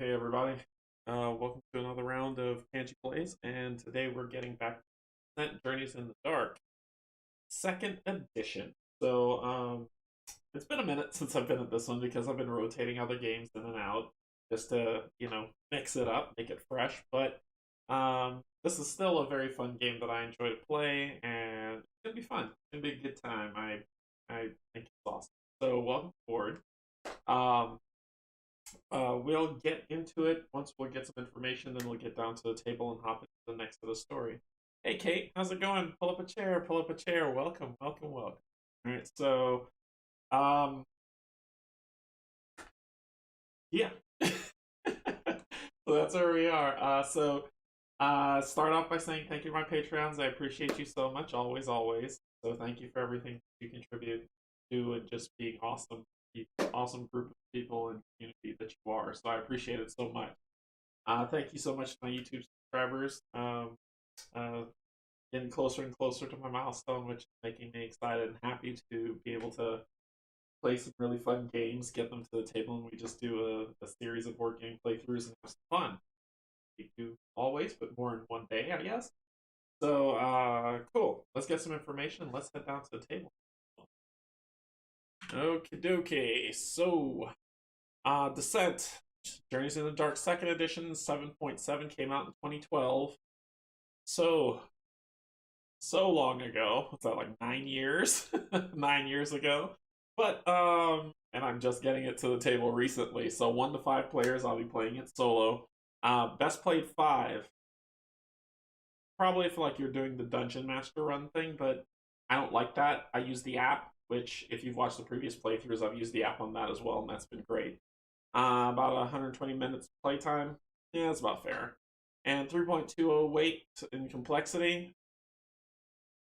Hey everybody, welcome to another round of Canje Plays, and today we're getting back to Journeys in the Dark, second edition. It's been a minute since I've been at this one because I've been rotating other games in and out just to, mix it up, make it fresh. But this is still a very fun game that I enjoy to play, and it's gonna be fun. It's gonna be a good time. I think it's awesome. So welcome aboard. Um, we'll get into it once we'll get some information, then we'll get down to the table and hop into the next of the story. Hey, Kate, how's it going? Pull up a chair, pull up a chair. Welcome, welcome, welcome. All right, so, um, yeah. So that's where we are. Start off by saying thank you to my Patreons. I appreciate you so much, always, always. So thank you for everything you contribute to and just being awesome, awesome group of people and community that you are. So I appreciate it so much. Thank you so much to my YouTube subscribers. Uh, Getting closer and closer to my milestone, which is making me excited and happy to be able to play some really fun games, get them to the table, and we just do a series of board game playthroughs and have some fun. We do always, but more in one day, I guess. So, cool. Let's get some information. Let's head down to the table. Okie dokie. So, Descent. Journeys in the Dark second edition 7.7 came out in 2012. So long ago. What's that, like 9 years? 9 years ago. But and I'm just getting it to the table recently. So 1 to 5 players, I'll be playing it solo. Best played 5. Probably if like you're doing the dungeon master run thing, but I don't like that. I use the app, which if you've watched the previous playthroughs, I've used the app on that as well, and that's been great. About 120 minutes playtime. Yeah, that's about fair. And 3.20 weight in complexity.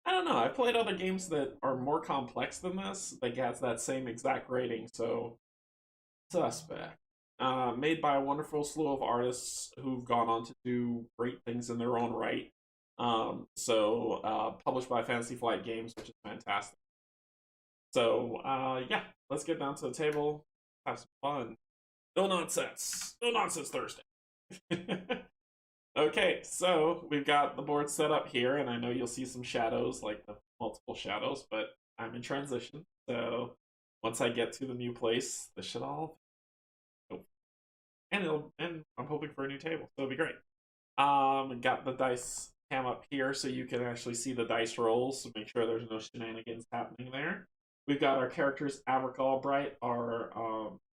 I don't know. I've played other games that are more complex than this that gets that same exact rating, so suspect. Made by a wonderful slew of artists who've gone on to do great things in their own right. Published by Fantasy Flight Games, which is fantastic. So, yeah, let's get down to the table, have some fun. No nonsense. No nonsense Thursday. Okay, so we've got the board set up here, and I know you'll see some shadows, like the multiple shadows, but I'm in transition. So once I get to the new place, this should all go. And I'm hoping for a new table, so it'll be great. Got the dice cam up here so you can actually see the dice rolls, so make sure there's no shenanigans happening there. We've got our characters, Averick Albright,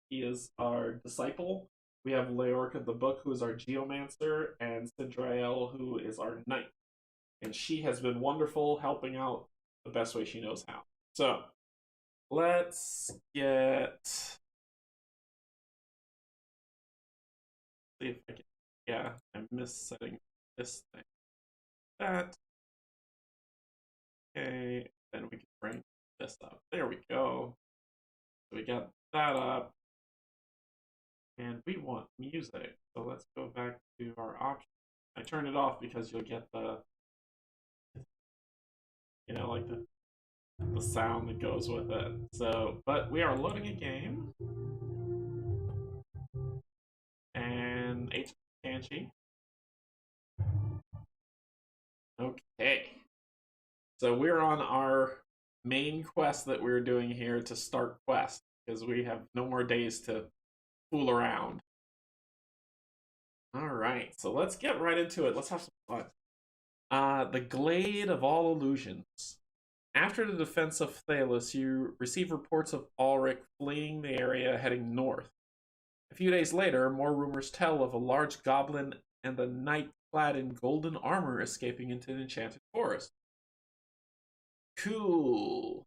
he is our disciple. We have Leorca the Book, who is our geomancer, and Cinderella, who is our knight. And she has been wonderful, helping out the best way she knows how. So, let's get. See if I can. Yeah, I missed setting this thing. That. Okay, then we can bring this up. There we go. So we got that up. And we want music. So let's go back to our options. I turned it off because you'll get like the sound that goes with it. So, but we are loading a game. And H Canje. Okay. So we're on our main quest that we're doing here to start quest because we have no more days to fool around. All right, so let's get right into it. Let's have some fun. The Glade of all illusions. After the defense of Thalys, you receive reports of Ulrich fleeing the area heading north. A few days later, more rumors tell of a large goblin and a knight clad in golden armor escaping into an enchanted forest. Cool.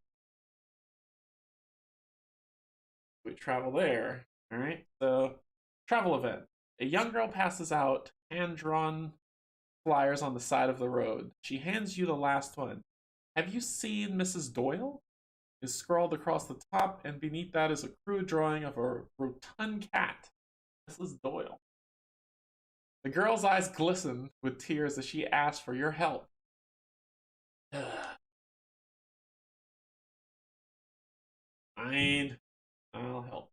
We travel there. Alright, so travel event. A young girl passes out, hand drawn flyers on the side of the road. She hands you the last one. Have you seen Mrs. Doyle? Is scrawled across the top, and beneath that is a crude drawing of a rotund cat. Mrs. Doyle. The girl's eyes glisten with tears as she asks for your help. Fine, I'll help.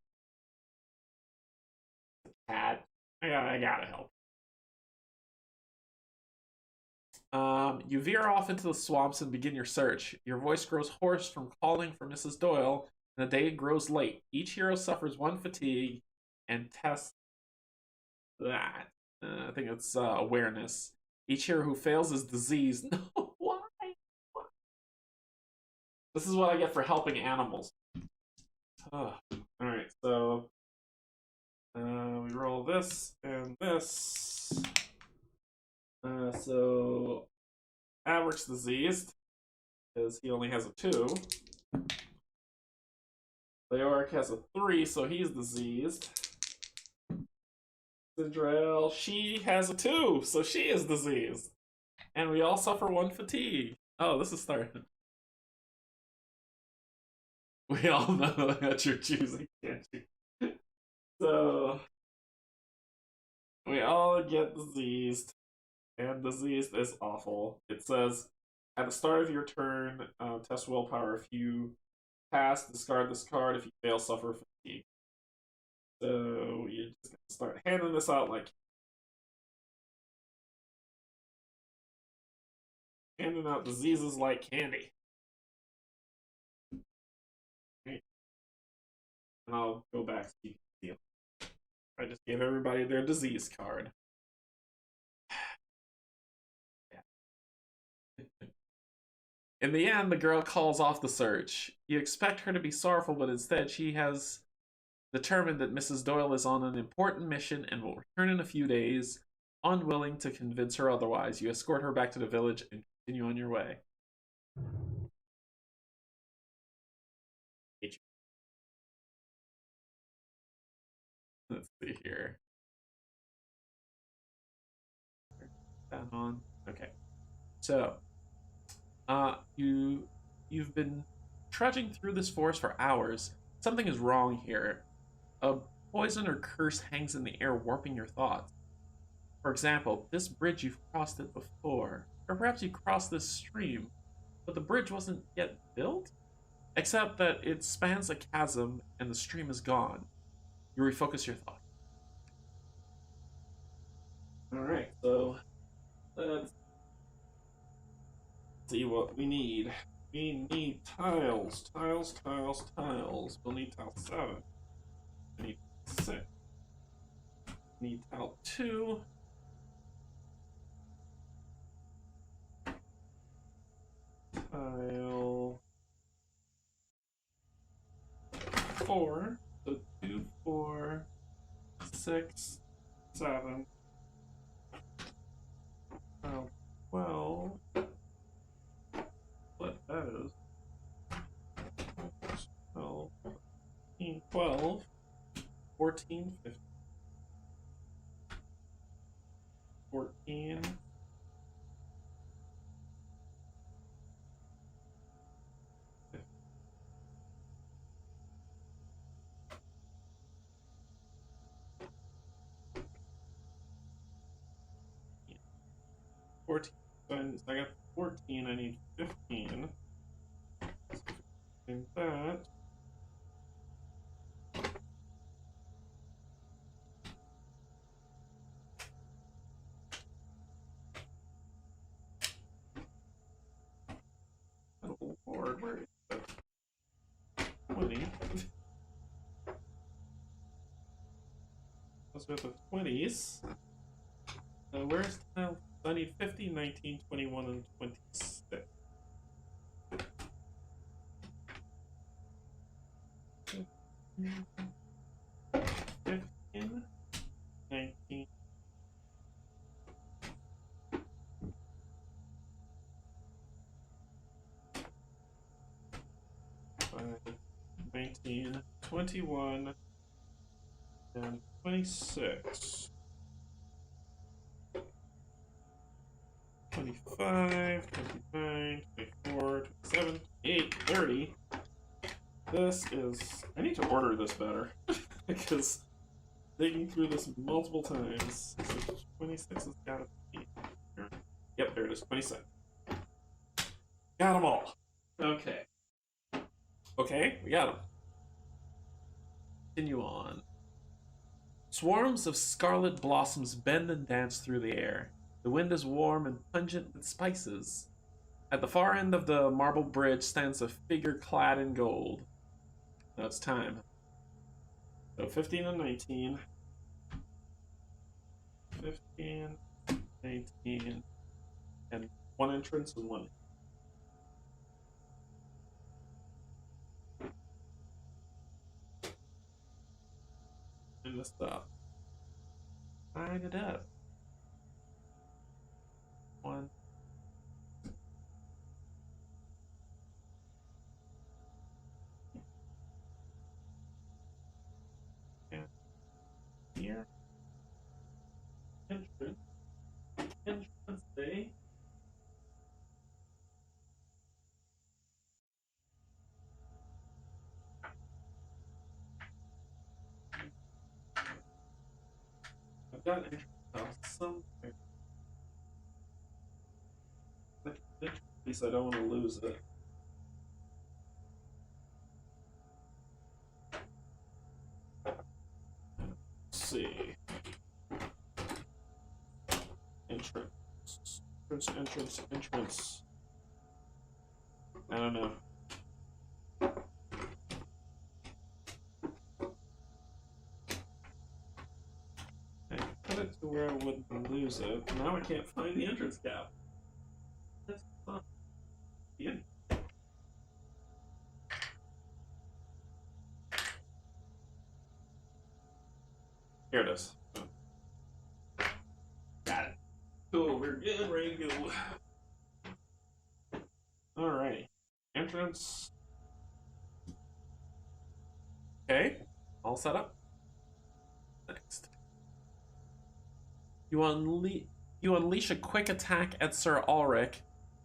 Cat. I gotta help. You veer off into the swamps and begin your search. Your voice grows hoarse from calling for Mrs. Doyle, and the day grows late. Each hero suffers one fatigue and tests that. I think it's awareness. Each hero who fails is diseased. No, why? This is what I get for helping animals. Alright, so we roll this and this. So Averick's diseased because he only has a 2. Leoric has a 3, so he's diseased. Cinderella, she has a 2, so she is diseased. And we all suffer 1 fatigue. Oh, this is starting. We all know that you're choosing, can't you? So we all get diseased, and diseased is awful. It says at the start of your turn, test willpower. If you pass, discard this card. If you fail, suffer fatigue. So you're just gonna start handing this out like handing out diseases like candy. Okay. And I'll go back so you can see them. I just gave everybody their disease card. In the end, the girl calls off the search. You expect her to be sorrowful, but instead she has determined that Mrs. Doyle is on an important mission and will return in a few days. Unwilling to convince her otherwise, you escort her back to the village and continue on your way. Let's see here. That on. Okay. So, you've been trudging through this forest for hours. Something is wrong here. A poison or curse hangs in the air, warping your thoughts. For example, this bridge, you've crossed it before. Or perhaps you crossed this stream, but the bridge wasn't yet built? Except that it spans a chasm and the stream is gone. You refocus your thought. Alright, so let's see what we need. We need tiles. Tiles, tiles, tiles. We'll need tile 7. We need 6. We need tile 2. Tile 4. So 2, 4, 6, 7. Tile 12. What that is. 12, 13, 12, 14, 15, 14, 14. So I got 14, I need 15. And that. Oh Lord, where is that? 20. Let's go with the 20s. Where's tile? I need 50, 19, 21, and 26. 15, 19, 19, 21, and 26. 25, 29, 24, 27, 28, 30. This is... I need to order this better. Because digging through this multiple times. So 26 has got to be here. Yep, there it is. 27. Got them all. Okay. Okay, we got them. Continue on. Swarms of scarlet blossoms bend and dance through the air. The wind is warm and pungent with spices. At the far end of the marble bridge stands a figure clad in gold. Now it's time. So 15 and 19. 15, 19, and one entrance and one. And this up. Line it up. One. And here. Entrance. Entrance A. I've got entrance house somewhere. At least I don't want to lose it. Let's see. Entrance. Entrance. I don't know. I put it to where I wouldn't lose it. Now I can't find the entrance cap. That's fun. Yeah. Here it is. Got it. Cool, we're good, ready to go. Alright. Entrance. Okay. All set up. Next. You unleash a quick attack at Sir Ulrich,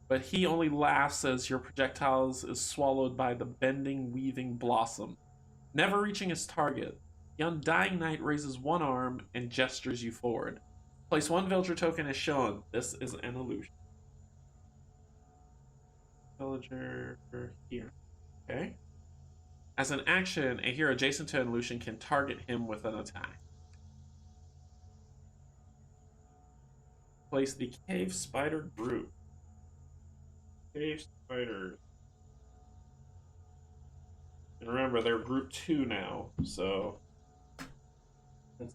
but he only laughs as your projectiles is swallowed by the bending, weaving blossom. Never reaching his target, the Undying Knight raises one arm and gestures you forward. Place one villager token as shown. This is an illusion. Villager here. Okay. As an action, a hero adjacent to an illusion can target him with an attack. Place the cave spider group. Cave spiders. And remember, they're group 2 now, so that's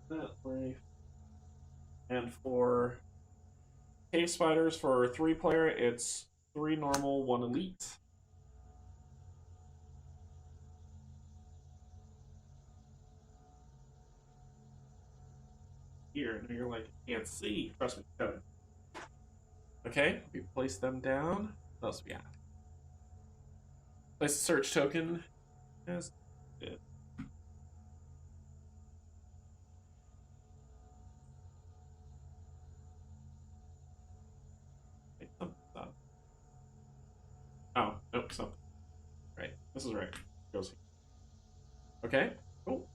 that way. And for cave spiders, for 3-player, it's 3 normal, 1 elite. Here, and you're like, can't see. Trust me, coming. Okay, we place them down. What else we got? Place a search token. Yes, it. Oh, nope, something. Right, this is right. Goes here. Okay, cool.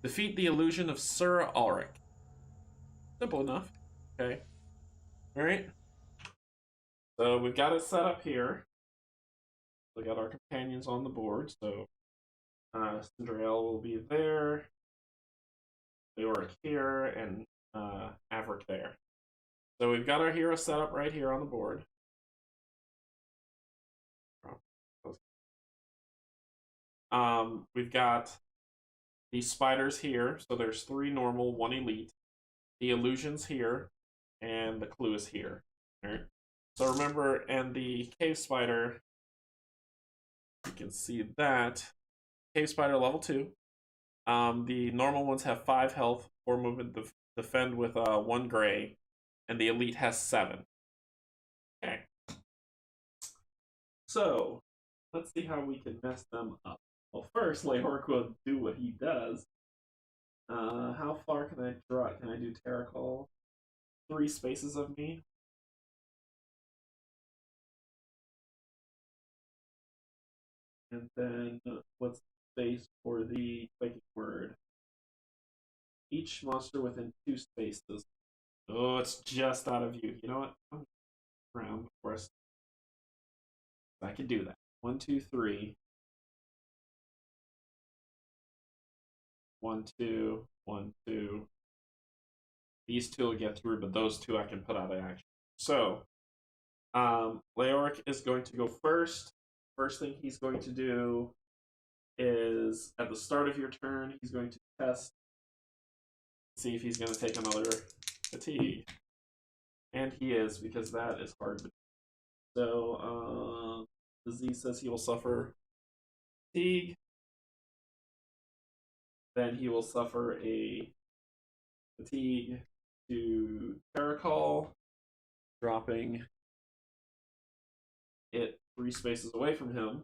Defeat the illusion of Sir Ulrich. Simple enough. Okay. Alright. So we've got it set up here. We got our companions on the board, so Cinderella will be there, Leoric here, and Averick there. So we've got our hero set up right here on the board. We've got the spiders here, so there's 3 normal, 1 elite. The illusions here, and the clue is here. All right. So remember, and the cave spider, you can see that cave spider level 2. The normal ones have 5 health, 4 movement, defend with 1 gray, and the elite has 7. Okay. So let's see how we can mess them up. Well, first, Leoric will do what he does. How far can I draw? Can I do Terra Call? 3 spaces of me. And then what's the space for the quaking word? Each monster within 2 spaces. Oh, it's just out of view. You know what? I'm around before I can do that. 1, 2, 3. 1, 2, 1, 2. These two will get through, but those two I can put out of action. So, Leoric is going to go first. First thing he's going to do is at the start of your turn, he's going to test, see if he's going to take another fatigue. And he is, because that is hard. So, the Z says he will suffer fatigue. Then he will suffer a fatigue to Terracall, dropping it 3 spaces away from him.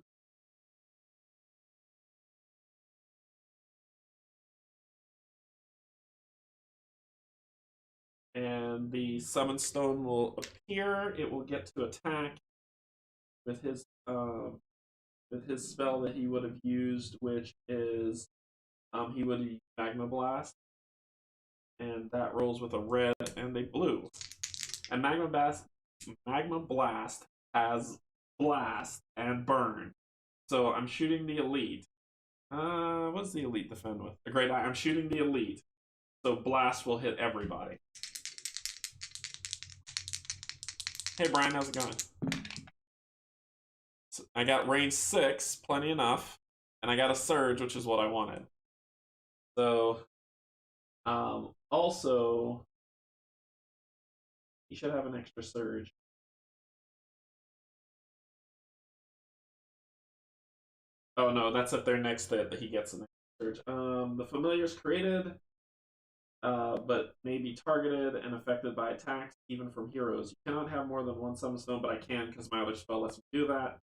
And the Summon Stone will appear. It will get to attack with his spell that he would have used, which is he would use Magma Blast, and that rolls with a red and a blue. And Magma Blast has Blast and Burn. So I'm shooting the Elite. What does the Elite defend with? A Great Eye. I'm shooting the Elite. So Blast will hit everybody. Hey Brian, how's it going? So I got range 6, plenty enough. And I got a Surge, which is what I wanted. So, also, he should have an extra Surge. Oh no, that's if they're next that he gets an extra Surge. The Familiar's created, but may be targeted and affected by attacks, even from heroes. You cannot have more than 1 Summon Stone, but I can because my other spell lets me do that.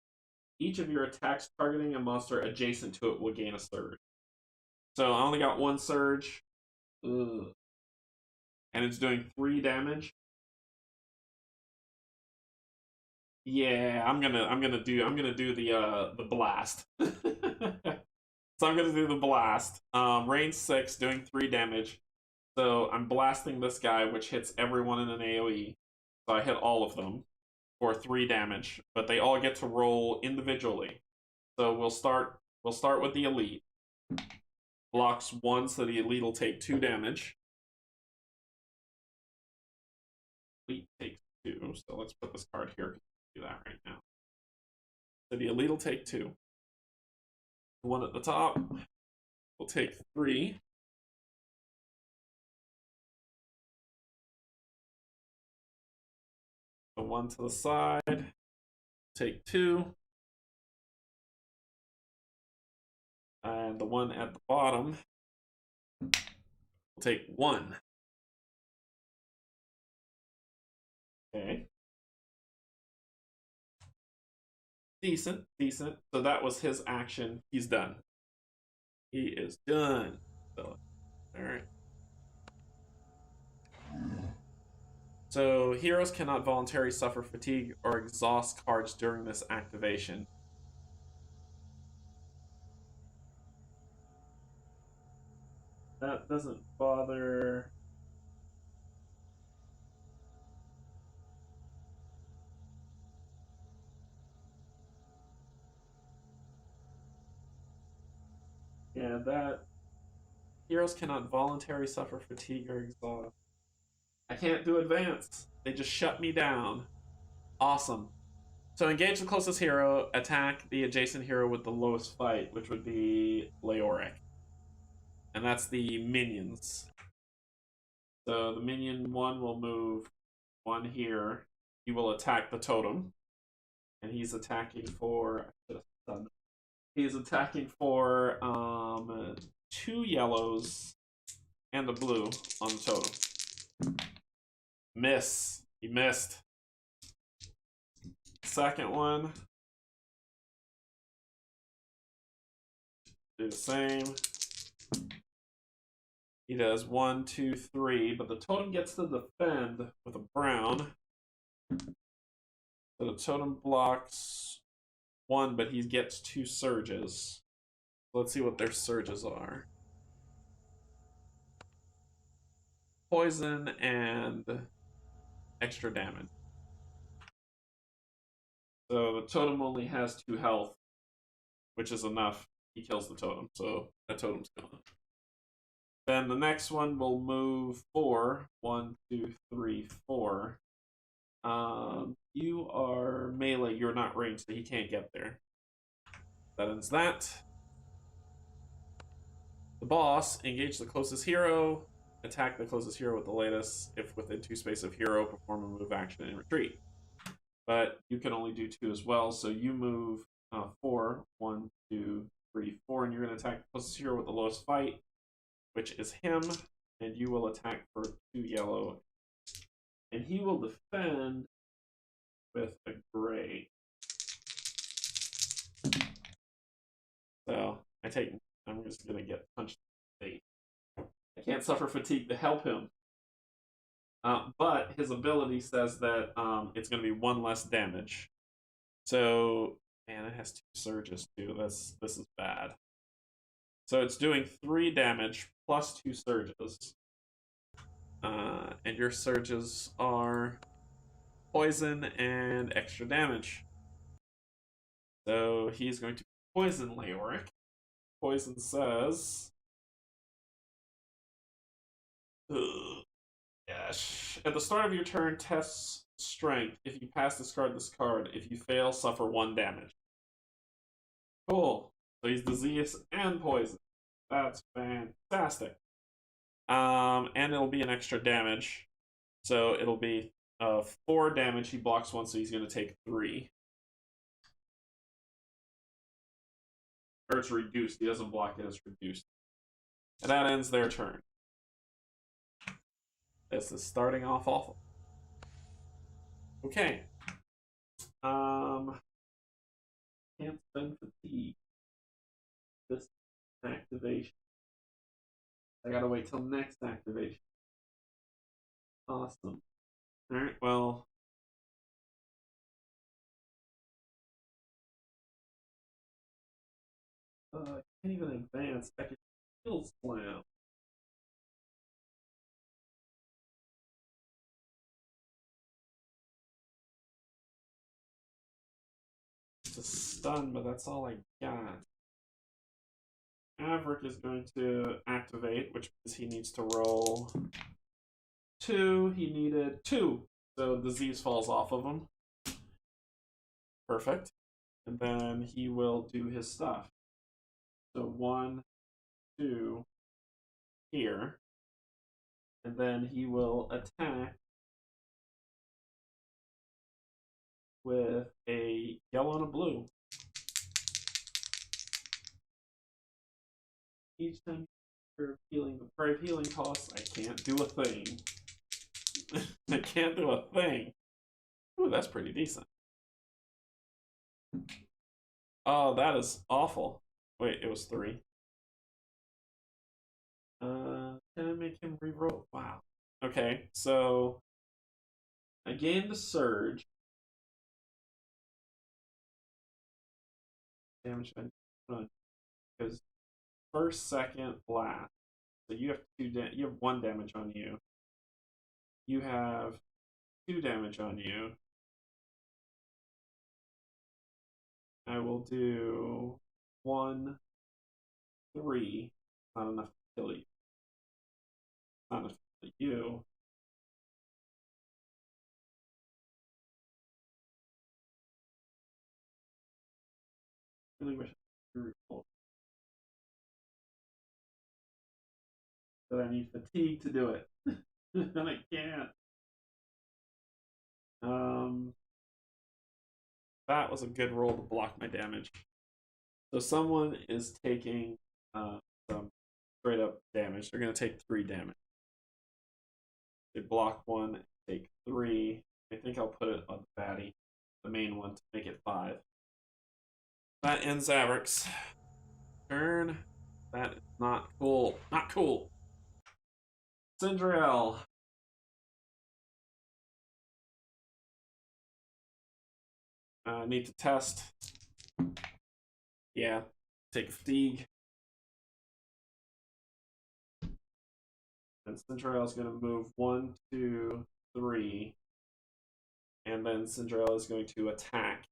Each of your attacks targeting a monster adjacent to it will gain a Surge. So I only got 1 Surge. Ugh. And it's doing 3 damage. Yeah, I'm gonna do the blast. So I'm gonna do the blast. Range 6, doing 3 damage. So I'm blasting this guy, which hits everyone in an AoE. So I hit all of them for 3 damage, but they all get to roll individually. So we'll start with the Elite. Blocks 1, so the Elite will take 2 damage. Elite takes 2, so let's put this card here. Do that right now. So the Elite will take 2. The one at the top will take 3. The one to the side take 2. And the one at the bottom will take 1. Okay. Decent. So that was his action. He's done. He is done. So, alright. So heroes cannot voluntarily suffer fatigue or exhaust cards during this activation. That doesn't bother. Yeah, that heroes cannot voluntarily suffer fatigue or exhaust. I can't do advance. They just shut me down. Awesome. So engage the closest hero, attack the adjacent hero with the lowest fight, which would be Leoric. And that's the minions. So the minion 1 will move 1 here. He will attack the totem. And he's attacking for... He's attacking for 2 yellows and a blue on the totem. Miss. He missed. Second one. Do the same. He does 1, 2, 3, but the totem gets to defend with a brown. So the totem blocks 1, but he gets 2 surges. Let's see what their surges are. Poison and extra damage. So the totem only has 2 health, which is enough. He kills the totem, so that totem's gone. Then the next one will move 4. 1, 2, 3, 4. You are melee. You're not ranged, so he can't get there. That ends that. The boss, engage the closest hero. Attack the closest hero with the latest. If within 2 space of hero, perform a move action and retreat. But you can only do 2 as well, so you move 4. 1, 2, 3, 4, and you're going to attack the closest hero with the lowest fight, which is him, and you will attack for 2 yellow. And he will defend with a gray. So I'm just going to get punched in the face. I can't suffer fatigue to help him. But his ability says that it's going to be 1 less damage. So, man, it has 2 surges too. This is bad. So it's doing 3 damage plus 2 surges. And your surges are poison and extra damage. So he's going to poison Leoric. Poison says... Yes. At the start of your turn, test strength. If you pass, discard this card. If you fail, suffer 1 damage. Cool. So he's disease and poison. That's fantastic. And it'll be an extra damage. So it'll be 4 damage. He blocks 1, so he's going to take 3. Or it's reduced. He doesn't block it, it's reduced. And that ends their turn. This is starting off awful. Okay. Can't spend fatigue. This activation. I gotta wait till next activation. Awesome. Alright, well. I can't even advance. I can still slam. It's a stun, but that's all I got. Maverick is going to activate, which means he needs to roll 2. He needed 2. So disease falls off of him. Perfect. And then he will do his stuff. So 1, 2, here. And then he will attack with a yellow and a blue. Each time you're healing the brave healing costs, I can't do a thing. I can't do a thing. Ooh, that's pretty decent. Oh, that is awful. Wait, it was 3. Can I make him reroll? Wow. Okay, so I gained the surge. Damage because first, second, last. So you have you have 1 damage on you. You have 2 damage on you. I will do 1, 3. Not enough to kill you. Not enough to kill you. Really wish I could reroll. But I need fatigue to do it. And I can't. That was a good roll to block my damage. So someone is taking some straight up damage. They're going to take 3 damage. They block 1, take 3. I think I'll put it on the baddie, the main one, to make it 5. That ends Avric's turn. That is not cool. Not cool. Cinderella. Need to test. Yeah. Take fatigue. And Cinderella's going to move 1, 2, 3. And then Cinderella is going to attack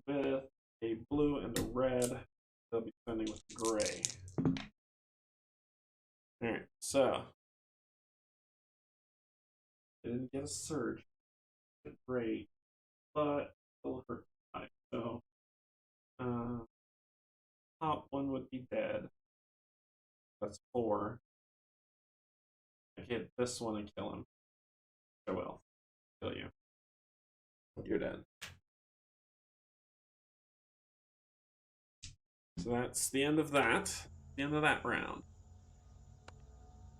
with a blue and a red. They'll be defending with gray. Alright, so didn't get a surge. Great, but still hurt. So uh, top one would be dead. That's 4. I hit this one and kill him. I will kill you. You're dead. So that's the end of that. The end of that round.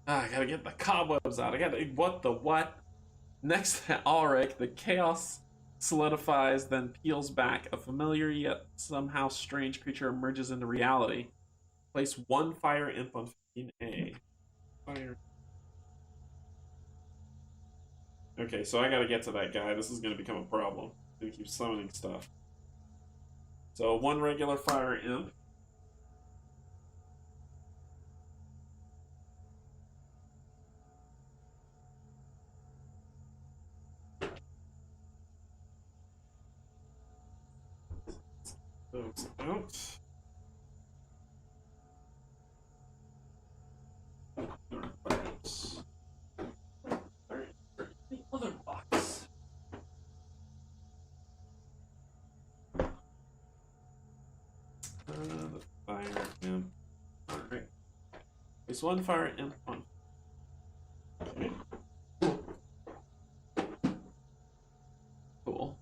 I gotta get the cobwebs out. I gotta. What the what? Next to Ulrich, the chaos solidifies, then peels back. A familiar yet somehow strange creature emerges into reality. Place 1 fire imp on 15A. Fire. Okay, so I gotta get to that guy. This is gonna become a problem. I'm gonna keep summoning stuff. So 1 regular fire imp. Those out. Fire imps. Alright, the other box. The fire imp. Alright. Place 1 fire imp on. Okay. Cool.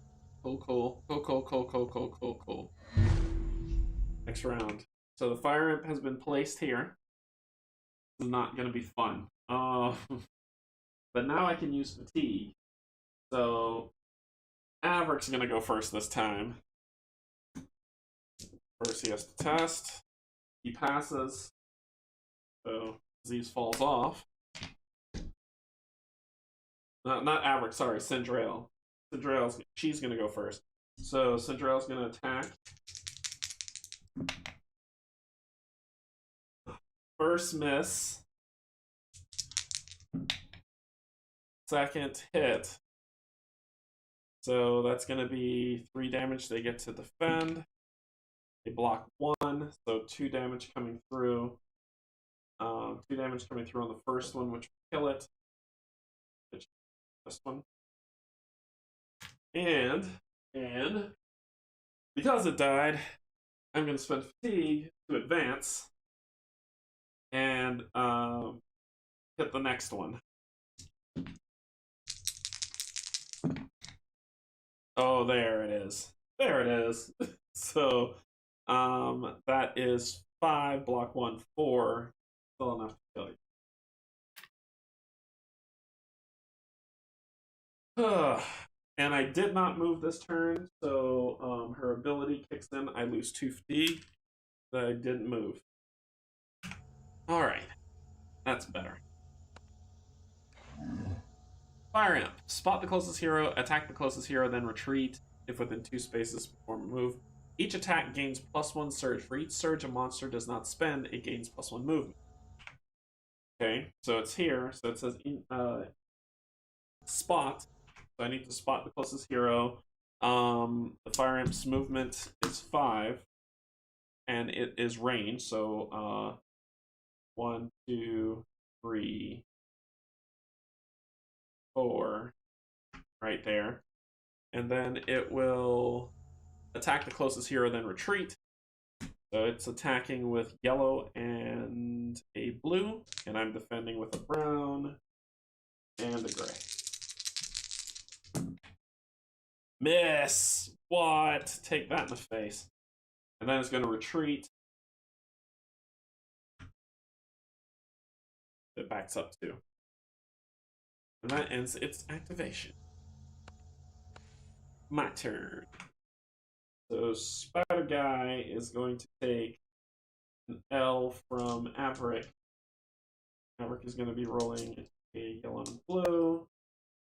Cool. Next round. So the fire imp has been placed here. This is not going to be fun. But now I can use fatigue. So Averick's going to go first this time. First he has to test. He passes. So disease falls off. Not Averick, sorry, Cinderella. She's going to go first. So Cinderella's going to attack. First miss. Second hit. So that's going to be 3 damage. They get to defend. They block 1, so 2 damage coming through. 2 damage coming through on the first one, which will kill it. This one. And because it died, I'm going to spend fatigue to advance and hit the next one. Oh, there it is. There it is. So that is 5, block 1, 4. Still enough to kill you. And I did not move this turn, so her ability kicks in. I lose 2 fatigue that I didn't move. Alright. That's better. Fire Imp. Spot the closest hero, attack the closest hero, then retreat if within 2 spaces before move. Each attack gains +1 surge. For each surge a monster does not spend, it gains +1 movement. Okay, so it's here. So it says spot. So I need to spot the closest hero. The Fire Imp's movement is 5, and it is range. So 1, 2, 3, 4, right there, and then it will attack the closest hero, then retreat. So it's attacking with yellow and a blue, and I'm defending with a brown and a gray. Miss! What? Take that in the face. And then it's going to retreat. It backs up too. And that ends its activation. My turn. So Spider Guy is going to take an L from Averick. Averick is going to be rolling a yellow and blue,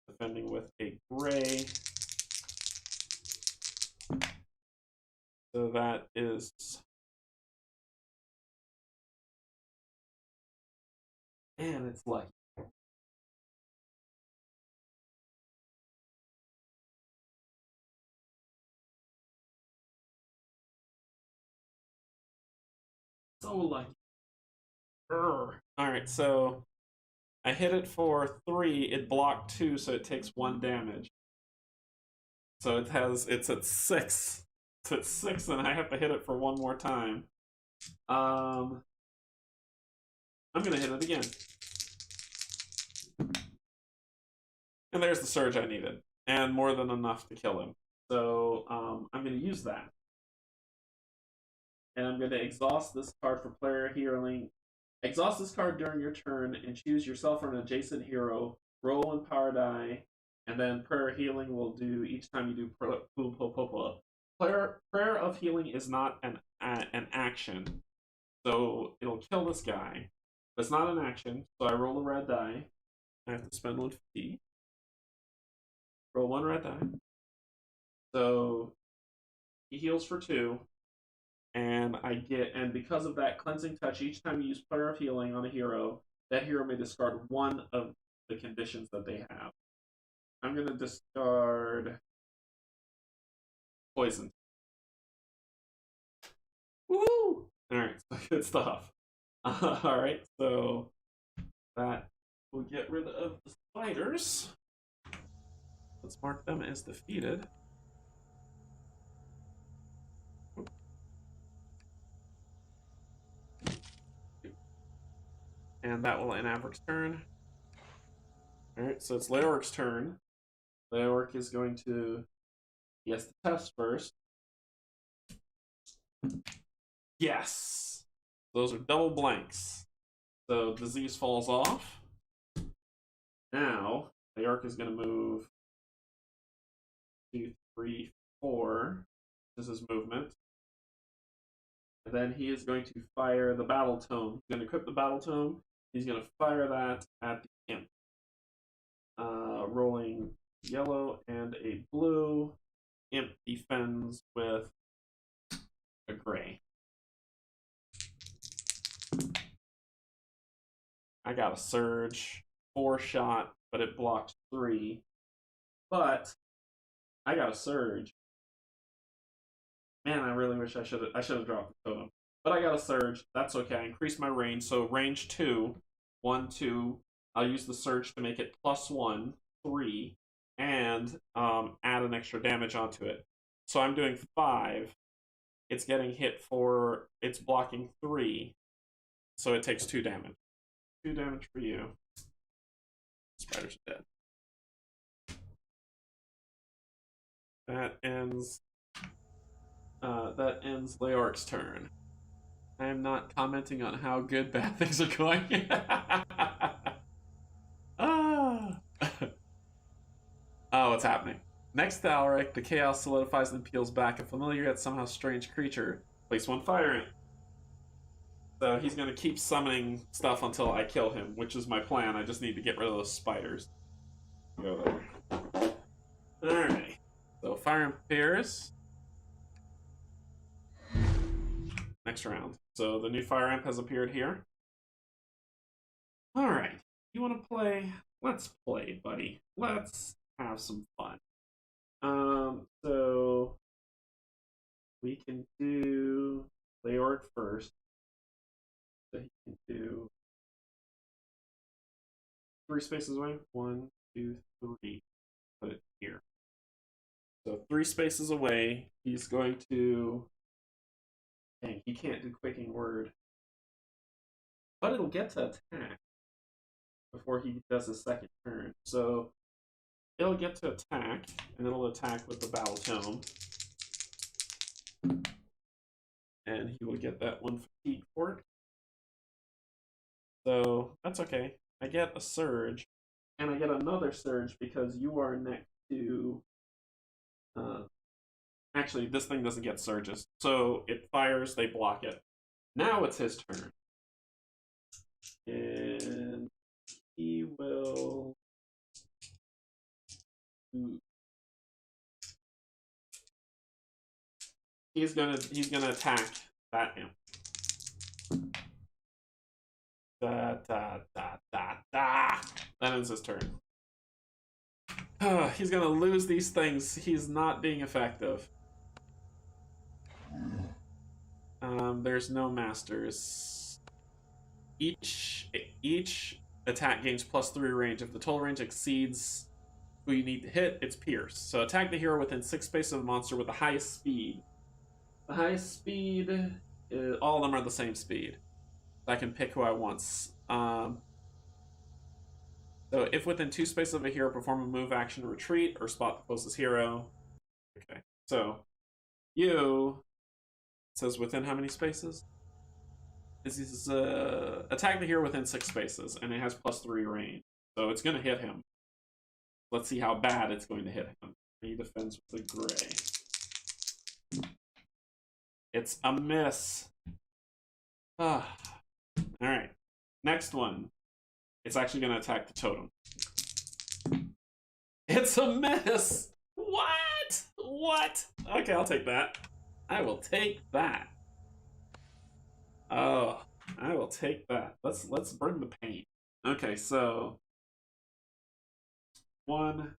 defending with a gray. So that is and it's lucky. So lucky. Alright, so I hit it for 3, it blocked 2, so it takes 1 damage. So it's at 6. It's at 6, and I have to hit it for 1 more time. I'm gonna hit it again. And there's the surge I needed, and more than enough to kill him. So I'm gonna use that. And I'm gonna exhaust this card for player healing. Exhaust this card during your turn and choose yourself or an adjacent hero. Roll 1 power die, and then prayer healing will do each time you do prayer of healing is not an action, so it'll kill this guy. But it's not an action, so I roll a red die. I have to spend 150. Roll 1 red die. So he heals for 2, and because of that cleansing touch, each time you use prayer of healing on a hero, that hero may discard 1 of the conditions that they have. I'm gonna discard poison. Woo! Alright, so good stuff. Alright, so that will get rid of the spiders. Let's mark them as defeated. And that will end Avric's turn. Alright, so it's Leoric's turn. Leoric is going to... He has to test first. Yes! Those are double blanks. So disease falls off. Now, Leoric is going to move 2, 3, 4. This is his movement. And then he is going to fire the Battle Tome. He's going to equip the Battle Tome. He's going to fire that at the imp. Rolling yellow and a blue. Imp defends with a gray. I got a surge, 4 shot, but it blocked 3. But I got a surge. Man, I really wish I should have dropped the totem. But I got a surge. That's okay. I increased my range. So range 2, 1, 2. I'll use the surge to make it +1, 3, and add an extra damage onto it. So I'm doing 5. It's getting hit for... It's blocking 3. So it takes 2 damage. 2 damage for you. Spiders are dead. That ends Leoric's turn. I am not commenting on how good bad things are going. Oh, what's happening? Next to Alric, the chaos solidifies and peels back a familiar yet somehow strange creature. Place 1 fire in. So he's going to keep summoning stuff until I kill him, which is my plan. I just need to get rid of those spiders. Go there. Alright. So fire imp appears. Next round. So the new fire imp has appeared here. Alright. You want to play? Let's play, buddy. Let's have some fun. So we can do Leoric first. So he can do 3 spaces away. 1, 2, 3. Put it here. So 3 spaces away, he's going to... Dang, he can't do Quaking Word. But it'll get to attack before he does his second turn. So it'll get to attack, and it'll attack with the Battle Tome. And he will get that 1 fatigue for it. So that's okay. I get a surge, and I get another surge because you are next to... Actually, this thing doesn't get surges. So it fires, they block it. Now it's his turn. And he will... He's gonna attack that imp. That ends his turn. He's gonna lose these things. He's not being effective. There's no masters. each attack gains +3 range. If the total range exceeds who you need to hit, it's pierce. So attack the hero within 6 spaces of the monster with the highest speed. The highest speed, all of them are the same speed. I can pick who I want. So if within 2 spaces of a hero, perform a move, action, retreat, or spot the closest hero. Okay, so you, it says within how many spaces? This is attack the hero within 6 spaces, and it has +3 range. So it's going to hit him. Let's see how bad it's going to hit him. He defends with a gray. It's a miss. Ah. Alright. Next one. It's actually going to attack the totem. It's a miss! What? What? Okay, I'll take that. I will take that. Oh, I will take that. Let's bring the pain. Okay, so 1,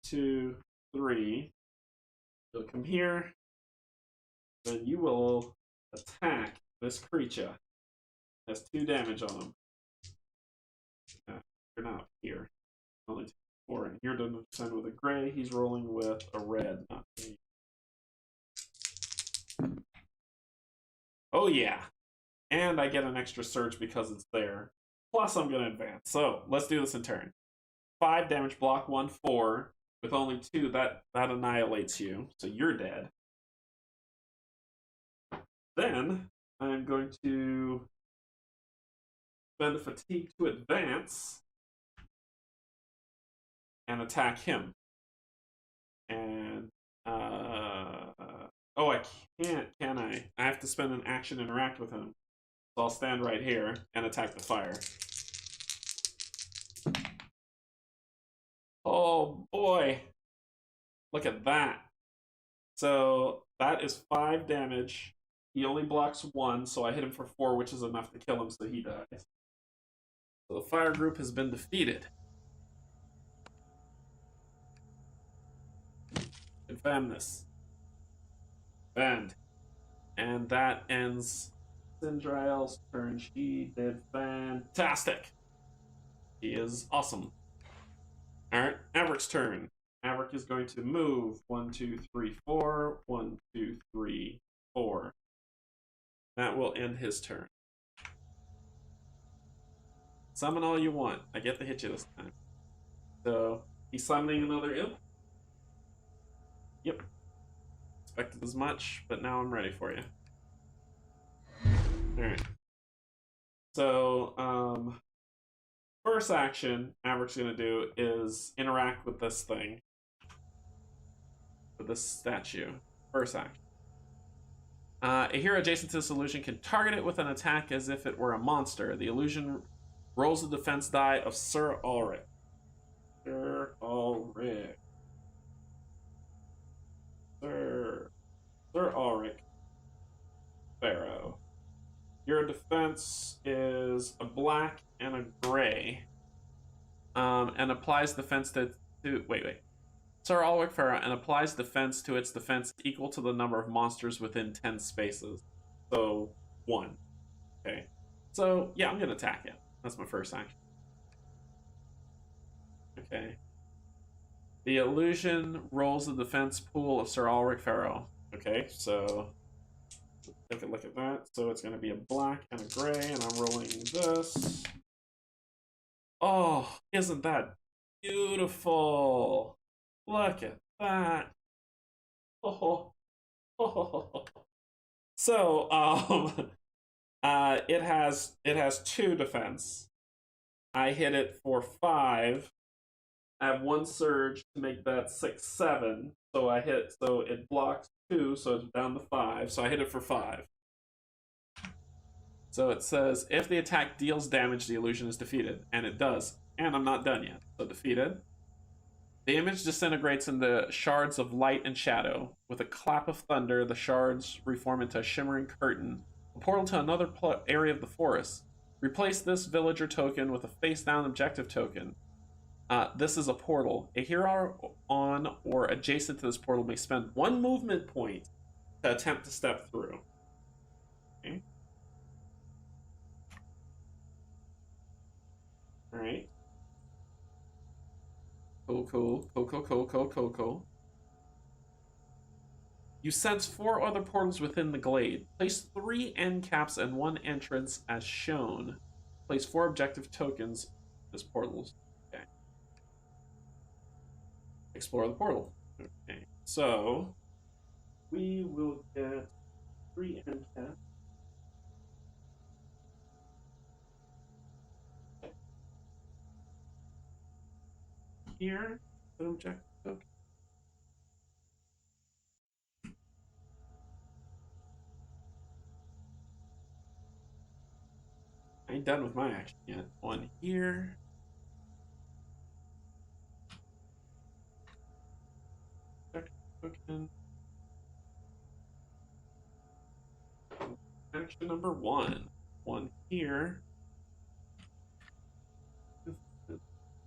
2, 3. You'll come here. Then you will attack this creature. It has 2 damage on him. You're not here. Only 4. And you're done defend with a gray. He's rolling with a red, not me. Oh yeah. And I get an extra surge because it's there. Plus I'm going to advance. So let's do this in turn. 5 damage, block 1, 4. With only 2, that annihilates you. So you're dead. Then I'm going to spend a fatigue to advance and attack him. And oh, I can't, can I? I have to spend an action to interact with him. So I'll stand right here and attack the fire. Oh boy. Look at that. So that is 5 damage. He only blocks 1, so I hit him for 4, which is enough to kill him, so he dies. So the fire group has been defeated. Confirm this. Bend. And that ends Cinderella's turn. She did fantastic. He is awesome. Alright, Maverick's turn. Maverick is going to move 1, 2, 3, 4. 1, 2, 3, 4. That will end his turn. Summon all you want. I get to hit you this time. So, he's summoning another imp. Yep. Expected as much, but now I'm ready for you. Alright. So, first action Maverick's gonna do is interact with this thing. With this statue. First action. A hero adjacent to this illusion can target it with an attack as if it were a monster. The illusion rolls the defense die of Sir Ulrich. Sir Ulrich. Sir Ulrich. Pharaoh. Your defense is a black and a gray. And applies defense to wait. Sir Ulrich Pharaoh and applies defense to its defense equal to the number of monsters within 10 spaces. So 1. Okay. So yeah, I'm gonna attack it. That's my first action. Okay. The illusion rolls the defense pool of Sir Ulrich Pharaoh. Okay, so take a look at that. So it's gonna be a black and a gray, and I'm rolling this. Oh, isn't that beautiful? Look at that. Oh. So, it has 2 defense. I hit it for 5. I have 1 surge to make that 6, 7. So it blocks 2, so it's down to 5. So I hit it for 5. So it says, if the attack deals damage, the illusion is defeated. And it does. And I'm not done yet. So defeated. The image disintegrates into shards of light and shadow. With a clap of thunder, the shards reform into a shimmering curtain, a portal to another area of the forest. Replace this villager token with a face-down objective token. This is a portal. A hero on or adjacent to this portal may spend 1 movement point to attempt to step through. Okay. All right. Cool, cool, cool, cool, cool, cool, cool, cool. You sense 4 other portals within the glade. Place 3 end caps and 1 entrance as shown. Place 4 objective tokens as portals. Okay. Explore the portal. Okay. So we will get 3 end caps. Here, an objective token. I ain't done with my action yet. 1 here. Token. Action number 1. 1 here.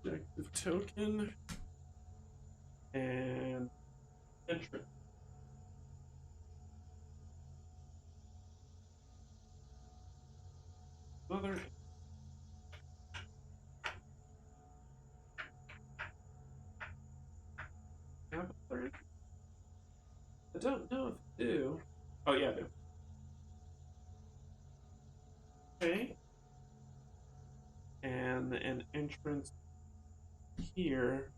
Objective token. And entrance. Another. Have a third. I don't know if I do. Oh yeah, I do. Okay. And an entrance here.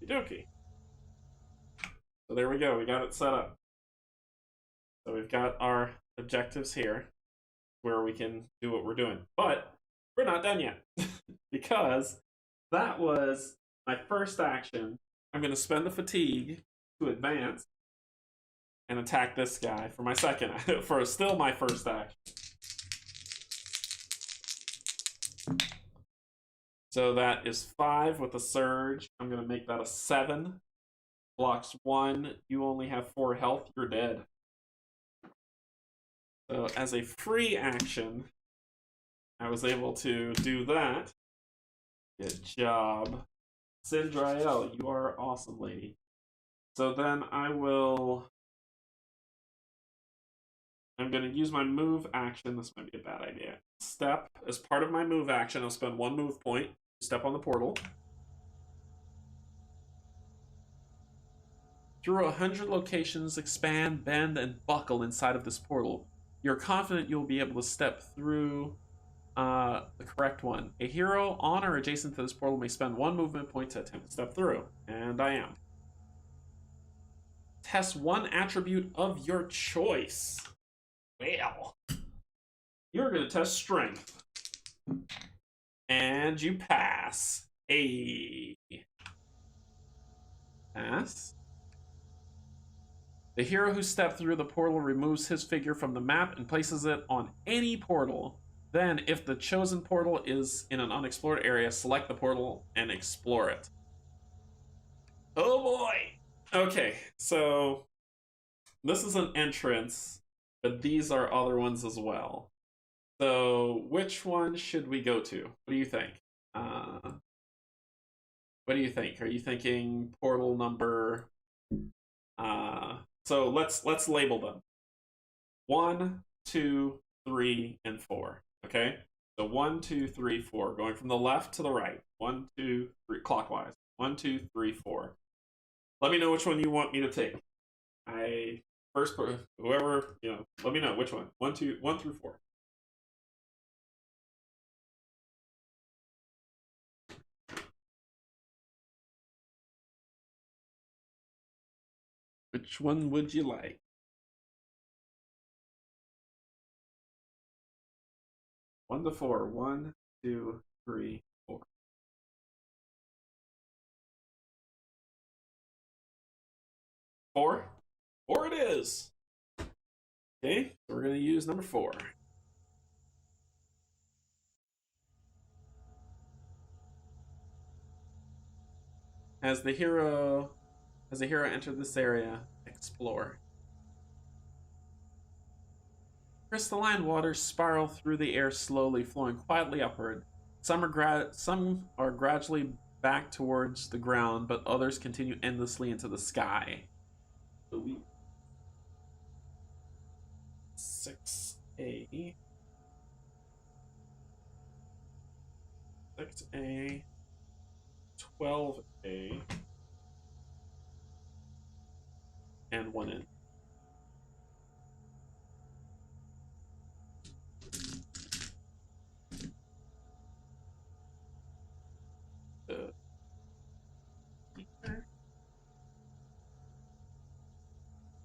Okie. So there we go. We got it set up. So we've got our objectives here where we can do what we're doing. But we're not done yet because that was my first action. I'm going to spend the fatigue to advance and attack this guy for my second, for still my first action. So that is 5 with a surge. I'm going to make that a 7. Blocks 1. You only have 4 health. You're dead. So as a free action, I was able to do that. Good job. Cinderella, you are awesome, lady. So then I'm going to use my move action. This might be a bad idea. Step. As part of my move action, I'll spend 1 move point to step on the portal. Through 100 locations, expand, bend, and buckle inside of this portal. You're confident you'll be able to step through the correct one. A hero on or adjacent to this portal may spend 1 movement point to attempt to step through. And I am. Test 1 attribute of your choice. Well, you're going to test strength. And you pass. A pass. The hero who stepped through the portal removes his figure from the map and places it on any portal. Then, if the chosen portal is in an unexplored area, select the portal and explore it. Oh boy! Okay, so this is an entrance, but these are other ones as well. So, which one should we go to? What do you think? What do you think? Are you thinking portal number? So let's label them. 1, 2, 3, and 4. Okay. So 1, 2, 3, 4, going from the left to the right. 1, 2, 3, clockwise. 1, 2, 3, 4. Let me know which one you want me to take. Whoever, let me know which one. 1 through 4. Which one would you like? 1 to 4. 1, 2, 3, 4. 4? 4 it is. Okay, so we're going to use number 4. As the hero entered this area, explore. Crystalline waters spiral through the air slowly, flowing quietly upward. Some are gradually back towards the ground, but others continue endlessly into the sky. 6A. 6A. 12A. And 1 in.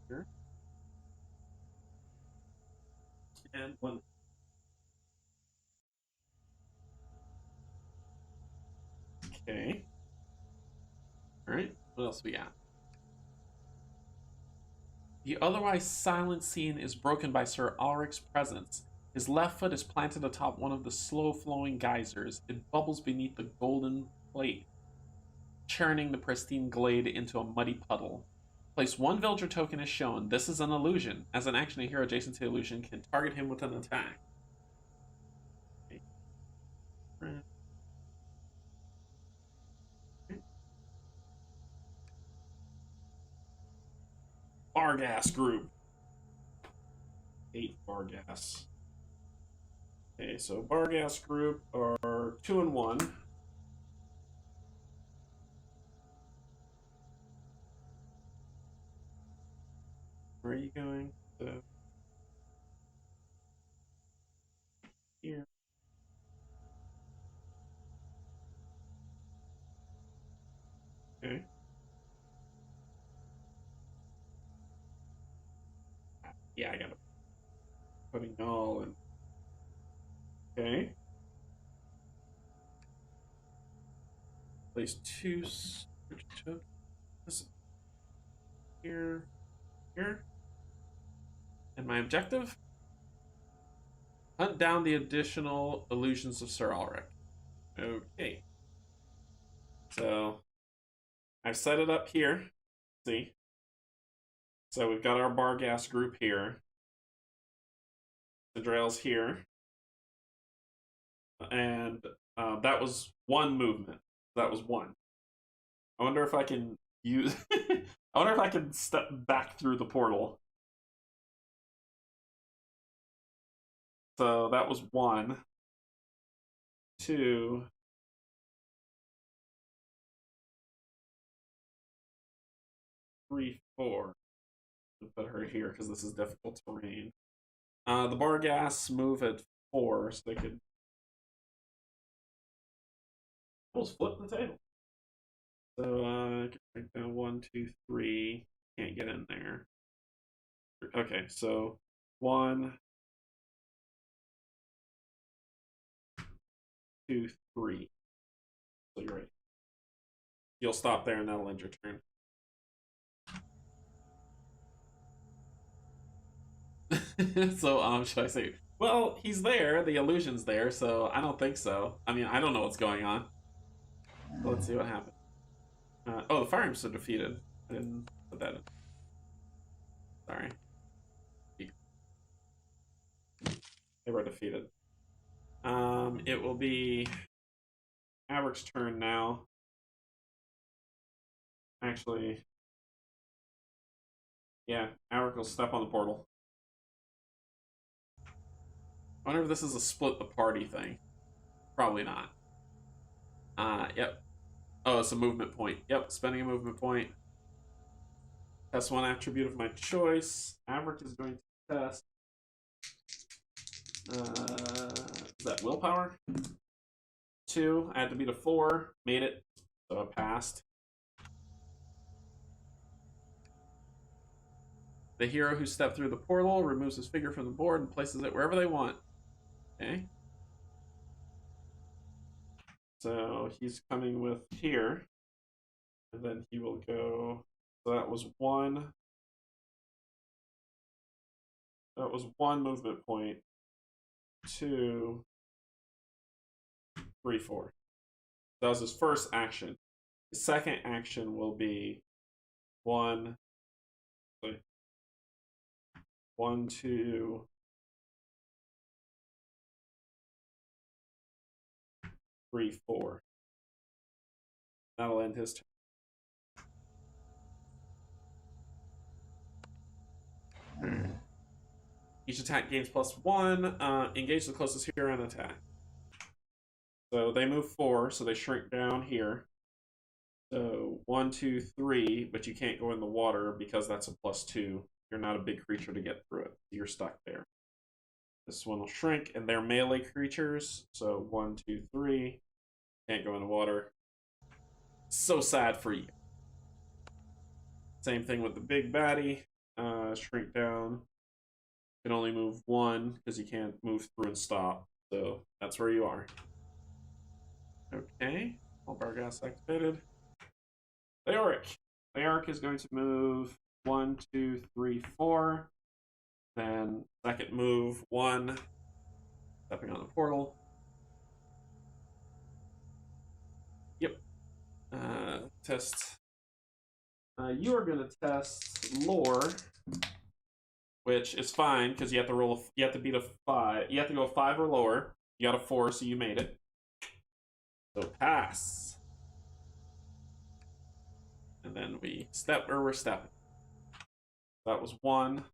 Here. And 1. Okay. Alright, what else we got? The otherwise silent scene is broken by Sir Ulrich's presence. His left foot is planted atop one of the slow-flowing geysers. It bubbles beneath the golden plate, churning the pristine glade into a muddy puddle. Place 1 villager token is shown. This is an illusion. As an action, a hero adjacent to the illusion can target him with an attack. Okay. Bargas group. 8 Bargas. Okay, so Bargas group are 2 and 1. Where are you going? Here. Okay. Yeah, I gotta putting all in. Okay. Place 2 tokens here, here. And my objective? Hunt down the additional illusions of Sir Ulrich. Okay. So I've set it up here. See? So we've got our Bargas group here. Cinderella's here. And that was 1 movement. That was 1. I wonder if I can use... I wonder if I can step back through the portal. So that was 1. 2. 3, 4. Put her here because this is difficult terrain. The Bargas move at 4, so they could almost flip the table. So I can break down 1, 2, 3. Can't get in there. Okay, so 1, 2, 3. So you're right. You'll stop there and that'll end your turn. So should I say, well, he's there, the illusion's there, so I don't think so. I mean, I don't know what's going on. So let's see what happens. Oh, the fire imps are defeated. I didn't put that in. Sorry. They were defeated. It will be Maverick's turn now. Actually, yeah, Maverick will step on the portal. I wonder if this is a split the party thing. Probably not. Yep. Oh, it's a movement point. Yep, spending a movement point. Test 1 attribute of my choice. Maverick is going to test. Is that willpower? 2. I had to beat a 4. Made it. So I passed. The hero who stepped through the portal removes his figure from the board and places it wherever they want. Okay. So he's coming with here. And then he will go. So that was 1. That was 1 movement point. 2, 3, 4. That was his first action. His second action will be 1, 2, 3, 4. That'll end his turn. Each attack gains +1. Engage the closest hero and attack. So they move 4, so they shrink down here. So 1, 2, 3, but you can't go in the water because that's a +2. You're not a big creature to get through it. You're stuck there. This one will shrink, and they're melee creatures. So 1, 2, 3. Can't go in the water. So sad for you. Same thing with the big baddie. Shrink down. You can only move 1 because you can't move through and stop. So that's where you are. Okay. All bar gas activated. Leoric. Leoric is going to move 1, 2, 3, 4. Then second move 1. Stepping on the portal. Yep. Test. You are going to test lore, which is fine because you have to roll. You have to beat a 5. You have to go 5 or lower. You got a 4, so you made it. So pass. And then we step, or we're stepping. That was 1,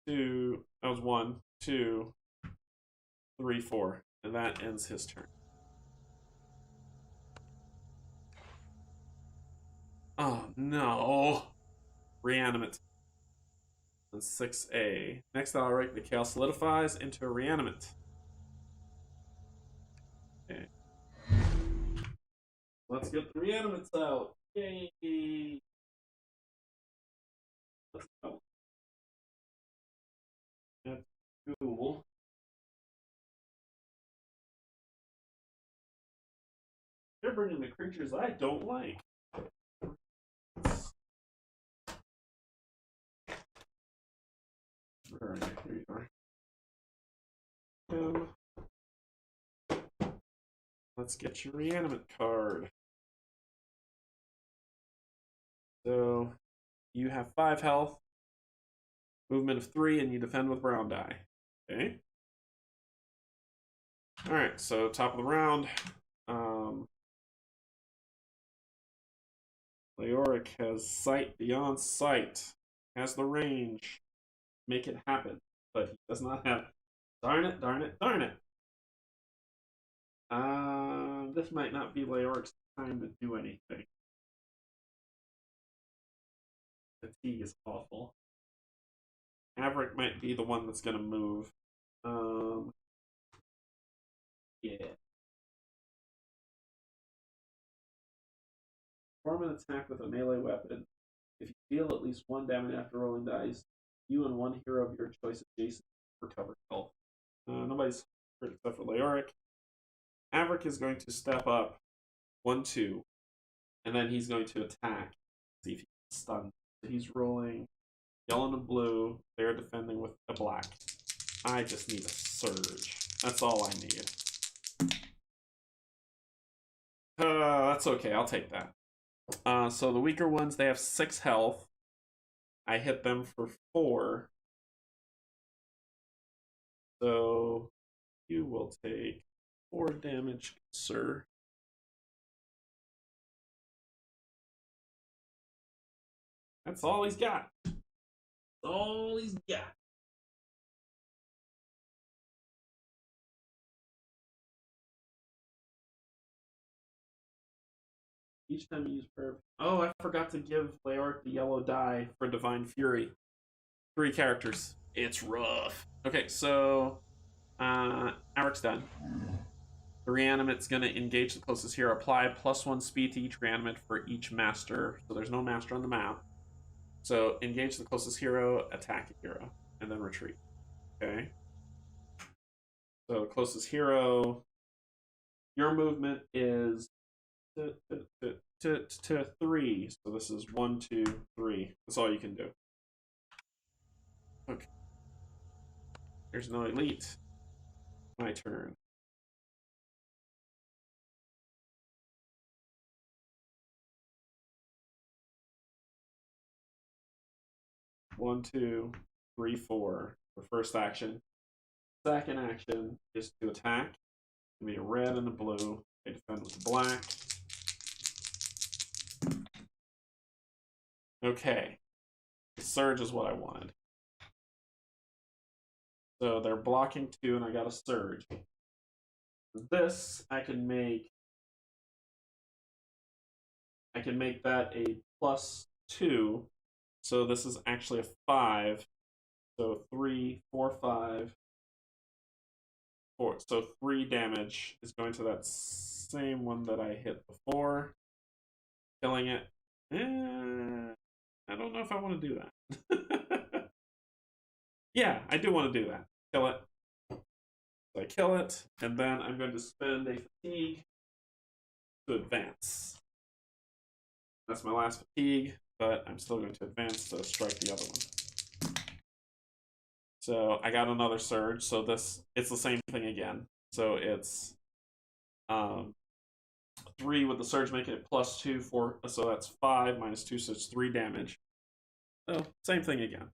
2. That was 1, 2, 3, 4, and that ends his turn. Oh no! Reanimate. And 6A. Next, I'll write the chaos solidifies into a reanimate. Okay. Let's get the reanimates out. Yay! Let's go. That's cool. They're bringing the creatures I don't like. Where are you? Here you are. Let's get your reanimate card. So you have 5 health, movement of 3, and you defend with brown die. Okay. Alright, so top of the round. Leoric has sight beyond sight. Has the range. Make it happen. But he does not have. Darn it, darn it, darn it. This might not be Leoric's time to do anything. Fatigue is awful. Maverick might be the one that's going to move. Yeah. Perform an attack with a melee weapon. If you deal at least 1 damage after rolling dice, you and 1 hero of your choice adjacent recover health. Nobody's hurt except for Leoric. Maverick is going to step up 1, 2, and then he's going to attack. See if he can stun. So he's rolling yellow and blue. They're defending with a black. I just need a surge. That's all I need. That's okay. I'll take that. So the weaker ones, they have 6 health. I hit them for 4. So you will take 4 damage, sir. That's all he's got. That's all he's got. Each time you use prayer. Oh, I forgot to give Leoric the yellow die for Divine Fury. 3 characters. It's rough. Okay, so Avric's done. The reanimate's gonna engage the closest hero. Apply +1 speed to each reanimate for each master. So there's no master on the map. So engage the closest hero, attack a hero, and then retreat. Okay. So closest hero. Your movement is to 3. So this is 1, 2, 3. That's all you can do. Okay. There's no elite. My turn. One, 2, 3, 4 for first action. Second action is to attack. Give me a red and a blue. I defend with the black. Okay. The surge is what I wanted. So they're blocking 2, and I got a surge. This I can make that a +2. So this is actually a 5. So 3, 4, 5, 4. So 3 damage is going to that same one that I hit before, killing it. I don't know if I want to do that. Yeah, I do want to do that. Kill it. So I kill it, and then I'm going to spend a fatigue to advance. That's my last fatigue, but I'm still going to advance to strike the other one. So I got another surge, so it's the same thing again. So it's 3 with the surge making it +2, 4, so that's 5 minus 2, so it's 3 damage. So same thing again.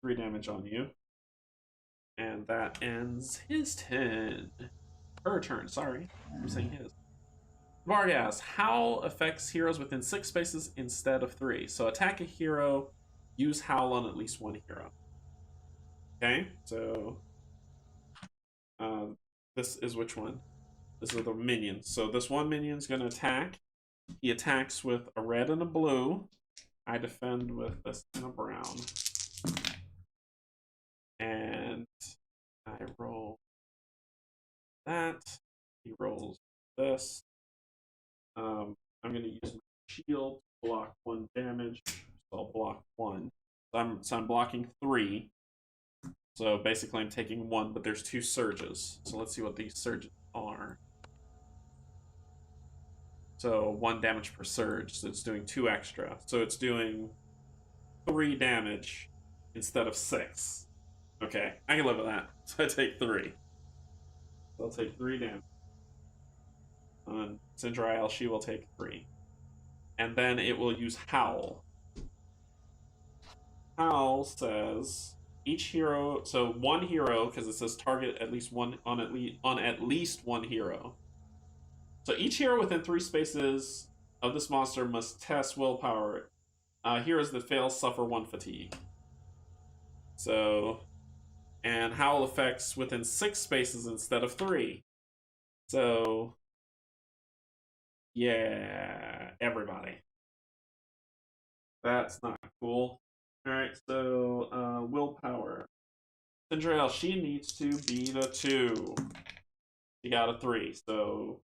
3 damage on you. And that ends his turn. Her turn, sorry. I'm saying his. Vargas, Howl affects heroes within 6 spaces instead of 3. So attack a hero, use Howl on at least one hero. Okay, so this is which one? This is the minion. So this one minion's going to attack. He attacks with a red and a blue. I defend with this and a brown. And I roll that. He rolls this. I'm going to use my shield to block 1 damage. So I'll block 1. So I'm blocking 3. So basically I'm taking 1, but there's 2 surges. So let's see what these surges are. So 1 damage per surge. So it's doing 2 extra. So it's doing 3 damage instead of 6. Okay, I can live with that. So I take 3. So I'll take 3 damage. On Cinderella, she will take 3. And then it will use Howl. Howl says each hero, so 1 hero, because it says target at least one on at least 1 hero. So each hero within 3 spaces of this monster must test willpower. Heroes that fail suffer 1 fatigue. So, and Howl effects within 6 spaces instead of 3. So, yeah, everybody. That's not cool. Alright, so willpower. Cinderella, she needs to beat a 2. She got a 3, so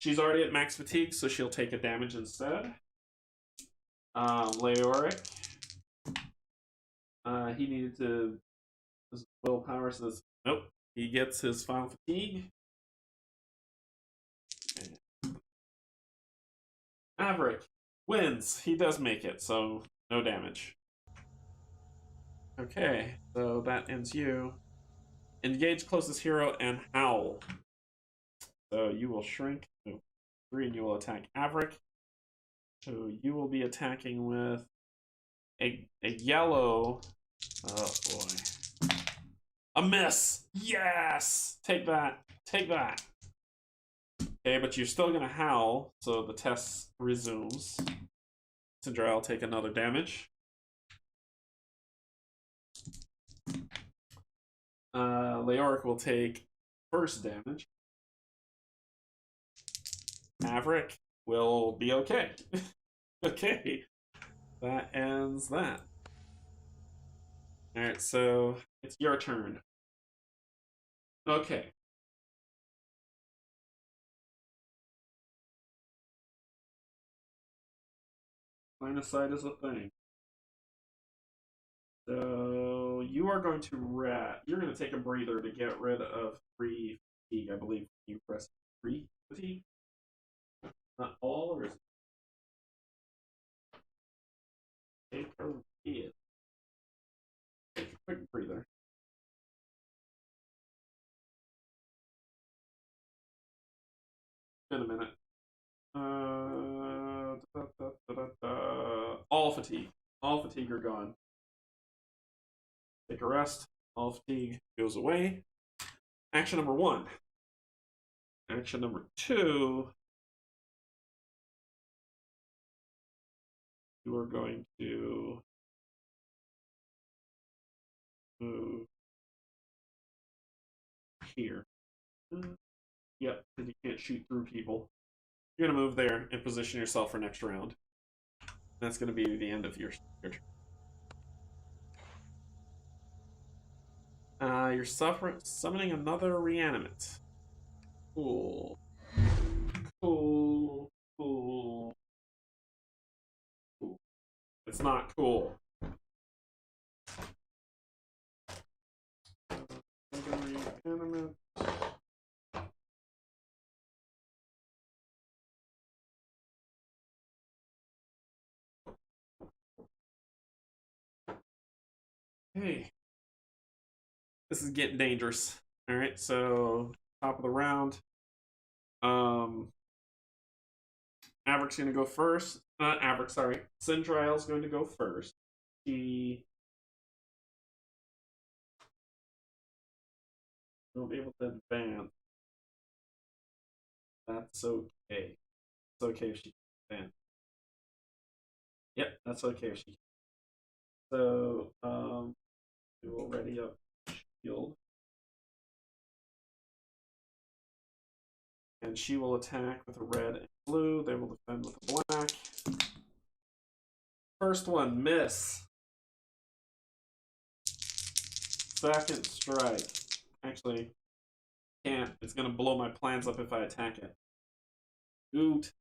she's already at max fatigue, so she'll take a damage instead. Leoric, he needed to. His willpower says nope. He gets his final fatigue. Maverick wins. He does make it, so no damage. Okay, so that ends you. Engage closest hero and Howl. So you will shrink to 3 and you will attack Averick. So you will be attacking with a yellow. Oh boy. A miss! Yes! Take that. Take that. Okay, but you're still gonna howl, so the test resumes. Cinderella will take another damage. Leoric will take first damage. Maverick will be okay. Okay. That ends that. Alright, so it's your turn. Okay. Line of sight is a thing. So you are going to you're going to take a breather to get rid of 3 fatigue, I believe. You press 3 fatigue? Not all, or is it? Take a breather. Take a quick breather. In a minute. All fatigue. All fatigue are gone. Take a rest. All fatigue goes away. Action number 1. Action number 2. You are going to move here. Yep, because you can't shoot through people. You're going to move there and position yourself for next round. That's going to be the end of your turn. You're summoning another reanimate. Cool. Cool. Cool. Cool. It's not cool. Reanimate. Hey. This is getting dangerous. Alright, so top of the round. Averick's gonna go first. Averick, sorry. Cinderella's going to go first. She won't be able to advance. That's okay. It's okay if she can advance. Yep, that's okay if she can. So, we will ready up shield. And she will attack with a red and blue. They will defend with a black. First one, miss. Second strike. Actually, can't. It's going to blow my plans up if I attack it. Oot.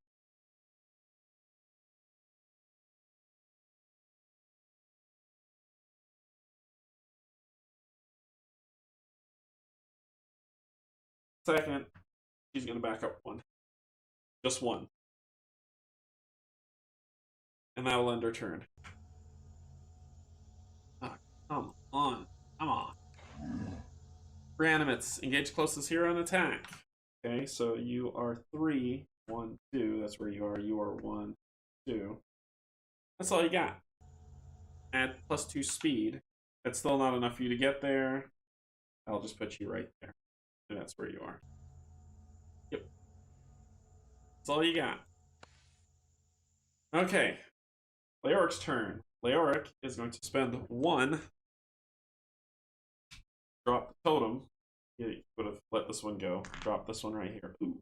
Second, she's going to back up one. Just one. And that will end her turn. Oh, come on. Come on. Reanimates. Engage closest hero and attack. Okay, so you are 3, 1, 2. That's where you are. You are 1, 2. That's all you got. Add +2 speed. That's still not enough for you to get there. I'll just put you right there. And that's where you are. Yep. That's all you got. Okay. Leoric's turn. Leoric is going to spend 1. Drop the totem. Yeah, you would have let this one go. Drop this one right here. Ooh.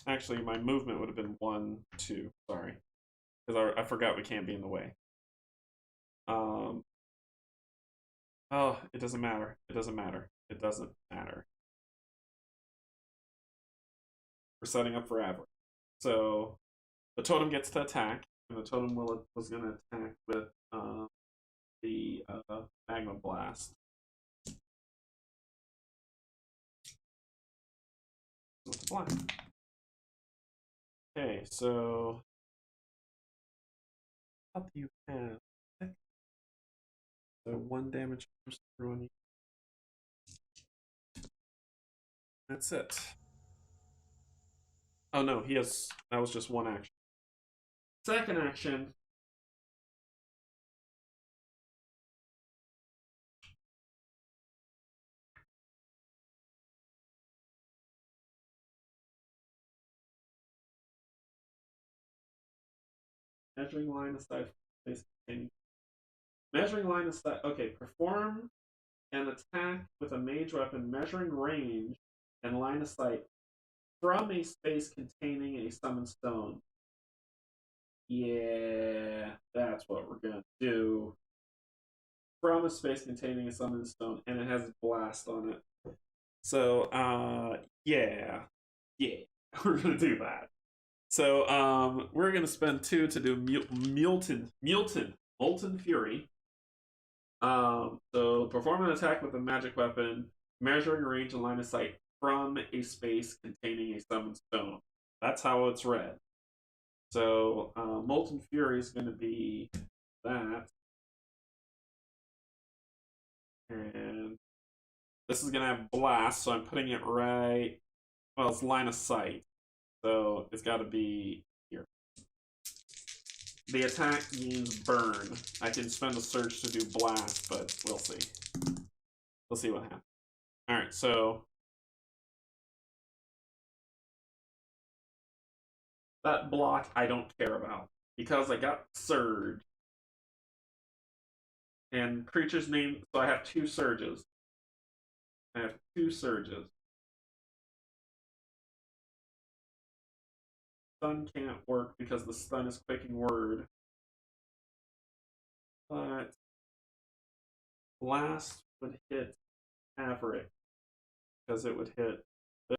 Actually, my movement would have been 1, 2. Sorry. Because I forgot we can't be in the way. Oh, it doesn't matter. It doesn't matter. It doesn't matter. We're setting up for Averick. So the totem gets to attack, and the totem was going to attack with the magma blast. With the blast. Okay, so what do you have? So 1 damage comes through on you. That's it. Oh no, he has. That was just 1 action. Second action. Measuring line of sight. Measuring line of sight. Okay, perform an attack with a mage weapon measuring range and line of sight from a space containing a summoned stone. Yeah, that's what we're gonna do. From a space containing a summoned stone, and it has a blast on it. So, yeah, we're gonna do that. So, we're gonna spend 2 to do Molten Fury. So perform an attack with a magic weapon, measuring range and line of sight from a space containing a summoned stone. That's how it's read. So Molten Fury is going to be that. And this is going to have blast, so I'm putting it right. Well, it's line of sight. So it's got to be here. The attack means burn. I can spend a surge to do blast, but we'll see. We'll see what happens. Alright, so that block I don't care about because I got surge. And creature's name, so I have 2 surges. I have 2 surges. Stun can't work because the stun is quaking word. But blast would hit Maverick because it would hit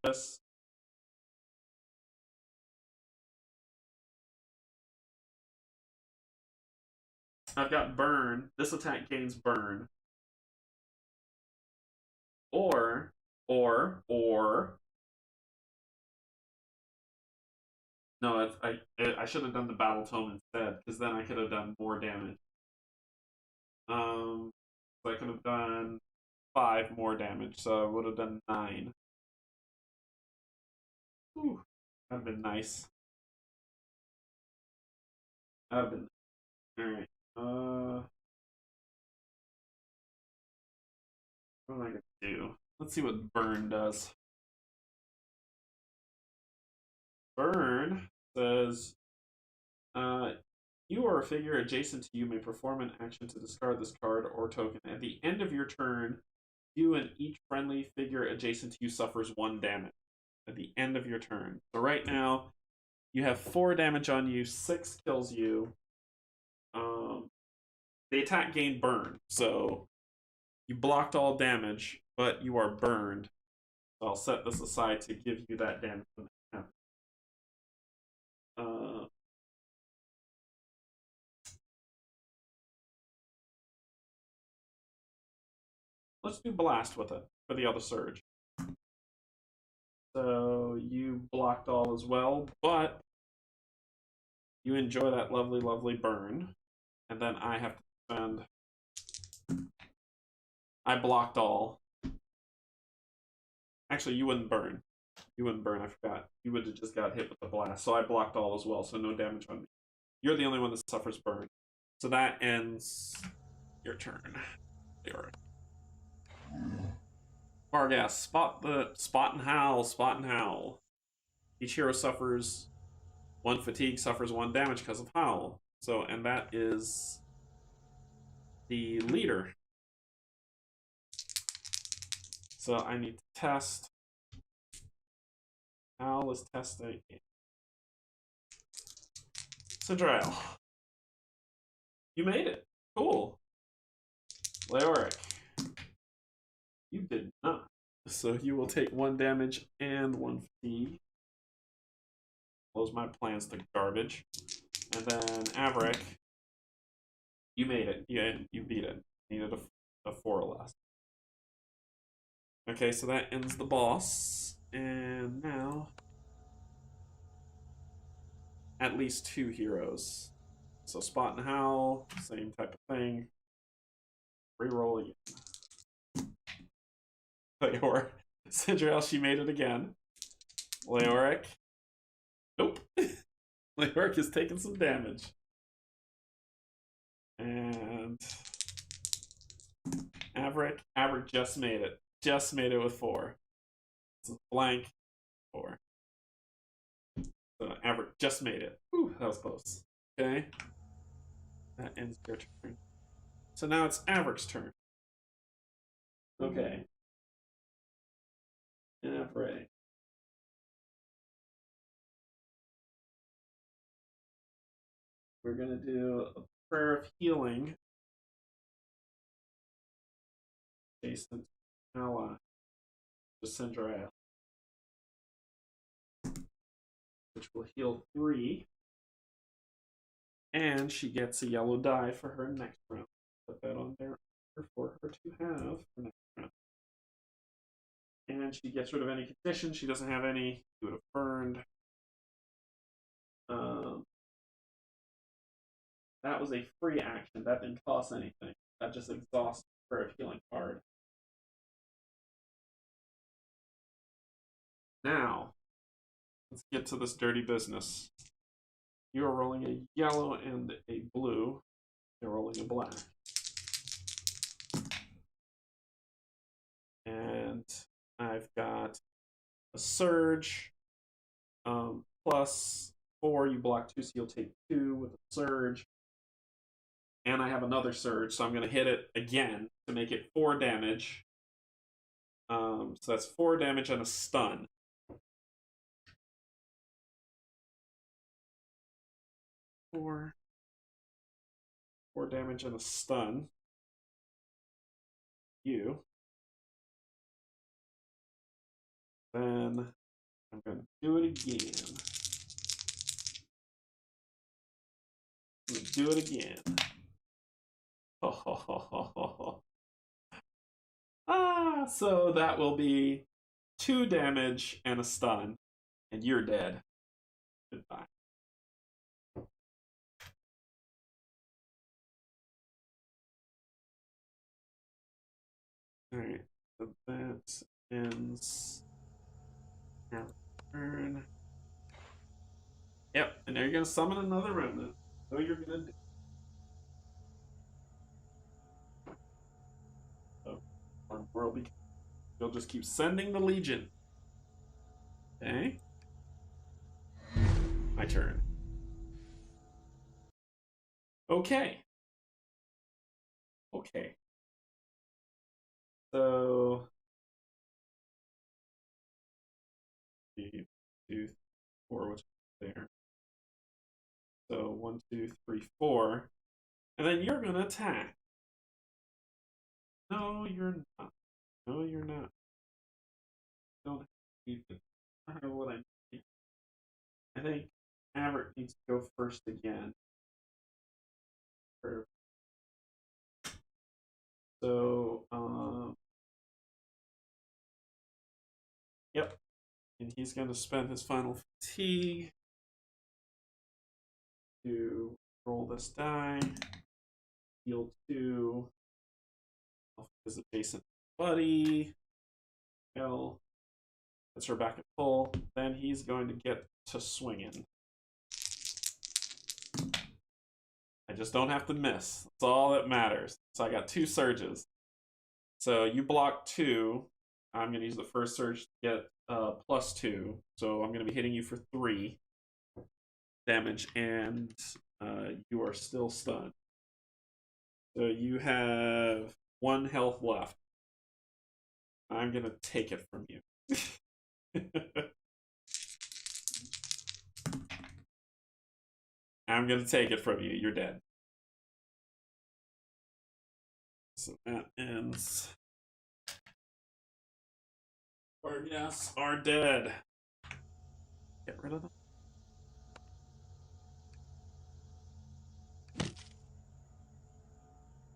this. I've got burn. This attack gains burn. Or no, I should have done the battle tome instead because then I could have done more damage. So I could have done 5 more damage, so I would have done 9. Ooh, that'd been nice. That'd been all right. What am I gonna do? Let's see what burn does. Burn says, you or a figure adjacent to you may perform an action to discard this card or token. At the end of your turn, you and each friendly figure adjacent to you suffers 1 damage. At the end of your turn. So right now, you have 4 damage on you, 6 kills you. The attack gained burn, so you blocked all damage, but you are burned. So I'll set this aside to give you that damage when it happens. Let's do blast with it for the other surge. So you blocked all as well, but you enjoy that lovely, lovely burn. And then I have to spend. I blocked all. Actually, you wouldn't burn. You wouldn't burn, I forgot. You would have just got hit with the blast. So I blocked all as well, so no damage on me. You're the only one that suffers burn. So that ends your turn. Vargas, spot and howl. Each hero suffers 1 fatigue, suffers 1 damage because of howl. So, and that is the leader. So I need to test. Howl is testing. Cinderella. You made it. Cool. Leoric. You did not. So you will take 1 damage and 1 fatigue. Close my plans to garbage. And then Averick. You made it. You beat it. Needed a 4 or less. Okay, so that ends the boss. And now at least 2 heroes. So Spot and Howl, same type of thing. Reroll again. Leoric. Cinderella, she made it again. Leoric. Nope. Leoric is taking some damage. And Averick just made it. Just made it with 4. It's blank 4. So Averick just made it. Whew, that was close. Okay. That ends your turn. So now it's Averick's turn. Okay. Averick. We're going to do a prayer of healing. Jason ally to Cinderella, which will heal 3. And she gets a yellow die for her next round. Put that on there for her to have for next round. And she gets rid of any condition. She doesn't have any. She would have burned. That was a free action. That didn't cost anything. That just exhausts her healing card. Now, let's get to this dirty business. You are rolling a yellow and a blue. You're rolling a black. And I've got a surge. Plus 4, you block 2, so you'll take 2 with a surge. And I have another surge, so I'm going to hit it again to make it 4 damage. So that's 4 damage and a stun. Four damage and a stun. You. Then I'm going to do it again. Do it again. So that will be 2 damage and a stun, and you're dead. Goodbye. Alright, so that ends our turn. Yep, and now you're gonna summon another remnant. So you're gonna do. So, world, you'll just keep sending the Legion. Okay. My turn. Okay. Okay. So 3, 2, 4, which is there. So 1, 2, 3, 4. And then you're gonna attack. No, you're not. No, you're not. Don't need to. I don't know what I need. I think Maverick needs to go first again. So, yep. And he's going to spend his final fatigue to roll this die, heal 2, off his adjacent buddy. L. That's her back at full. Then he's going to get to swinging. I just don't have to miss. That's all that matters. So I got 2 surges. So you block 2. I'm going to use the first surge to get +2. So I'm going to be hitting you for 3 damage, and you are still stunned. So you have 1 health left. I'm going to take it from you. I'm going to take it from you. You're dead. So that ends. Or yes, are dead. Get rid of them.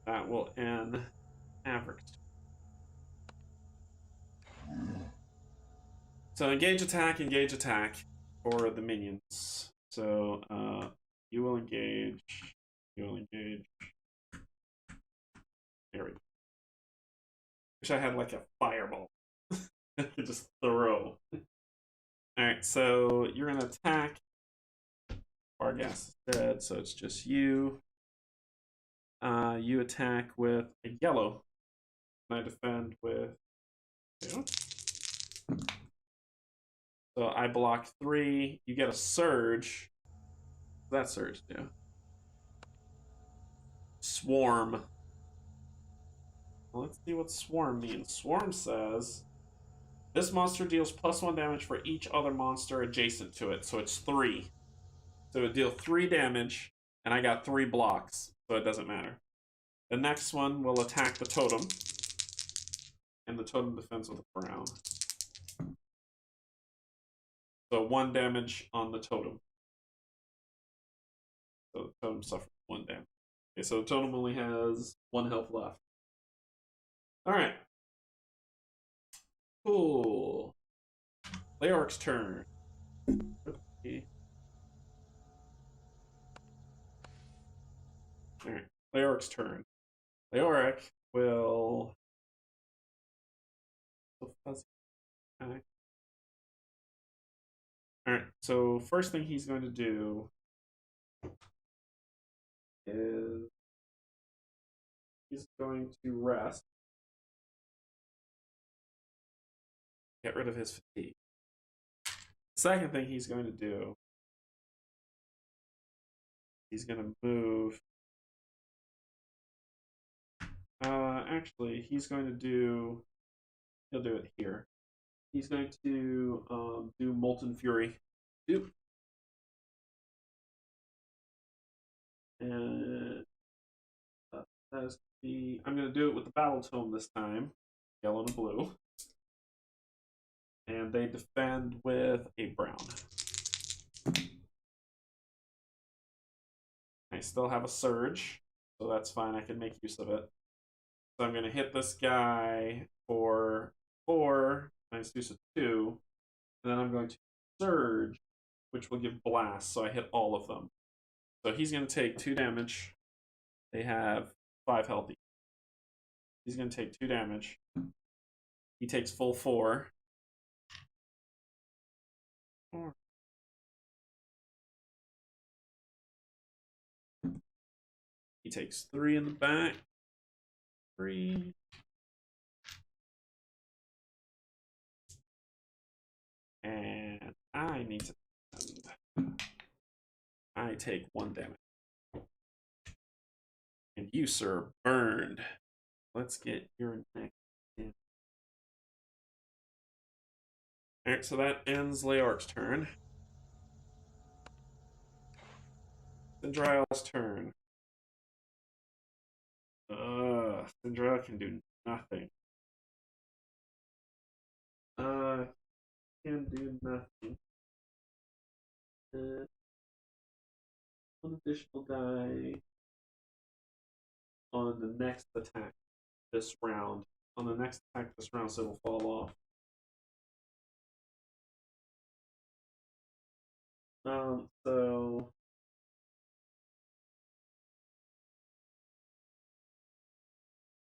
That will end Maverick's. So engage attack for the minions. So you will engage. You will engage. There we go. Wish I had like a fireball. Just throw. Alright, so you're gonna attack. Vargas is dead, so it's just you. You attack with a yellow. And I defend with 2. So I block 3. You get a surge. That surge do? Swarm. Well, let's see what swarm means. Swarm says this monster deals +1 damage for each other monster adjacent to it. So it's 3. So it deal 3 damage, and I got 3 blocks, so it doesn't matter. The next one will attack the totem, and the totem defends with a brown. So 1 damage on the totem. So the totem suffers 1 damage. Okay, so the totem only has 1 health left. Alright. Cool. Leoric's turn. Okay. Alright. Leoric's turn. Leoric will. Alright, so first thing he's going to do is he's going to rest. Get rid of his fatigue. The second thing he's going to do, he's going to move. Actually, he's going to do he'll do it here. He's going to do Molten Fury. Doop. And that is the. I'm going to do it with the Battle Tome this time, yellow and blue. And they defend with a brown. I still have a surge, so that's fine. I can make use of it. So I'm going to hit this guy for 4, minus 2, so 2. And then I'm going to surge, which will give blast, so I hit all of them. So he's going to take 2 damage. They have 5 health. He's going to take 2 damage. He takes full 4. He takes 3 in the back. 3. And I need to defend. I take 1 damage. And you, sir, burned. Let's get your next in. Alright, so that ends Leorc's turn. Cinderella's turn. Cinderella can do nothing. Can do nothing. One additional die on the next attack this round. On the next attack this round, so it'll fall off. So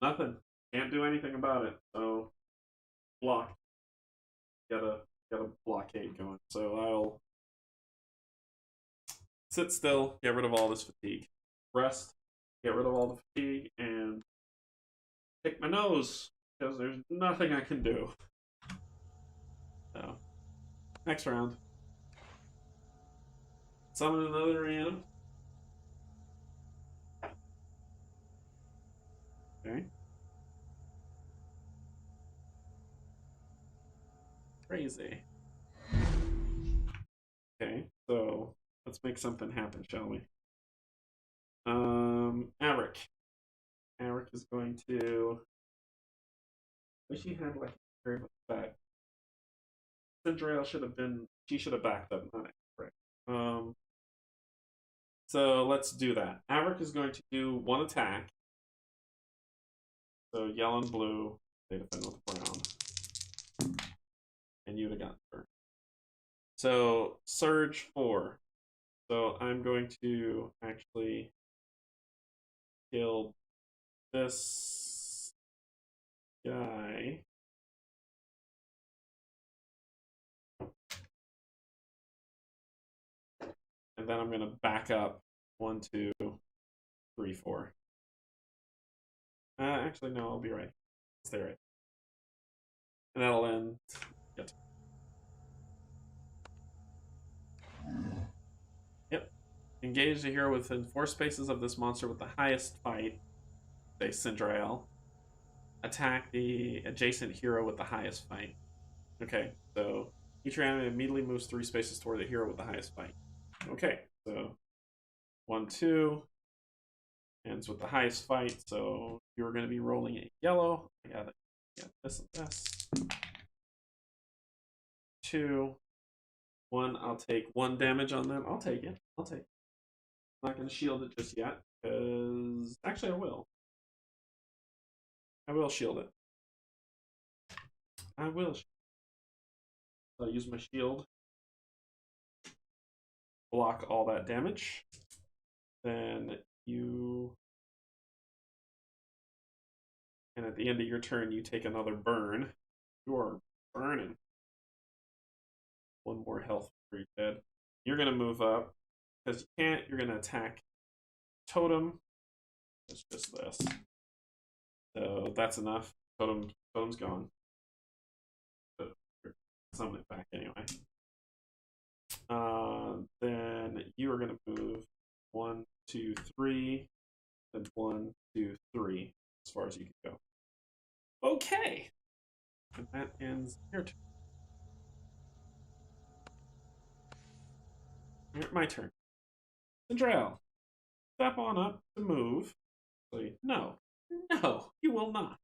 nothing. Can't do anything about it. So blocked. Got a blockade going. So I'll sit still, get rid of all this fatigue. Rest, get rid of all the fatigue, and pick my nose, because there's nothing I can do. So, next round. Summon another random. Okay. Crazy. Okay, so let's make something happen, shall we? Averick. Averick is going to. I wish he had like a very much back. Cinderella should have been. She should have backed up, not Averick. So let's do that. Averick is going to do 1 attack. So yellow and blue, they defend with brown. And you'd have gotten her. So surge 4. So I'm going to actually kill this guy. And then I'm going to back up 1, 2, 3, 4. Actually, no, I'll be right. Stay right. And that'll end. Yep. Engage the hero within 4 spaces of this monster with the highest fight. Say Cinderella. Attack the adjacent hero with the highest fight. Okay, so each enemy immediately moves 3 spaces toward the hero with the highest fight. Okay, so 1, 2 ends with the highest fight. So you're going to be rolling a yellow. I got this and this. 2, 1. I'll take 1 damage on them. I'll take it. I'm not going to shield it just yet, because actually I will. I will shield it. I will. I'll use my shield. Block all that damage. Then you. And at the end of your turn, you take another burn. You are burning. 1 more health for your dead. You're going to move up. Because you can't, you're going to attack Totem. It's just this. So that's enough. Totem's gone. But summon it back anyway. Then you are going to move 1, 2, 3. Then 1, 2, 3. As far as you can go. Okay. And that ends your turn. My turn. Cinderella, step on up to move. No. No, you will not.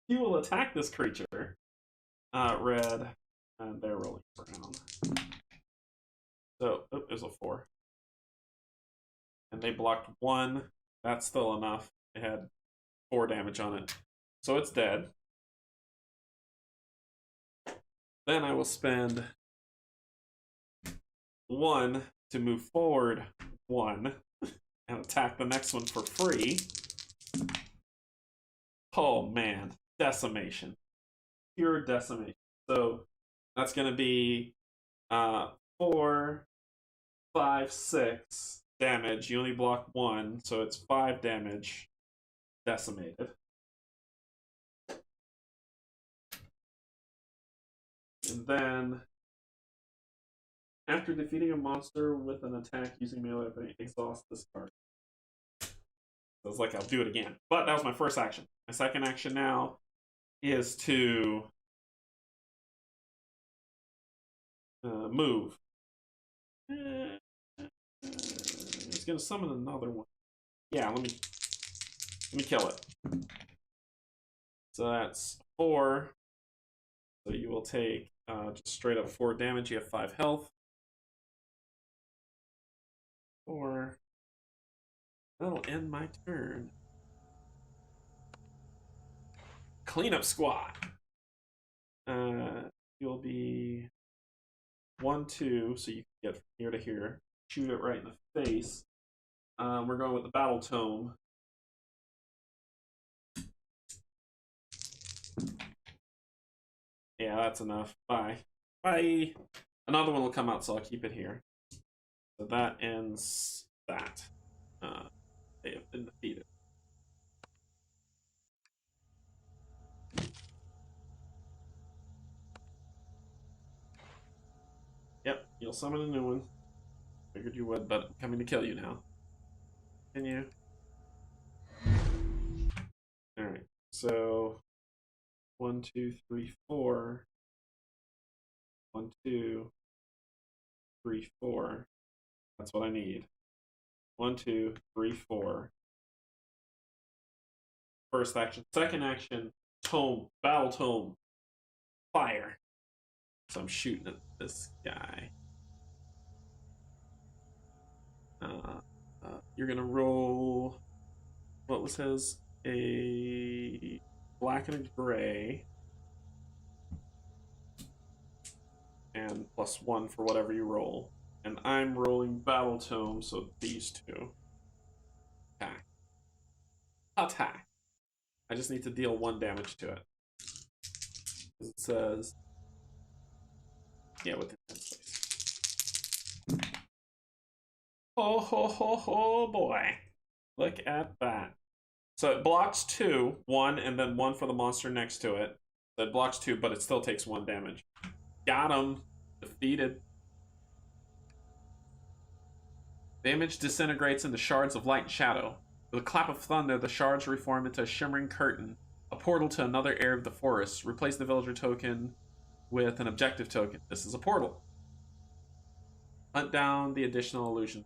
You will attack this creature. Red. And they're rolling brown. So, oh, there's a 4. And they blocked 1. That's still enough. It had 4 damage on it. So it's dead. Then I will spend 1 to move forward 1 and attack the next one for free. Oh man, decimation. Pure decimation. So that's going to be 4, 5, 6 damage. You only block 1, so it's 5 damage decimated. And then, after defeating a monster with an attack using melee weapon, exhaust this card. So it's like I'll do it again. But that was my first action. My second action now is to move. He's gonna summon another one. Yeah, let me kill it. So that's 4. So you will take just straight up 4 damage. You have 5 health. 4. That'll end my turn. Cleanup squad. You'll be 1, 2, so you can get from here to here. Shoot it right in the face. We're going with the battle tome. Yeah, that's enough. Bye. Bye. Another one will come out, so I'll keep it here. So that ends that. They have been defeated. Yep, you'll summon a new one. Figured you would, but I'm coming to kill you now. Can you? Alright, so 1, 2, 3, 4. 1, 2, 3, 4. That's what I need. 1, 2, 3, 4. First action. Second action, tome, battle tome, fire. So I'm shooting at this guy. You're gonna roll. What was his? A black and a gray, and +1 for whatever you roll. And I'm rolling battle tome, so these 2. Attack. Attack. I just need to deal 1 damage to it. It says, yeah, with the space. Oh ho ho ho boy! Look at that. So it blocks 2, 1, and then 1 for the monster next to it. So it blocks 2, but it still takes 1 damage. Got him. Defeated. The image disintegrates into shards of light and shadow. With a clap of thunder, the shards reform into a shimmering curtain, a portal to another area of the forest. Replace the villager token with an objective token. This is a portal. Hunt down the additional illusion.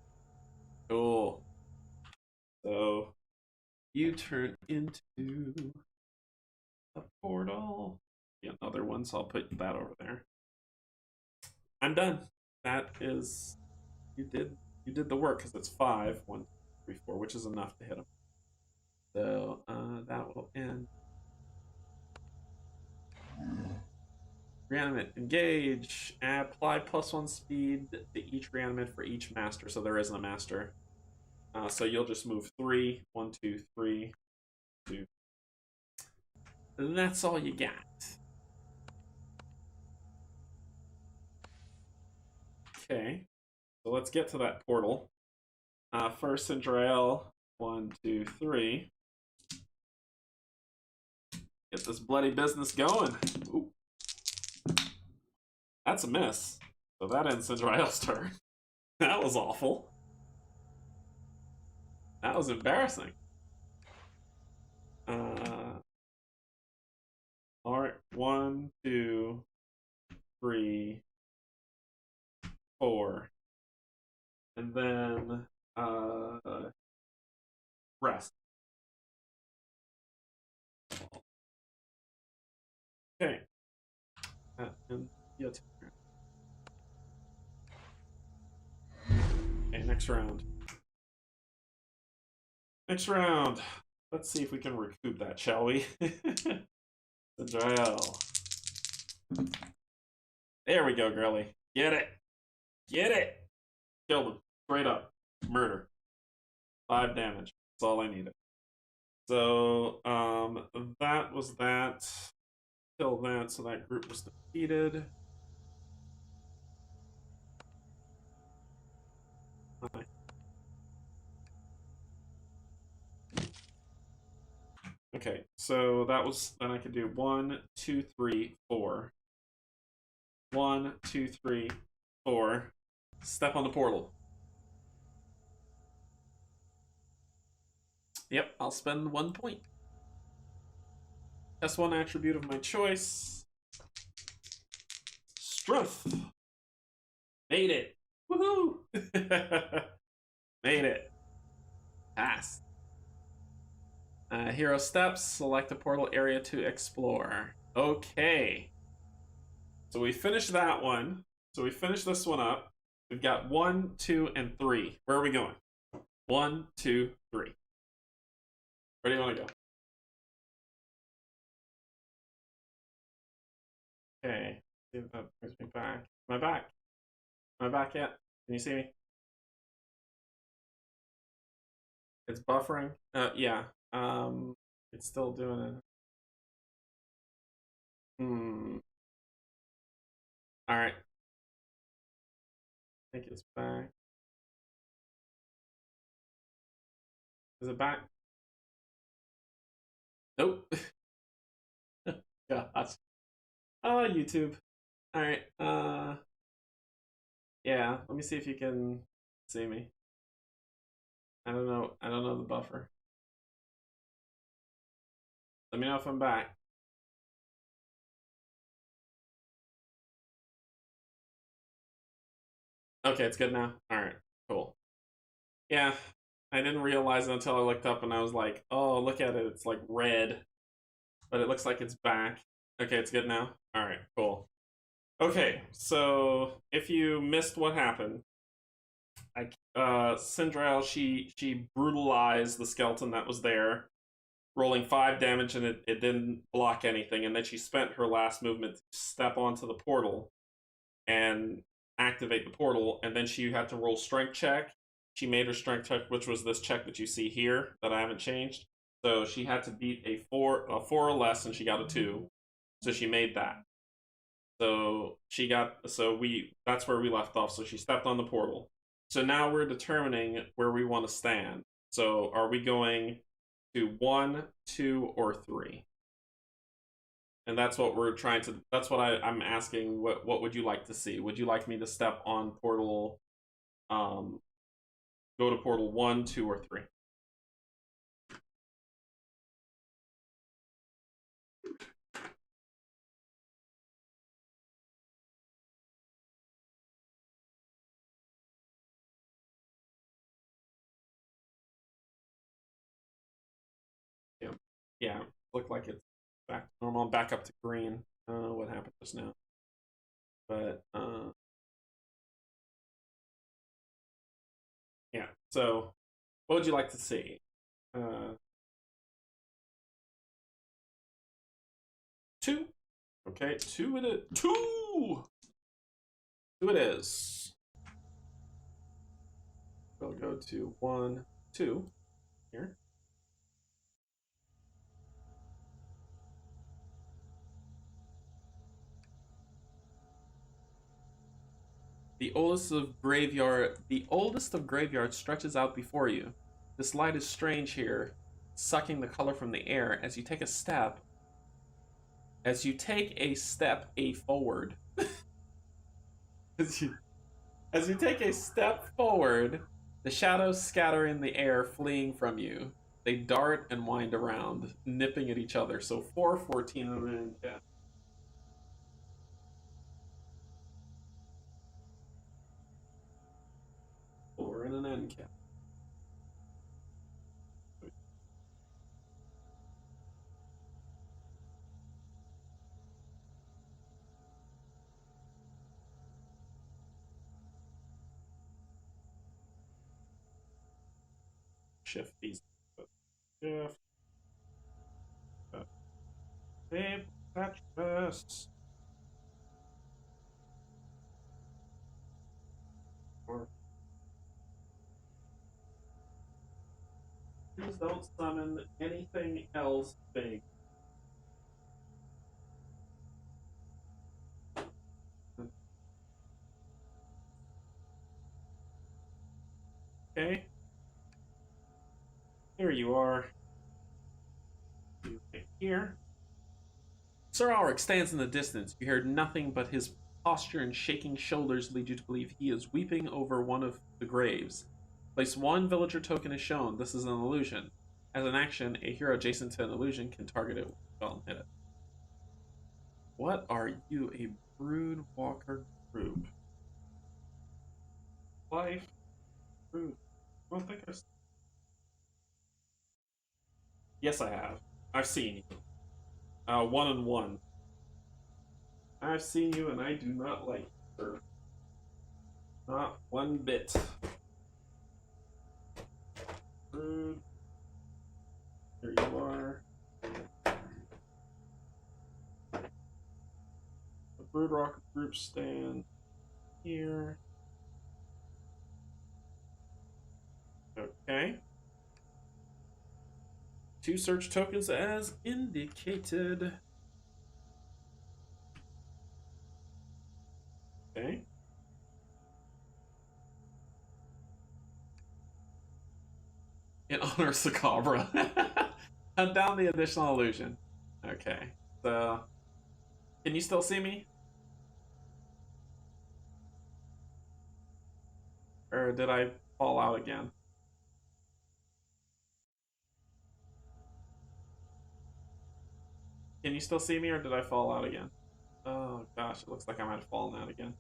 Cool. So you turn into a portal. Yeah, another one, so I'll put that over there. I'm done. That is, you did the work because it's 5, 1, 3, 4, which is enough to hit him. So that will end. Reanimate, engage, apply +1 speed to each reanimate for each master. So there isn't a master. So you'll just move 3, 1, 2, 3, 2. And that's all you got. Okay, so let's get to that portal. First, Cinderella, 1, 2, 3. Get this bloody business going. Ooh. That's a miss. So that ends Cinderella's turn. That was awful. That was embarrassing. All right, 1, 2, 3, 4, and then rest. Okay. And yeah, okay, next round. Next round. Let's see if we can recoup that, shall we? Cinderella. There we go, girly. Get it. Get it. Killed him. Straight up. Murder. 5 damage. That's all I needed. So, that was that. Kill that, so that group was defeated. Okay, so that was, then I could do 1, 2, 3, 4. 1, 2, 3, 4. Step on the portal. Yep, I'll spend 1 point. Test 1 attribute of my choice. Strength. Made it. Woohoo! Made it. Pass. Hero steps. Select a portal area to explore. Okay. So we finished that one. So we finished this one up. We've got 1, 2, and 3. Where are we going? 1, 2, 3. Where do you want to go? Okay. See if that brings me back. Am I back? Am I back yet? Can you see me? It's buffering. Yeah. It's still doing it. All right. I think it's back. Is it back? Nope. Gosh. Oh, YouTube. All right. Yeah. Let me see if you can see me. I don't know. I don't know the buffer. Let me know if I'm back. Okay, it's good now. All right. Cool. Yeah. I didn't realize it until I looked up and I was like, oh, look at it. It's like red, but it looks like it's back. Okay, it's good now. All right. Cool. Okay, so if you missed what happened, Cinderella, she brutalized the skeleton that was there, rolling 5 damage, and it didn't block anything. And then she spent her last movement to step onto the portal and activate the portal. And then she had to roll strength check. She made her strength check, which was this check that you see here that I haven't changed. So she had to beat a 4 or less, and she got a 2. So she made that. So that's where we left off. So she stepped on the portal. So now we're determining where we want to stand. So are we going to 1, 2, or 3? And that's what we're trying to. That's what I'm asking. What would you like to see? Would you like me to step on portal? Go to portal 1, 2, or 3? Yeah, yeah. Look like it's back to normal. Back up to green. I don't know what happened just now, but yeah. So, what would you like to see? 2. Okay, 2 it is. 2! 2 it is. We'll go to 1, 2 here. The oldest of graveyards stretches out before you. This light is strange here, sucking the color from the air as you take a step. As you take a step forward. As you take a step forward, the shadows scatter in the air, fleeing from you. They dart and wind around, nipping at each other. So 4, 14, and an end cap. Four and an end cap. Shift these. Shift. Save Tetris. Or please don't summon anything else big. Okay. Here you are. Right here. Sir Ulrich stands in the distance. You hear nothing but his posture and shaking shoulders lead you to believe he is weeping over one of the graves. Place one villager token is shown. This is an illusion. As an action, a hero adjacent to an illusion can target it well and hit it. What are you, a brood walker group? Life, brood. I don't think I've. Yes, I have. I've seen you. 1-on-1. I've seen you, and I do not like you, sir. Not one bit. Brood. There you are. The brood rocker group stand here. Okay. 2 search tokens as indicated. Okay. In honor of Sakabra. Hunt down the additional illusion. Okay. So, can you still see me? Or did I fall out again? Can you still see me, or did I fall out again? Oh gosh, it looks like I might have fallen out again.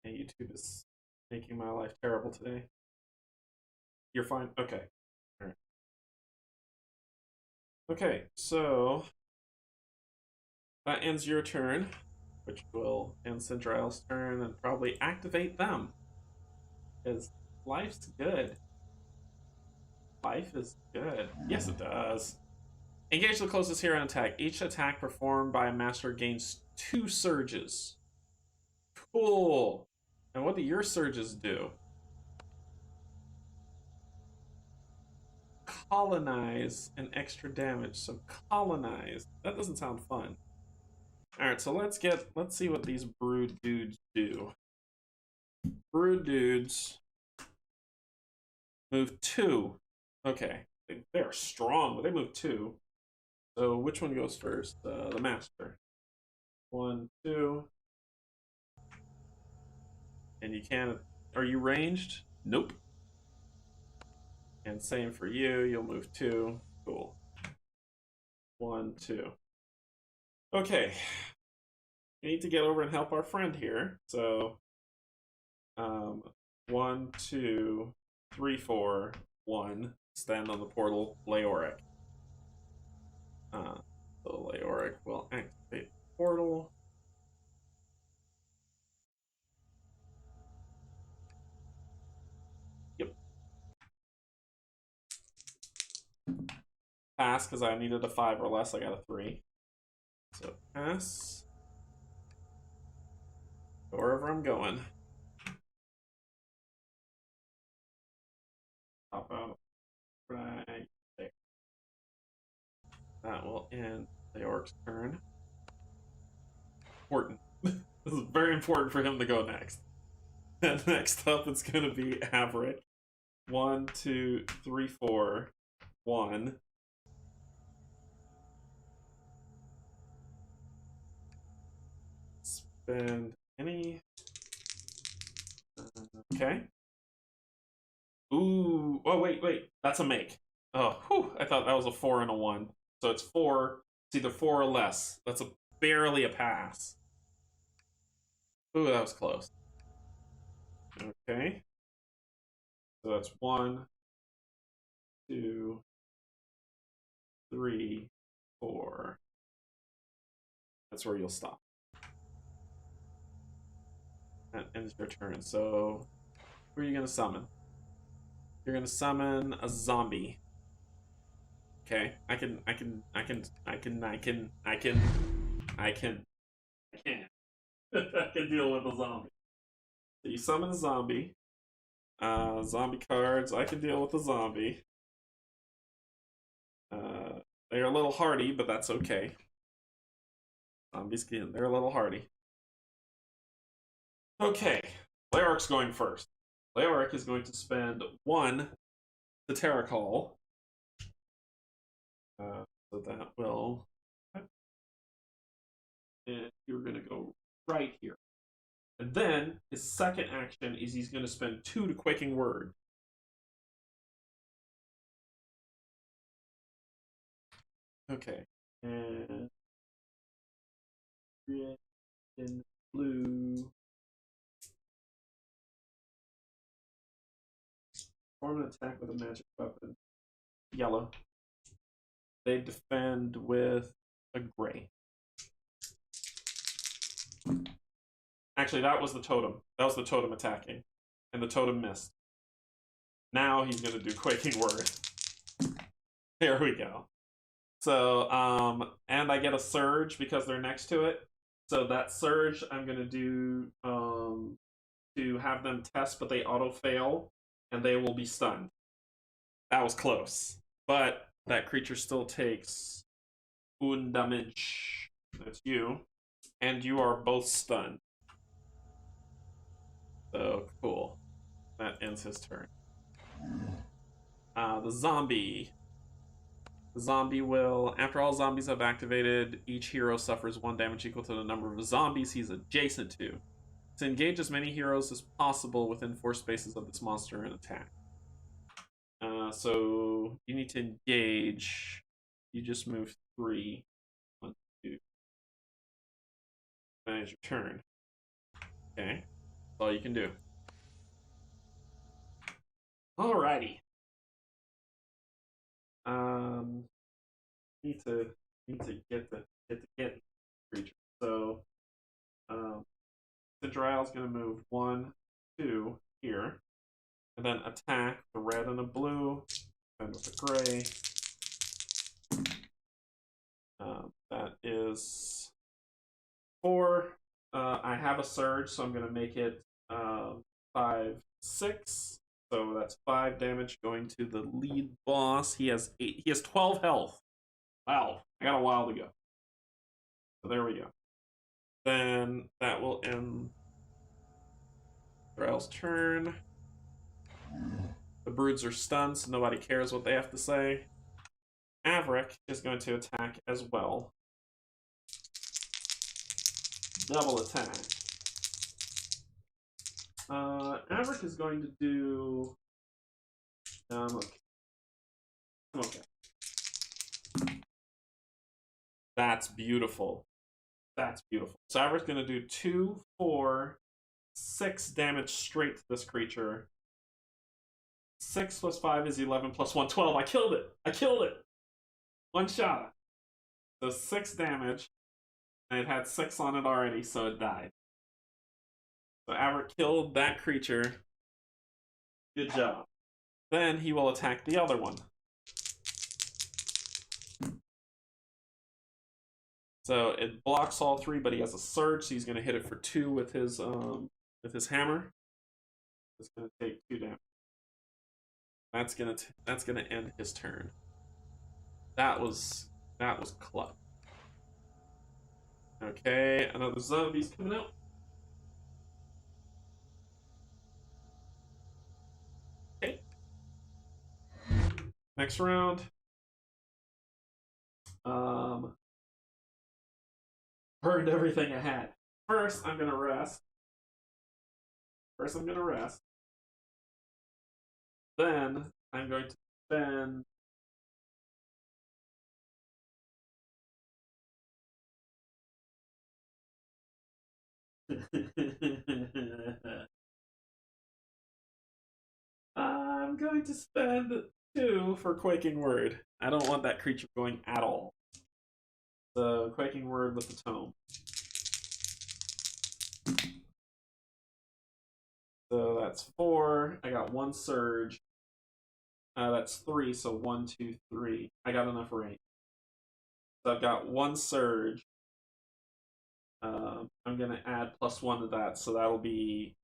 Yeah, YouTube is making my life terrible today. You're fine? Okay. Alright. Okay, so that ends your turn, which will end Cinderella's turn and probably activate them. Because life's good. Life is good. Yes, it does. Engage the closest hero and attack. Each attack performed by a master gains 2 surges. Cool. And what do your surges do? Colonize and extra damage. So colonize. That doesn't sound fun. Alright, so let's see what these brood dudes do. Brood dudes move 2. Okay. They are strong, but they move 2. So which one goes first? The master. 1, 2. And you can't. Are you ranged? Nope. And same for you. You'll move 2. Cool. 1, 2. Okay. We need to get over and help our friend here. So, 1, 2, 3, 4, 1. Stand on the portal, Leoric. So Leoric will activate the portal. Yep. Pass, because I needed a 5 or less. I got a 3. So pass. Go wherever I'm going. Pop out right there. That will end Leoric's turn. Important. This is very important for him to go next. And next up, it's gonna be Averick. 1, 2, 3, 4. 1. Spend any. Okay. Ooh. Oh, wait. That's a make. Oh, whew. I thought that was a 4 and a 1. So it's 4. It's either 4 or less. That's barely a pass. Ooh, that was close. Okay. So that's 1, 2, 3, 4. That's where you'll stop. That ends your turn. So, who are you gonna summon? You're gonna summon a zombie. Okay, I can I can deal with a zombie. So you summon a zombie. Zombie cards. I can deal with a zombie. They're a little hardy, but that's okay. Zombies they're a little hardy. Okay, Leoric's going first. Leoric is going to spend 1 to Terra Call. So that will. And you're going to go right here. And then his second action is he's going to spend 2 to Quaking Word. Okay. And red and blue. Form an attack with a magic weapon. Yellow. They defend with a gray. Actually, that was the totem. That was the totem attacking. And the totem missed. Now he's going to do Quaking Word. Here we go. So, and I get a surge because they're next to it. So that surge I'm going to do to have them test, but they auto-fail, and they will be stunned. That was close. But that creature still takes 1 damage. That's you. And you are both stunned. So, cool. That ends his turn. The zombie. The zombie will, after all zombies have activated, each hero suffers 1 damage equal to the number of zombies he's adjacent to. To engage as many heroes as possible within 4 spaces of this monster and attack. So you need to engage. You just move 3. 1, 2. Manage your turn. Okay. That's all you can do. Alrighty. Need to get the creature. So Cinderella's gonna move 1, 2 here. And then attack the red and the blue, and with the gray. That is 4. I have a surge, so I'm going to make it 5, 6. So that's 5 damage going to the lead boss. He has 8. He has 12 health. Wow, I got a while to go. So there we go. Then that will end Drell's turn. The broods are stunned, so nobody cares what they have to say. Averick is going to attack as well. Double attack. Averick is going to do. Okay. That's beautiful. That's beautiful. So Averick's going to do 2, 4, 6 damage straight to this creature. 6 plus 5 is 11 plus 1, 12. I killed it. I killed it. 1 shot. So 6 damage. And it had 6 on it already, so it died. So Averick killed that creature. Good job. Then he will attack the other one. So it blocks all 3, but he has a surge, so he's going to hit it for 2 with his hammer. It's going to take 2 damage. That's gonna end his turn. That was clutch. Okay, another zombie's coming out. Next round. Burned everything I had. First, I'm gonna rest. Then I'm going to spend I'm going to spend 2 for Quaking Word. I don't want that creature going at all. The Quaking Word with the tome. So that's 4. I got 1 surge. That's 3, so 1, 2, 3. I got enough range. So I've got 1 surge. I'm gonna add +1 to that, so that'll be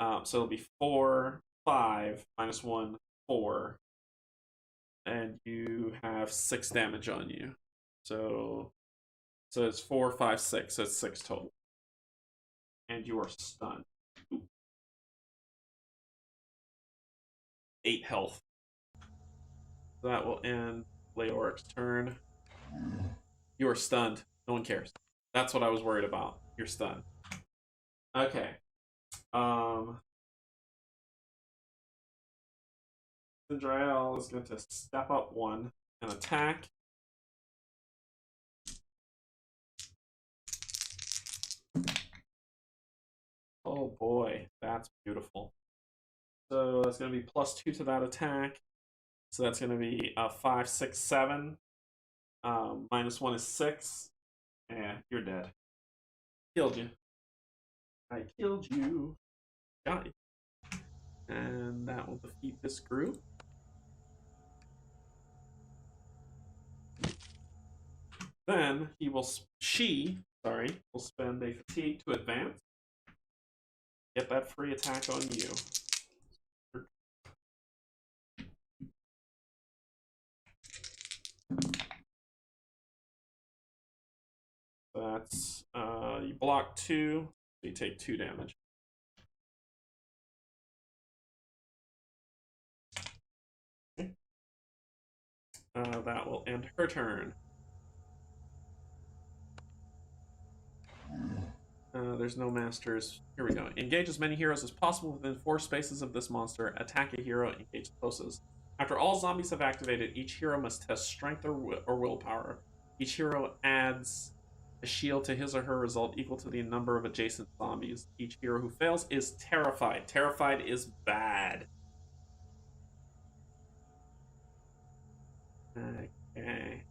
it'll be 4, 5, -1, 4, and you have 6 damage on you. So it's 4, 5, 6. So it's 6 total, and you are stunned. 8 health. That will end Leoric's turn. You are stunned. No one cares. That's what I was worried about. You're stunned. Okay. Cinderella is going to step up 1 and attack. Oh boy, that's beautiful. So that's going to be +2 to that attack. So that's going to be 5, 6, 7. -1 is 6. Yeah, you're dead. Killed you. I killed you. Got you. And that will defeat this group. Then she will spend a fatigue to advance. Get that free attack on you. That's you block 2, so you take 2 damage. Okay. That will end her turn. There's no masters. Here we go. Engage as many heroes as possible within 4 spaces of this monster. Attack a hero. Engage the closest. After all zombies have activated, each hero must test strength or willpower. Each hero adds a shield to his or her result equal to the number of adjacent zombies. Each hero who fails is terrified. Terrified is bad. Okay.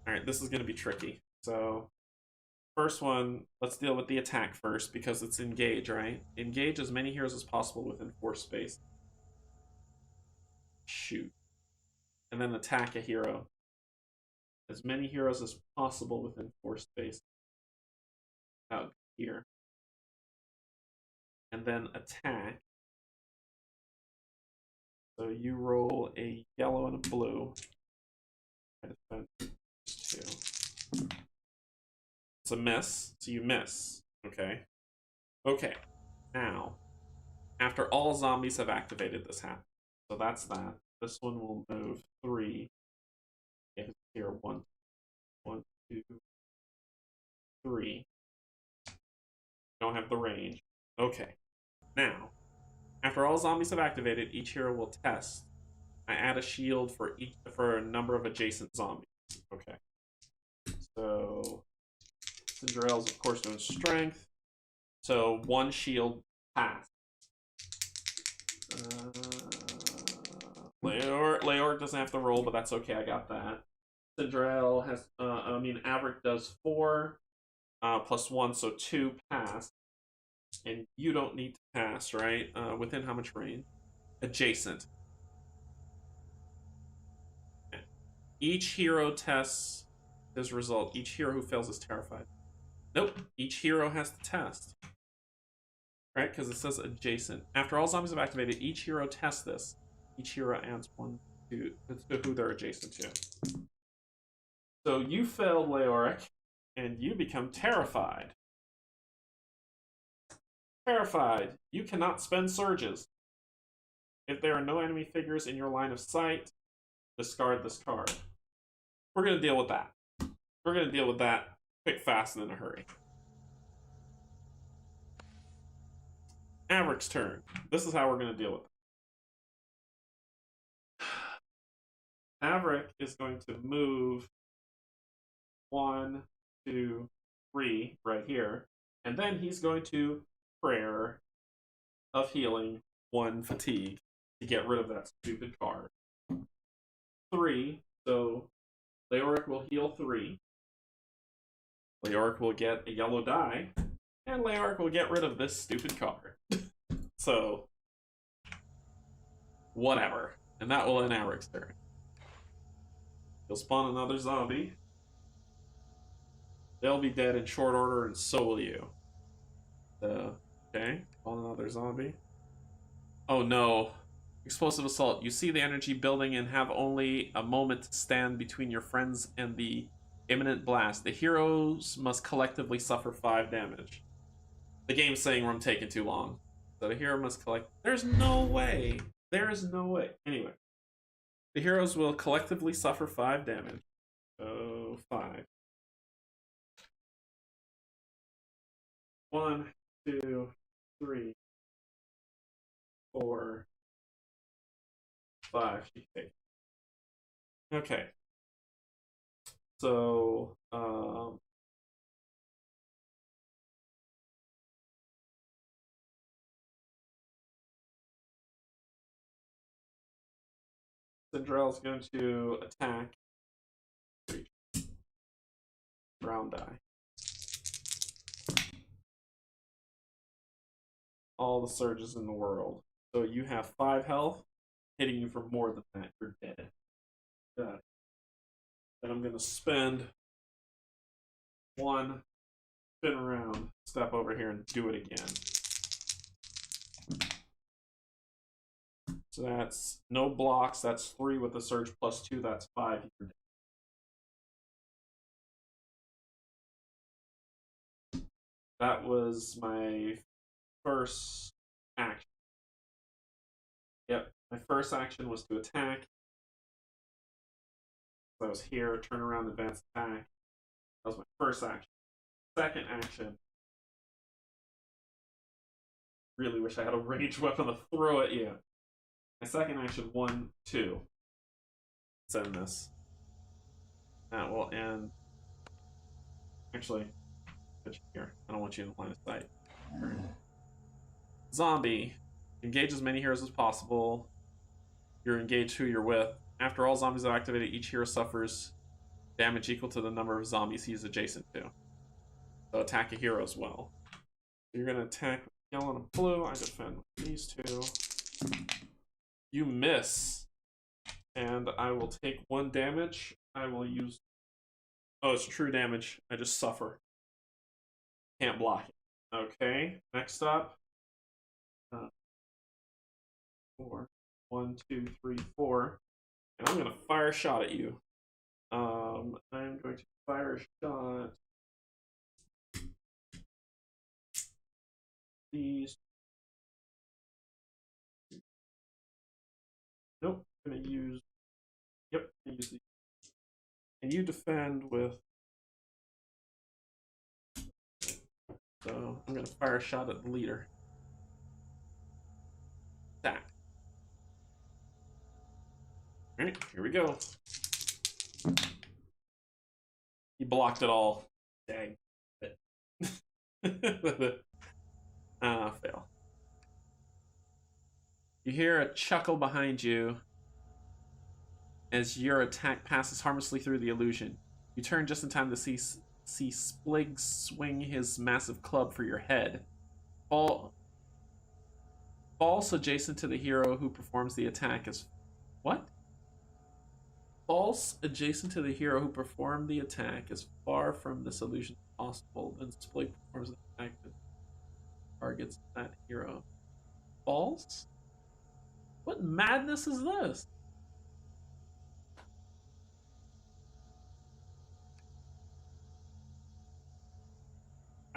Alright, this is going to be tricky. So, first one, let's deal with the attack first, because it's engage, right? Engage as many heroes as possible within 4 space. Shoot. And then attack a hero. As many heroes as possible within 4 space. Out here. And then attack. So you roll a yellow and a blue. It's a miss, so you miss. Okay. Okay. Now, after all zombies have activated, this happens. So that's that. This one will move 3. It's here 1, 2, 3. Don't have the range. Okay. Now, after all zombies have activated, each hero will test. I add a shield for a number of adjacent zombies. Okay. So Cinderella's of course doing strength. So 1 shield pass. Leor doesn't have to roll, but that's okay. I got that. Cinderella has. Averick does 4 +1, so 2 pass. And you don't need to pass, right? Within how much range? Adjacent. Each hero tests his result. Each hero who fails is terrified. Nope. Each hero has to test. Right? Because it says adjacent. After all zombies have activated, each hero tests this. Each hero adds 1 to who they're adjacent to. So you failed, Leoric, and you become terrified. Terrified. You cannot spend surges. If there are no enemy figures in your line of sight, discard this card. We're going to deal with that. We're going to deal with that quick, fast, and in a hurry. Maverick's turn. This is how we're going to deal with it. Maverick is going to move 1, 2, 3 right here. And then he's going to Prayer of Healing 1 Fatigue to get rid of that stupid card. 3, so Leoric will heal 3. Leoric will get a yellow die, and Leoric will get rid of this stupid card. So, whatever. And that will end Avric's turn. He'll spawn another zombie. They'll be dead in short order, and so will you. Okay, spawn another zombie. Oh no. Explosive Assault. You see the energy building and have only a moment to stand between your friends and the imminent blast. The heroes must collectively suffer 5 damage. The game's saying I'm taking too long. So the hero must collect... There's no way. There is no way. Anyway. The heroes will collectively suffer 5 damage. So, 5. 1, 2, 3, 4, 5. Okay. So, Cinderella's going to attack. Brown die. All the surges in the world. So you have 5 health. Hitting you for more than that, you're dead. Got it. Then I'm going to spend 1, spin around, step over here, and do it again. So that's no blocks. That's 3 with the surge plus 2. That's 5. You're dead. That was my first action. Yep, my first action was to attack. So I was here, turn around, advance attack. That was my first action. Second action. Really wish I had a ranged weapon to throw at you. My second action, 1, 2. Send this. That will end. Actually, put you here. I don't want you in the line of sight. Zombie. Engage as many heroes as possible. You're engaged who you're with. After all zombies are activated, each hero suffers damage equal to the number of zombies he's adjacent to. So attack a hero as well. You're going to attack with yellow and blue. I defend with these 2. You miss. And I will take 1 damage. I will use... Oh, it's true damage. I just suffer. Can't block it. Okay, next up. 4. 1, 2, 3, 4. And I'm going to fire a shot at you. I'm going to fire a shot. These. Nope. I'm going to use. Yep. I'm going to use these. And you defend with. So I'm going to fire a shot at the leader. Attack. Alright, here we go. He blocked it all. Dang. Fail. You hear a chuckle behind you as your attack passes harmlessly through the illusion. You turn just in time to see Splig swing his massive club for your head. False adjacent to the hero who performs the attack is... What? False adjacent to the hero who performed the attack as far from this illusion as possible. Then Splig performs the attack that targets that hero. False? What madness is this?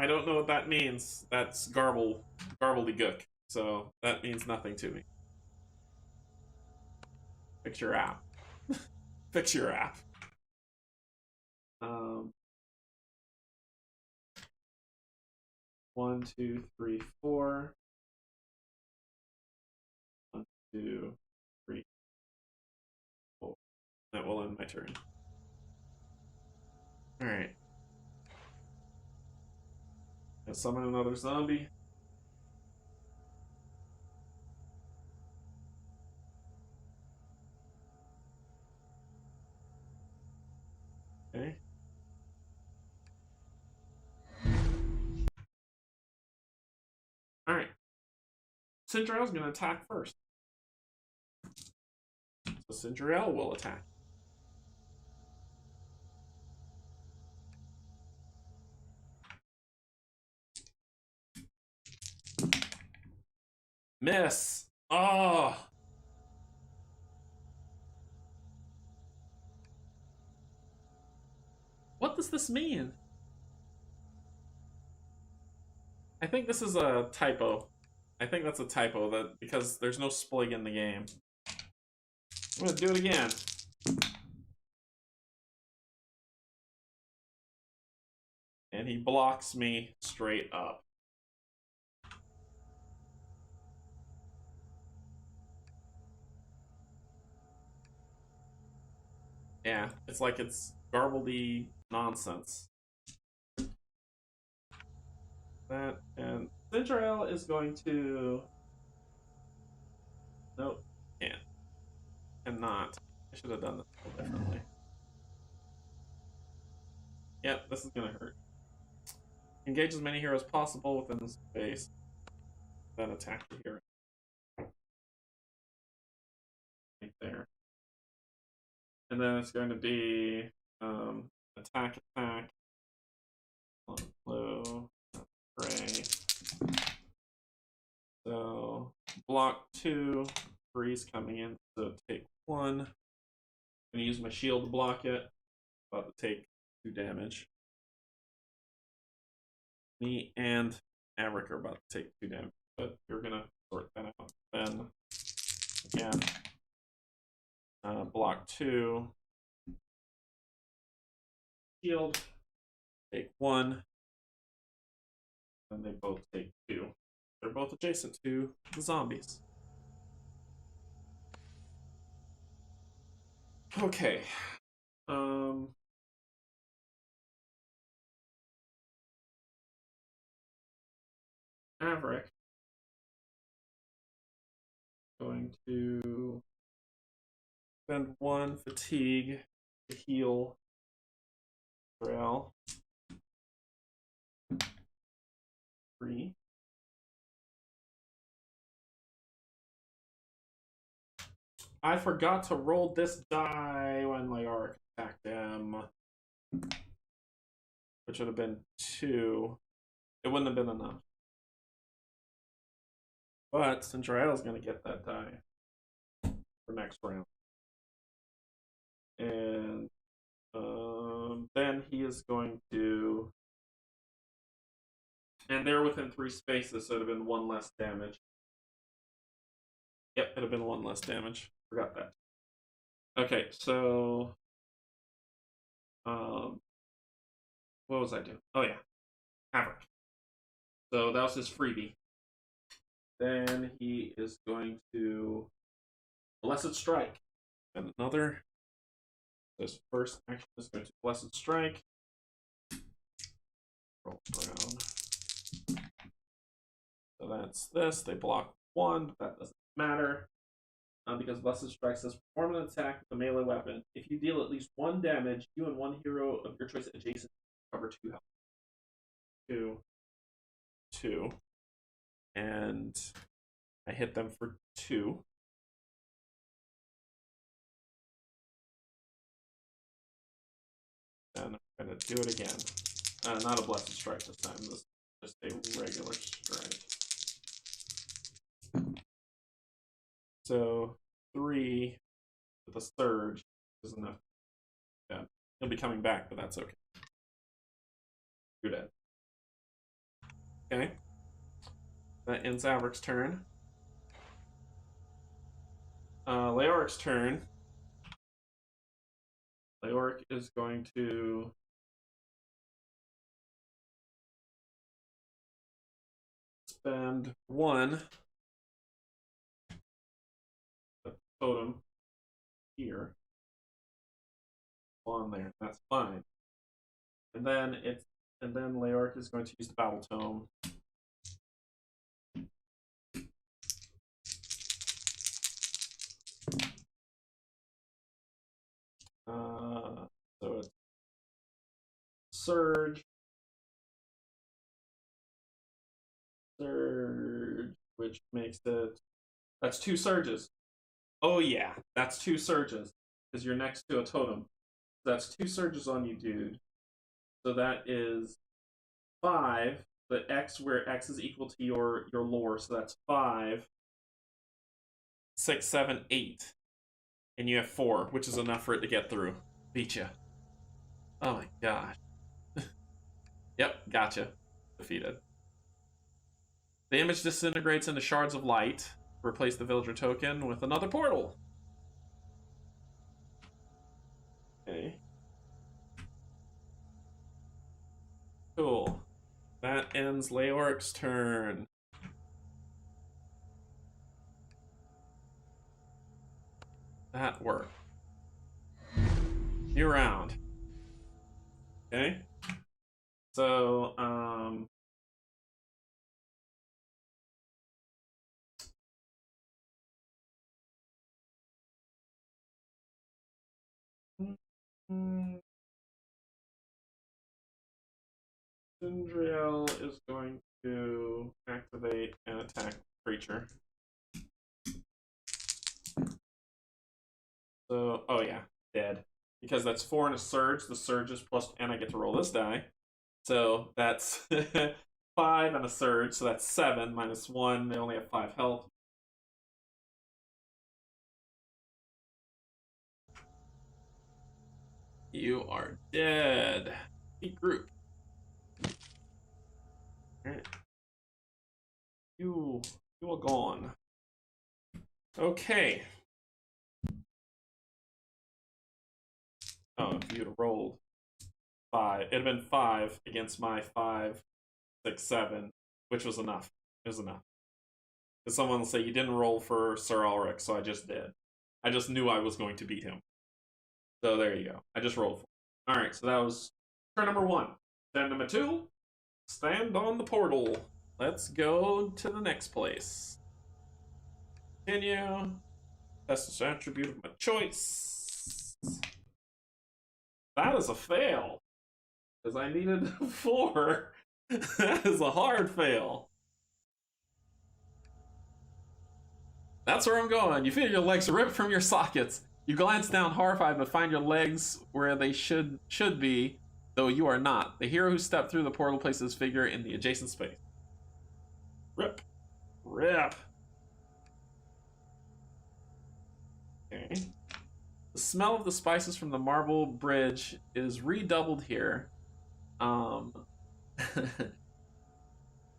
I don't know what that means. That's gobbledygook. So that means nothing to me. Fix your app. Fix your app. Um, 1, 2, 3, 4. 1, 2, 3, 4. That will end my turn. All right. I'll summon another zombie. Okay. All right. Cinderella's going to attack first. So Cinderella will attack. Miss. Oh. What does this mean? I think this is a typo. I think that's a typo that because there's no splig in the game. I'm gonna do it again. And he blocks me straight up. Yeah, it's like it's garbledy nonsense. That and Cinderella is going to. Nope, can't. Cannot. I should have done this a little differently. Yep, this is gonna hurt. Engage as many heroes as possible within the space. Then attack the hero. Right there. And then it's going to be attack, attack. Blue, gray. So block 2, freeze coming in. So take 1. I'm gonna use my shield to block it. About to take 2 damage. Me and Averick are about to take 2 damage, but you're gonna sort that out. Then again, block 2, shield, take 1, and they both take 2. They're both adjacent to the zombies. Okay. Averick going to spend 1 fatigue to heal Grail. 3. I forgot to roll this die when Lyoric attacked him. Which would have been 2. It wouldn't have been enough. But Cinderella's going to get that die for next round. And then he is going to. And they're within 3 spaces, so it would have been 1 less damage. Yep, it would have been 1 less damage. Forgot that. Okay, so. What was I doing? Oh, yeah. Averick. So that was his freebie. Then he is going to Blessed Strike. And another. His first action is going to Blessed Strike. Roll around. So that's this. They block 1, but that doesn't matter. Because Blessed Strike says perform an attack with a melee weapon. If you deal at least 1 damage, you and 1 hero of your choice adjacent cover 2 health. 2. 2. And I hit them for 2. Then I'm going to do it again. Not a Blessed Strike this time. This is just a regular strike. So 3 with a surge is enough. Yeah, he'll be coming back, but that's okay. You're dead. Okay. That ends Avric's turn. Leoric's turn. Leoric is going to spend 1 totem here. On there. That's fine. And then Leoric is going to use the battle tome. So it's Surge, which makes it, that's 2 surges. Oh yeah, that's 2 surges because you're next to a totem. That's 2 surges on you, dude. So that is 5. The X, where X is equal to your lore, so that's 5, 6, 7, 8, and you have 4, which is enough for it to get through. Beat you. Oh my gosh. Yep, gotcha. Defeated. The image disintegrates into shards of light. Replace the villager token with another portal. Okay. Cool. That ends Leoric's turn. That worked. New round. Okay. So, Cinderella is going to activate and attack the creature. So, oh yeah, dead. Because that's 4 and a surge. The surge is plus, and I get to roll this die. So that's 5 and a surge. So that's 7 minus 1. They only have 5 health. You are dead. Group. Right. You are gone. Okay. Oh, if you'd have rolled 5, it'd have been 5 against my 5, 6, 7, which was enough. It was enough. Because someone will say you didn't roll for Sir Ulrich, so I just did. I just knew I was going to beat him. So there you go. I just rolled for him. Alright, so that was turn number 1. Turn number 2, stand on the portal. Let's go to the next place. Continue. That's this attribute of my choice. That is a fail. Because I needed 4. That is a hard fail. That's where I'm going. You feel your legs ripped from your sockets. You glance down horrified, but find your legs where they should be, though you are not. The hero who stepped through the portal places his figure in the adjacent space. Rip. Rip. Okay. The smell of the spices from the marble bridge is redoubled here.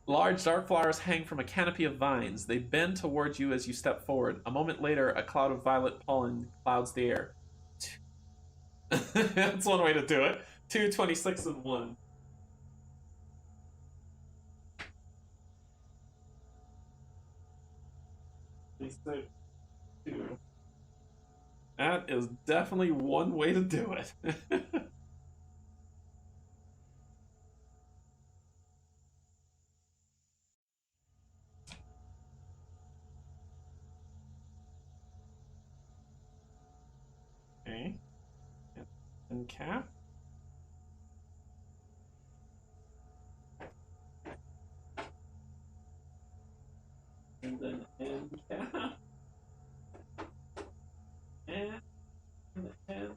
Large dark flowers hang from a canopy of vines. They bend towards you as you step forward. A moment later, a cloud of violet pollen clouds the air. That's one way to do it. 2, 26, and 1. Two. That is definitely one way to do it. Okay. And cap. And then end cap. And end cap.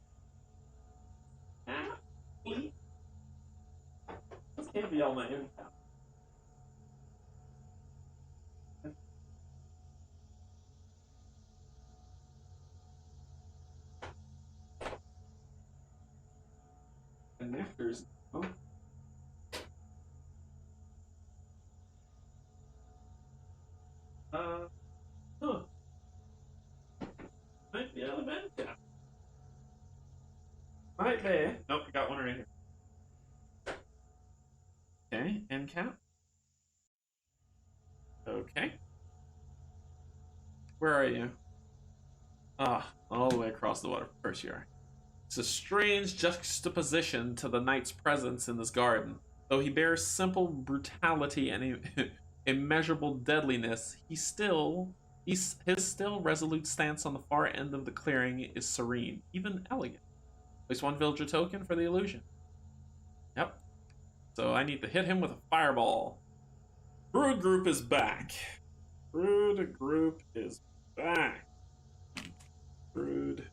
This can't be all my end cap. Connectors. Oh. Might be. Nope, we got one right here. Okay, end cap. Okay. Where are you? Ah, all the way across the water. Of course you are. It's a strange juxtaposition to the knight's presence in this garden. Though he bears simple brutality and immeasurable deadliness, his still resolute stance on the far end of the clearing is serene, even elegant. Place one villager token for the illusion. Yep. So I need to hit him with a fireball. Brood group is back. Brood group is back. Brood.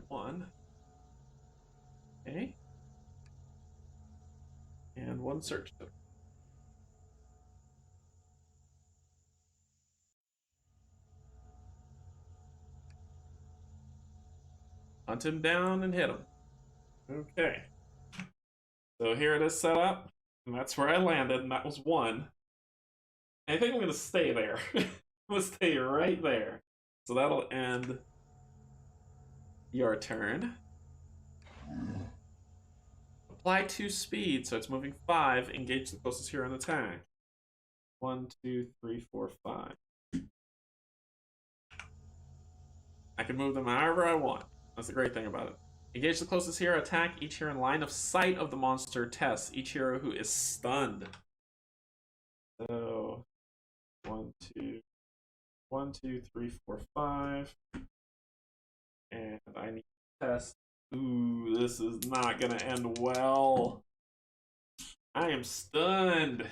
One. Okay. And one search token. Hunt him down and hit him. Okay. So here it is set up. And that's where I landed, and that was one. I think I'm going to stay there. I'm going to stay right there. So that'll end your turn. Apply 2 speed, so it's moving 5. Engage the closest hero and attack. 1, 2, 3, 4, 5. I can move them however I want. That's the great thing about it. Engage the closest hero, attack each hero in line of sight of the monster, test each hero who is stunned. So 1, 2, 3, 4, 5. And I need to test. Ooh, this is not gonna end well. I am stunned.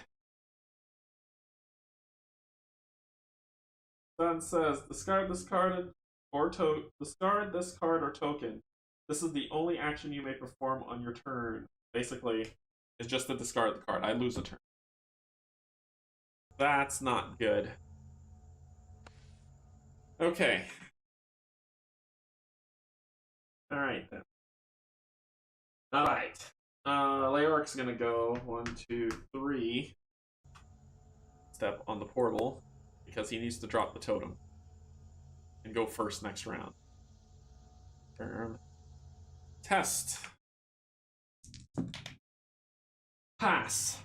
Stun says discard this card discard this card or token. This is the only action you may perform on your turn. Basically, it's just to discard the card. I lose a turn. That's not good. Okay. Alright then. Alright. Leoric's gonna go 1, 2, 3. Step on the portal because he needs to drop the totem and go first next round. Turn. Test. Pass.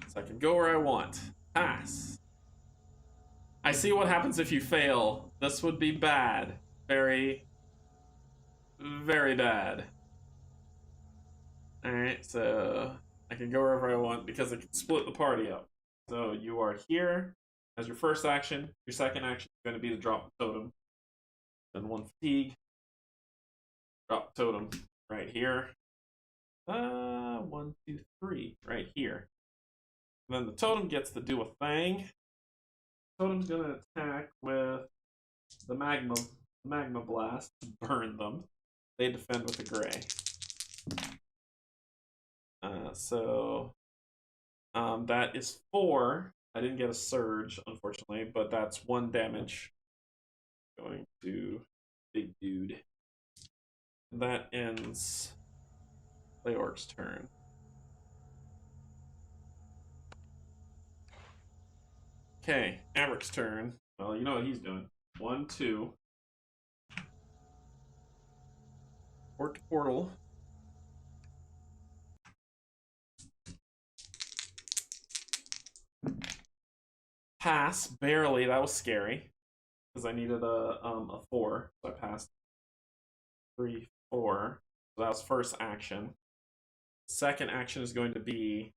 So I can go where I want. Pass. I see what happens if you fail. This would be bad. Very, very bad. Alright, so I can go wherever I want because I can split the party up. So you are here as your first action. Your second action is going to be to drop the totem. Then 1 fatigue. Drop the totem right here. 1, 2, 3, right here. And then the totem gets to do a thing. Totem's gonna attack with the magma blast to burn them. They defend with the gray. That is 4. I didn't get a surge, unfortunately, but that's 1 damage. Going to big dude. That ends Leoric's turn. Okay, Avric's turn. Well, you know what he's doing. 1, 2. Port to portal. Pass, barely. That was scary. Because I needed a 4. So I passed 3, 4. So that was first action. Second action is going to be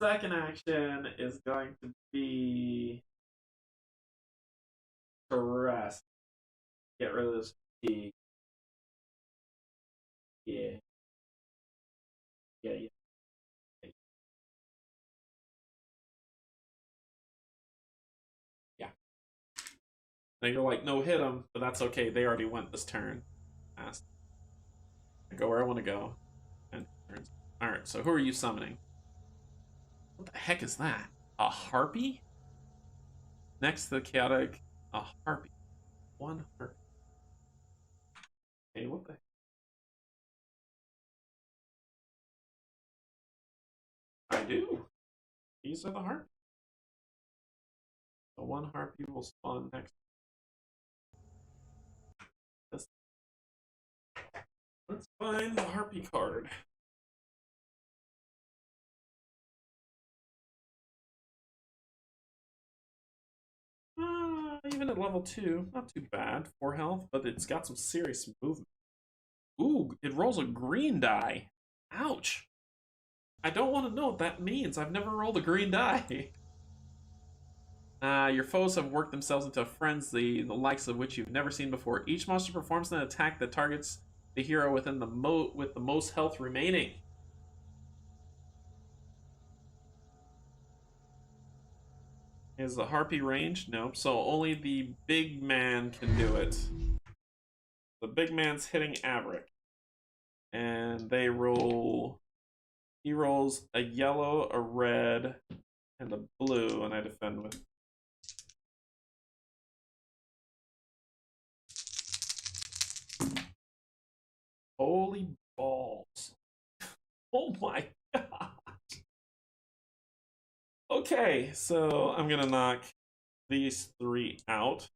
second action is going to be to rest. Get rid of this fatigue. Yeah. Yeah. Yeah. Now you're like, no, hit them, but that's okay. They already went this turn. I go where I want to go. And turns. Alright, so who are you summoning? What the heck is that? A harpy? Next to the chaotic, a harpy. 1 these are the harpies. So one harpy will spawn next. This. Let's find the harpy card. Even at level 2, not too bad. 4 health, but it's got some serious movement. Ooh, it rolls a green die. Ouch. I don't want to know what that means. I've never rolled a green die. Your foes have worked themselves into a frenzy, the likes of which you've never seen before. Each monster performs an attack that targets the hero within the with the most health remaining. Is the harpy ranged? Nope. So only the big man can do it. The big man's hitting Averick. And they roll... He rolls a yellow, a red, and a blue, and I defend with... Holy balls. Oh my god. Okay, so I'm gonna knock these 3 out.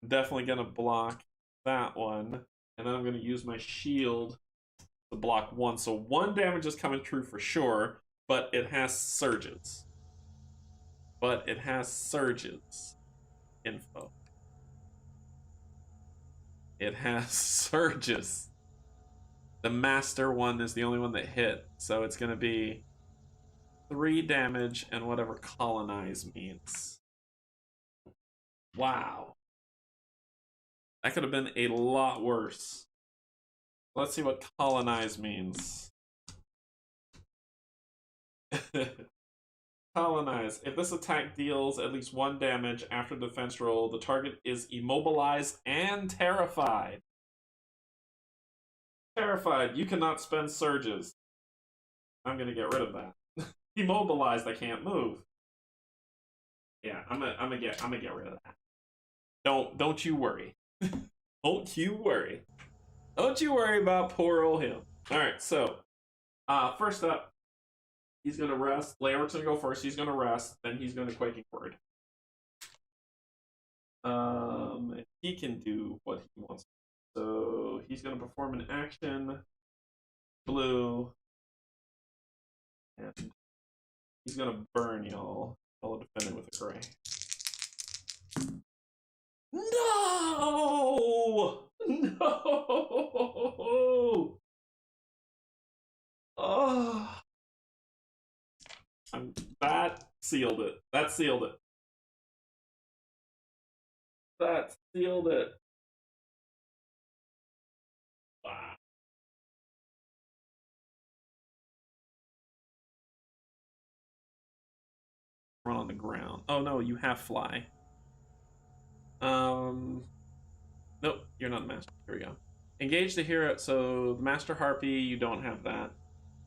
Definitely gonna block that one. And then I'm gonna use my shield to block 1. So 1 damage is coming through for sure, but it has surges. Info. It has surges. The master one is the only one that hit, so it's gonna be 3 damage and whatever colonize means. Wow. That could have been a lot worse. Let's see what colonize means. Colonize. If this attack deals at least 1 damage after defense roll, the target is immobilized and terrified. Terrified. You cannot spend surges. I'm gonna get rid of that. Immobilized. I can't move. Yeah, I'm gonna get rid of that. Don't you worry. Don't you worry. Don't you worry about poor old him. All right. So, first up, he's gonna rest. Layor's gonna go first. He's gonna rest. Then he's gonna Quaking Word. He can do what he wants. So he's gonna perform an action. Blue. And he's gonna burn y'all. I'll defend it with a gray. No! No! Oh. That sealed it. That sealed it. That sealed it. Wow. Run on the ground. Oh no, you have fly. Nope, you're not the master. Here we go. Engage the hero. So the master harpy, you don't have that.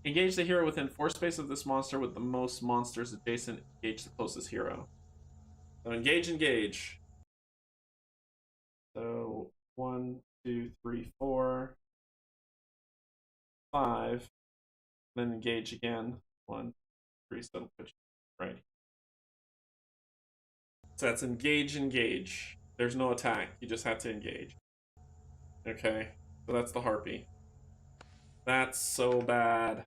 Engage the hero within 4 space of this monster with the most monsters adjacent. Engage the closest hero. So engage. So 1, 2, 3, 4, 5. Then engage again. 1, 3. So that'll put you right. So that's engage. There's no attack. You just have to engage. Okay. So that's the harpy. That's so bad.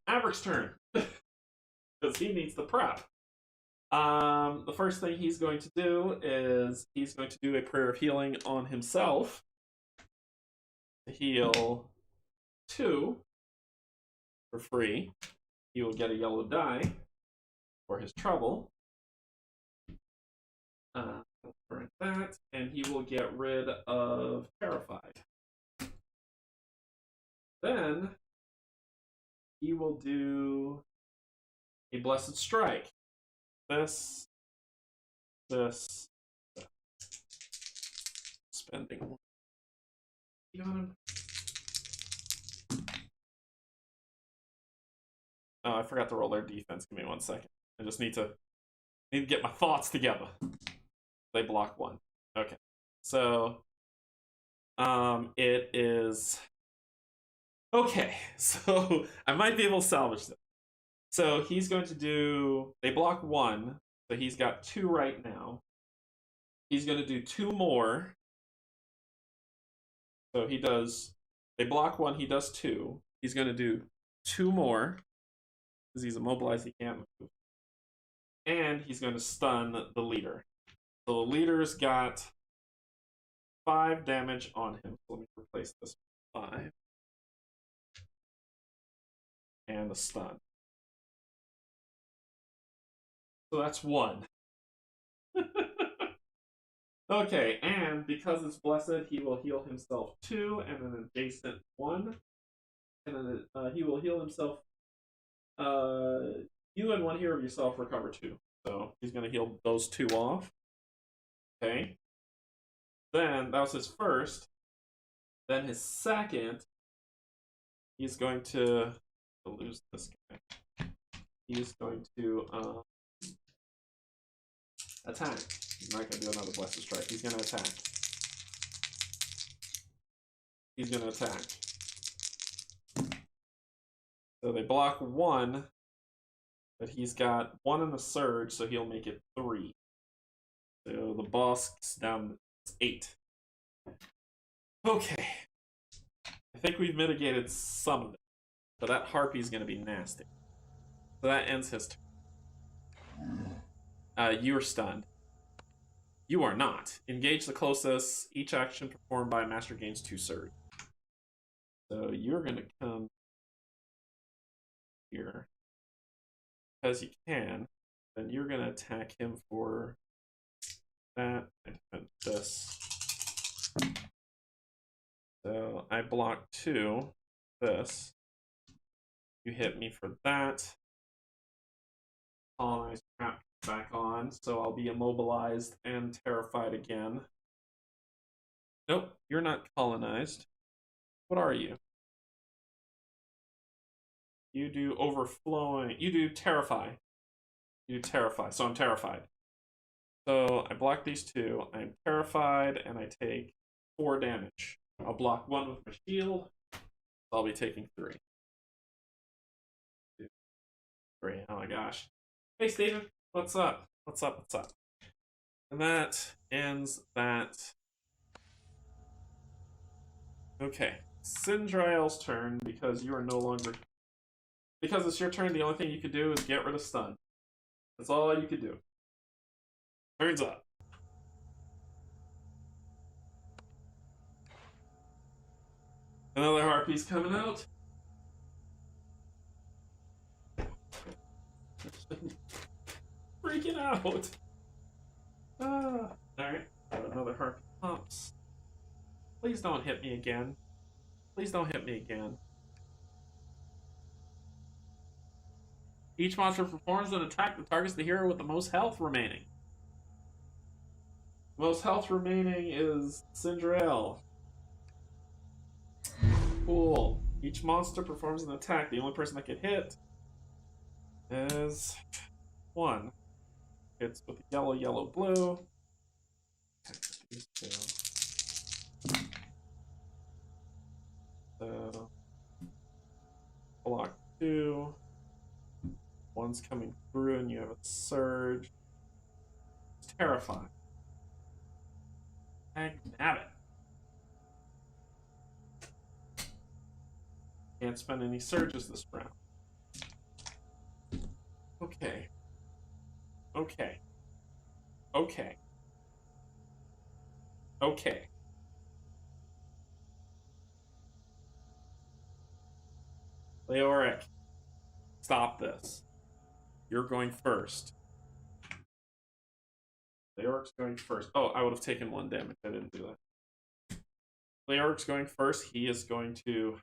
Averick's turn. Because he needs the prep. The first thing he's going to do is he's going to do a prayer of healing on himself. To heal 2 for free. He will get a yellow die for his trouble. Burn that, and he will get rid of Terrified. Then he will do a Blessed Strike. This. Spending 1. You got him. Oh, I forgot to roll their defense. Give me 1 second. I just need to get my thoughts together. They block 1. Okay. So it is okay. So I might be able to salvage this. So he's going to do. They block one, so he's got two right now. He's going to do two more. So he does. They block one. He does two. He's going to do two more because he's immobilized. He can't move, and he's going to stun the leader. So the leader's got 5 damage on him. So let me replace this with 5 and the stun. So that's 1. Okay, and because it's blessed, he will heal himself 2 and an adjacent 1. And then he will heal himself. You and one hero of yourself recover 2. So he's going to heal those 2 off. Okay. Then that was his first. Then his second, he's going to lose this guy. He's going to attack. He's not going to do another blessed strike. He's going to attack. He's going to attack. So they block 1, but he's got 1 in the surge, so he'll make it 3. So the boss is down to 8. Okay. I think we've mitigated some of it, but that harpy's going to be nasty. So that ends his turn. You're stunned. You are not. Engage the closest. Each action performed by a master gains 2 surge. So you're going to come here. Because you can. Then you're going to attack him for that and this. So I block 2. This. You hit me for that. Colonize crap back on, so I'll be immobilized and terrified again. Nope, you're not colonized. What are you? You do overflowing. You do terrify. You do terrify, so I'm terrified. So I block these 2. I'm terrified, and I take 4 damage. I'll block 1 with my shield. So I'll be taking 3. 2, 3. Oh my gosh. Hey, Steven. What's up? What's up? What's up? And that ends that. Okay. Cinderella's turn, because you are no longer... Because it's your turn, the only thing you could do is get rid of stun. That's all you could do. Turns up. Another harpy's coming out. Freaking out. Alright. Another harpy pops. Please don't hit me again. Please don't hit me again. Each monster performs an attack that targets the hero with the most health remaining. Most health remaining is Cinderella. Cool. Each monster performs an attack. The only person that can hit is 1. It's with yellow, yellow, blue. These 2. So block 2. 1's coming through, and you have a surge. It's terrifying. Heck, nab it. Can't spend any surges this round. Okay. Okay. Okay. Okay. Leoric, stop this. You're going first. Leoric's going first. Oh, I would have taken 1 damage. I didn't do that. Leoric's going first. He is going to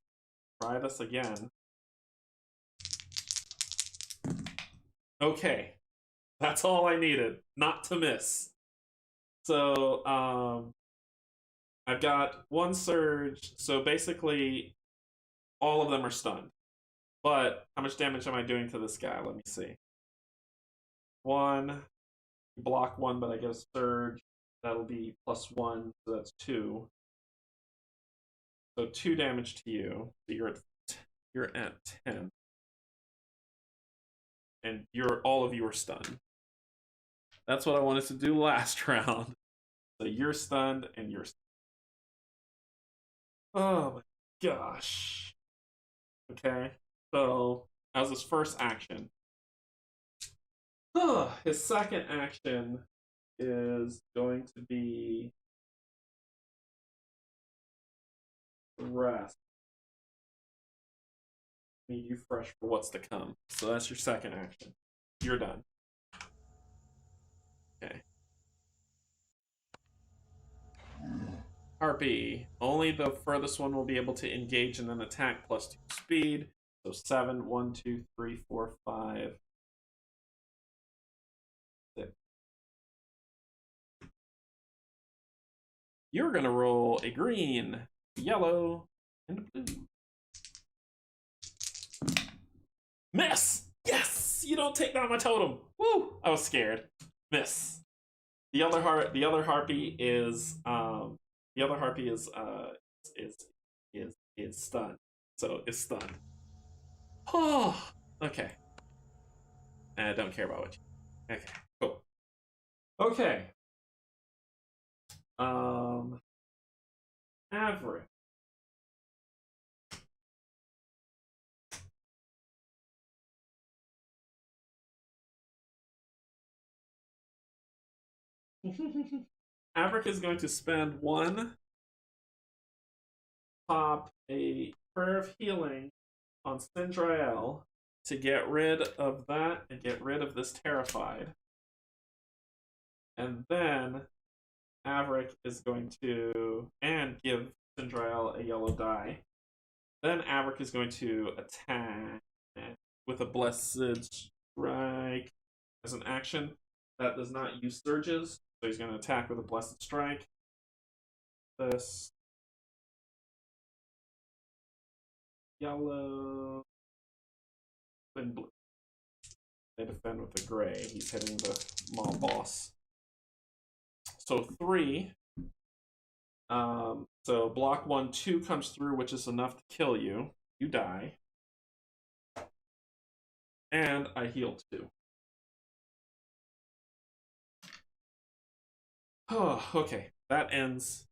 try this again. Okay. That's all I needed. Not to miss. So, I've got 1 surge. So basically, all of them are stunned. But how much damage am I doing to this guy? Let me see. 1. Block 1, but I get a surge. That'll be +1, so that's 2. So 2 damage to you. So you're at 10. and all of you are stunned. That's what I wanted to do last round. So you're stunned, and you're stunned. Oh my gosh. Okay, so as his first action, his second action is going to be rest. Need you fresh for what's to come. So that's your second action. You're done. Okay. Harpy. Only the furthest one will be able to engage in an attack plus 2 speed. So 7, 1, 2, 3, 4, 5, 6. You're going to roll a green, yellow, and a blue. Miss! Yes! You don't take down my totem. Woo! I was scared. Miss. The other harpy is stunned. So is stunned. Oh, okay. I don't care about what you. Okay, cool. Okay. Average. Averick is going to spend 1 pop a prayer of healing on Cinderella to get rid of that and get rid of this terrified. And then Averick is going to give Cinderella a yellow die. Then Averick is going to attack with a blessed strike as an action that does not use surges. So he's going to attack with a blessed strike. This yellow and blue. They defend with the gray. He's hitting the mob boss. So 3. So block 1, 2 comes through, which is enough to kill you. You die. And I heal 2. Oh, okay. That ends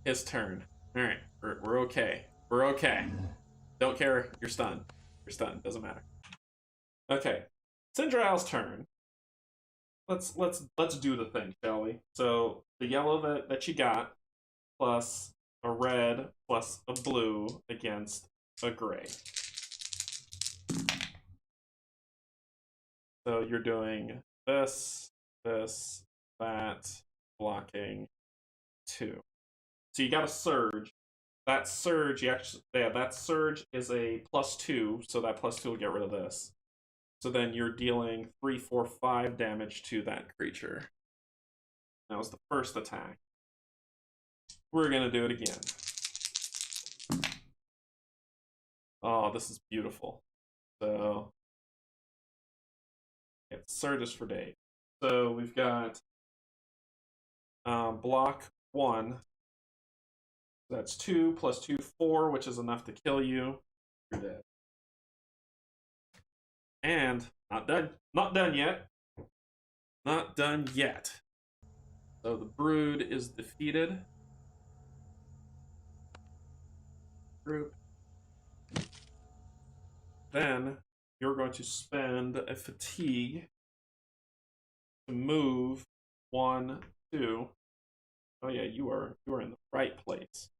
his turn. Alright, we're okay. We're okay. Don't care. You're stunned. You're stunned. Doesn't matter. Okay. Cinderella's turn. Let's do the thing, shall we? So the yellow that you got, plus a red, plus a blue against a gray. So you're doing this, that, blocking 2. So you got a surge. That surge, that surge is a +2, so that +2 will get rid of this. So then you're dealing 3, 4, 5 damage to that creature. That was the first attack. We're gonna do it again. Oh, this is beautiful. So it's surges for days. So we've got block 1. That's 2 plus 2, 4, which is enough to kill you. You're dead. And not done. Not done yet. Not done yet. So the brood is defeated. Group. Then you're going to spend a fatigue to move 1, 2. Oh yeah, you are in the right place.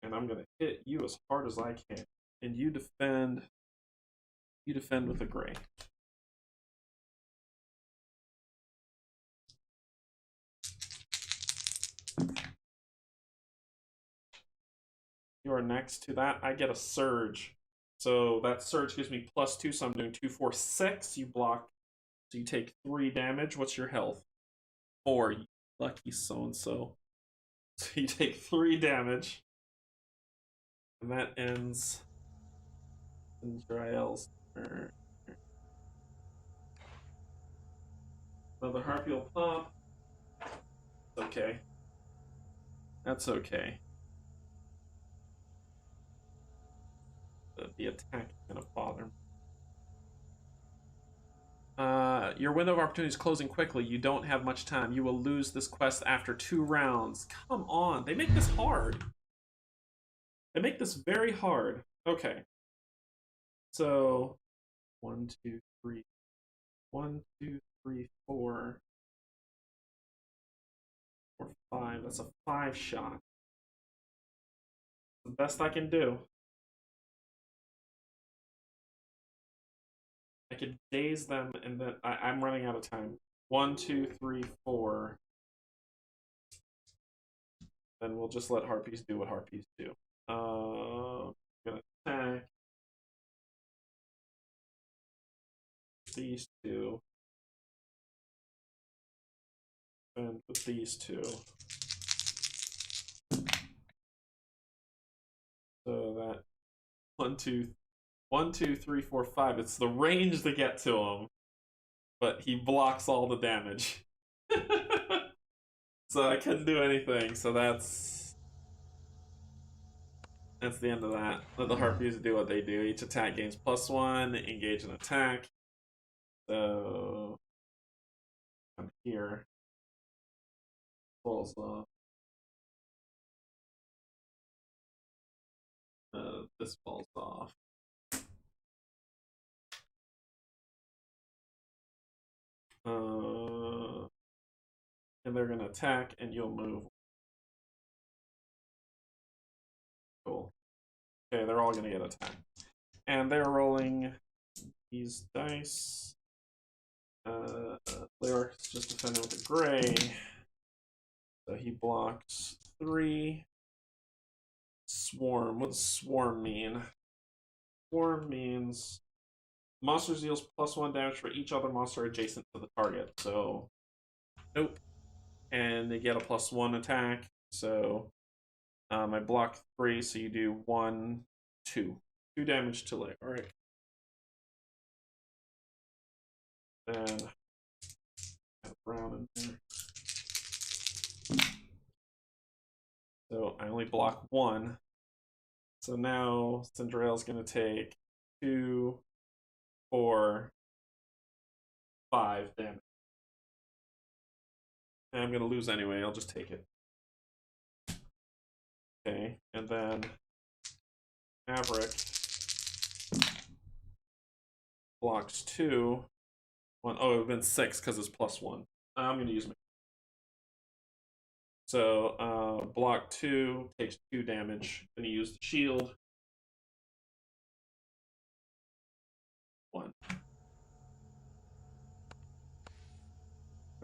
And I'm gonna hit you as hard as I can. And you defend with a gray. You are next to that. I get a surge. So that surge gives me +2, so I'm doing 2, 4, 6. You block, so you take 3 damage. What's your health? 4. You lucky so-and-so. So you take 3 damage. And that ends Cinderella's turn. Another harpy will pop. Okay. That's okay. The attack is gonna bother me. Your window of opportunity is closing quickly. You don't have much time. You will lose this quest after 2 rounds. Come on. They make this hard. They make this very hard. Okay. So, 1, 2, 3. 1, 2, 3, 4. 4, 5. That's a 5 shot. The best I can do. I could daze them, and then I'm running out of time. 1, 2, 3, 4. Then we'll just let harpies do what harpies do. I'm gonna attack these two, and with these two. So that 1, 2, 1, 2, 3, 4, 5. It's the range to get to him, but he blocks all the damage. So I couldn't do anything. So that's the end of that. Let the harpies do what they do. Each attack gains +1. Engage an attack. So I'm here. Falls off. This falls off. And they're gonna attack, and you'll move. Cool. Okay, they're all gonna get attacked, and they're rolling these dice. Lyrics just defending with a gray, so he blocks 3. Swarm. What does swarm mean? Swarm means monster deals +1 damage for each other monster adjacent to the target. So, nope. And they get a +1 attack. So, I block 3. So you do 1, 2. 2 damage to Leg. All right. Then add brown in there. So I only block 1. So now Cinderella's gonna take 2, 4, 5 damage. And I'm gonna lose anyway, I'll just take it. Okay, and then Maverick blocks 2. 1. Oh, it would have been 6 because it's +1. I'm gonna use my. So block 2 takes 2 damage. Then you use the shield. 1.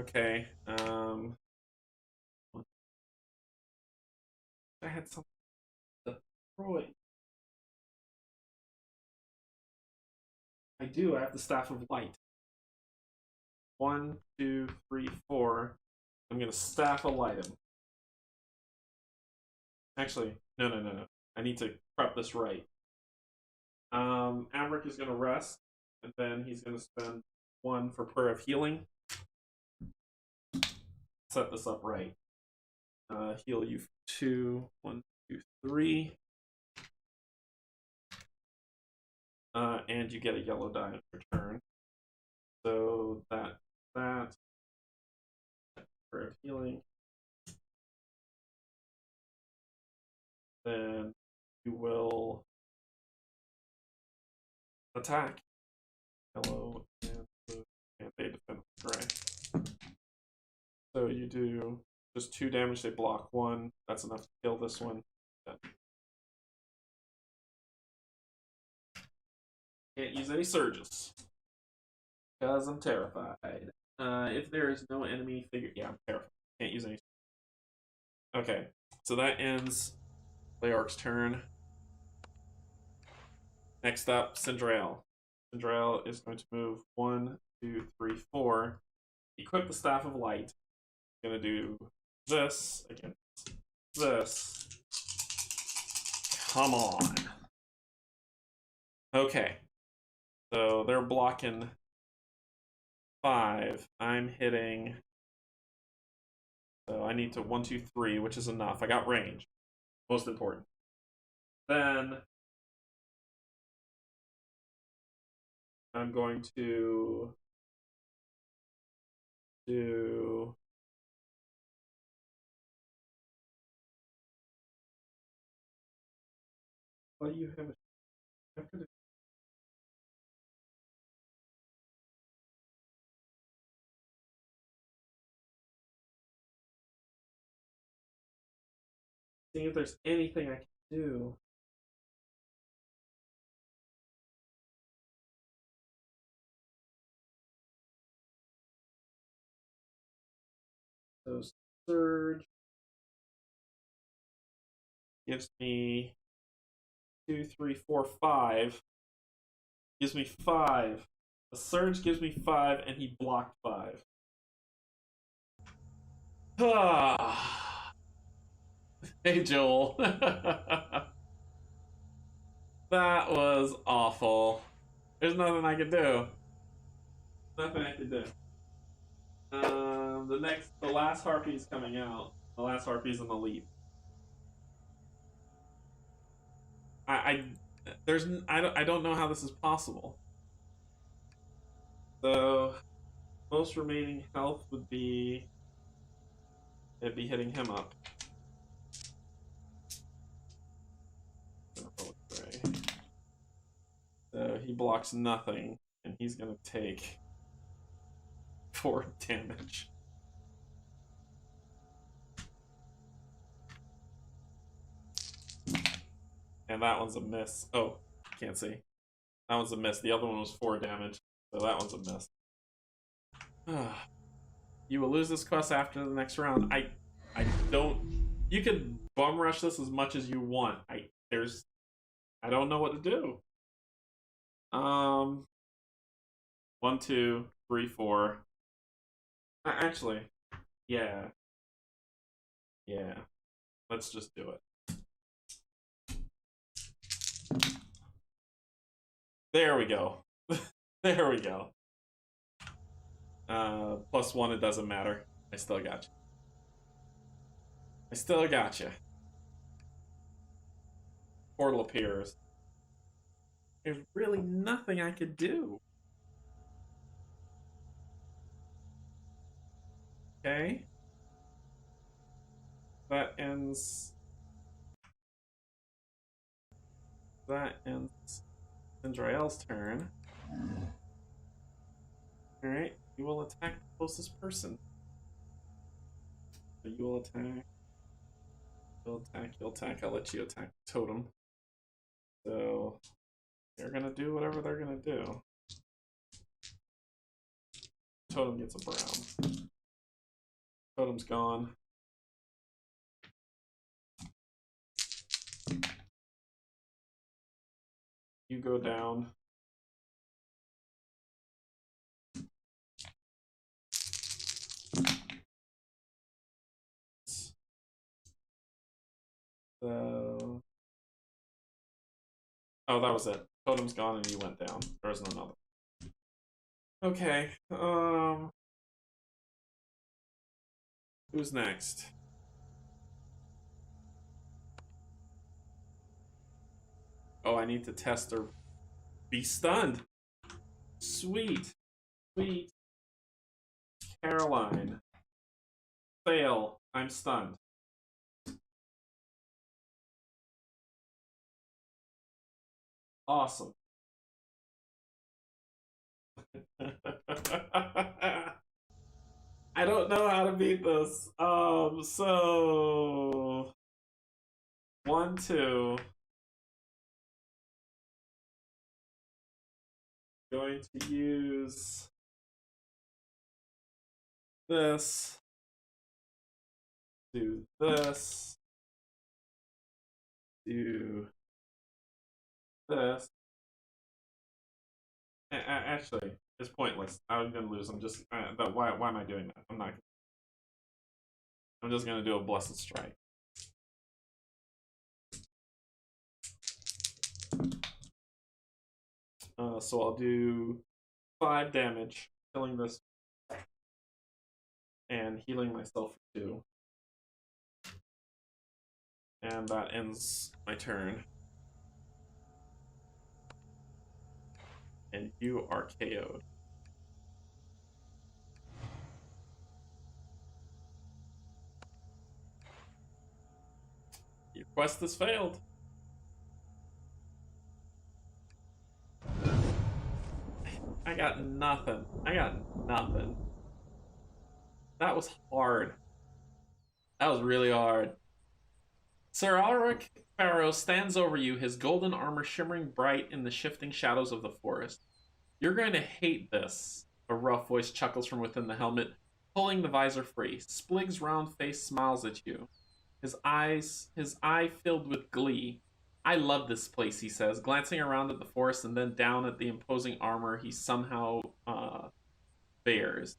Okay. I had something to destroy. I do. I have the Staff of Light. 1, 2, 3, 4. I'm gonna Staff of Light him. Actually, no. I need to prep this right. Averick is gonna rest, and then he's gonna spend 1 for Prayer of Healing. Set this up right. Heal you for 2. 1, 2, 3. And you get a yellow die in return. So that Prayer of Healing. Then you will attack. Yellow and blue, and they defend with gray. So you do just 2 damage, they block 1. That's enough to kill this one. Can't use any surges. Because I'm terrified. If there is no enemy figure. Yeah, I'm terrified. Can't use any. Okay, so that ends Leorc's turn. Next up, Cinderella. Cinderella is going to move 1, 2, 3, 4. Equip the Staff of Light. Gonna do this against this. Come on. Okay. So they're blocking 5. I'm hitting. So I need to 1, 2, 3, which is enough. I got range. Most important. Then I'm going to do. What do you have? See if there's anything I can do. So surge gives me 2, 3, 4, 5. Gives me 5. The surge gives me 5, and he blocked 5. Hey, Joel. That was awful. There's nothing I could do. Nothing I could do. The last harpy is coming out. The last harpy is an elite. I I don't know how this is possible. So most remaining health would be it'd be hitting him up. So he blocks nothing, and he's gonna take 4 damage. And that one's a miss. Oh, can't see. That one's a miss. The other one was 4 damage, so that one's a miss. You will lose this quest after the next round. I don't. You can bum rush this as much as you want. I don't know what to do. 1, 2, 3, 4. Actually, yeah. Let's just do it. There we go. There we go. +1, it doesn't matter. I still got you. I still got you. Portal appears. There's really nothing I could do. Okay. That ends Cinderella's turn. Alright, you will attack the closest person. So you will attack. You'll attack. I'll let you attack Totem. So they're gonna do whatever they're gonna do. Totem gets a brown. Totem's gone. You go down. So, oh, that was it. Totem's gone and you went down. There was another. Okay. Who's next? Oh, I need to test or be stunned. Sweet. Sweet. Caroline. Fail. I'm stunned. Awesome. I don't know how to beat this. So 1, 2. Going to use this. Do this. Do this. Actually, it's pointless. I'm gonna lose. I'm just why am I doing that? I'm not. I'm just gonna do a blessed strike. So I'll do 5 damage, killing this, and healing myself for 2. And that ends my turn. And you are KO'd. Quest has failed. I got nothing. I got nothing. That was hard. That was really hard. Sir Alaric Pharaoh stands over you, his golden armor shimmering bright in the shifting shadows of the forest. You're going to hate this. A rough voice chuckles from within the helmet, pulling the visor free. Splig's round face smiles at you. His eye filled with glee. I love this place, he says, glancing around at the forest and then down at the imposing armor he somehow bears.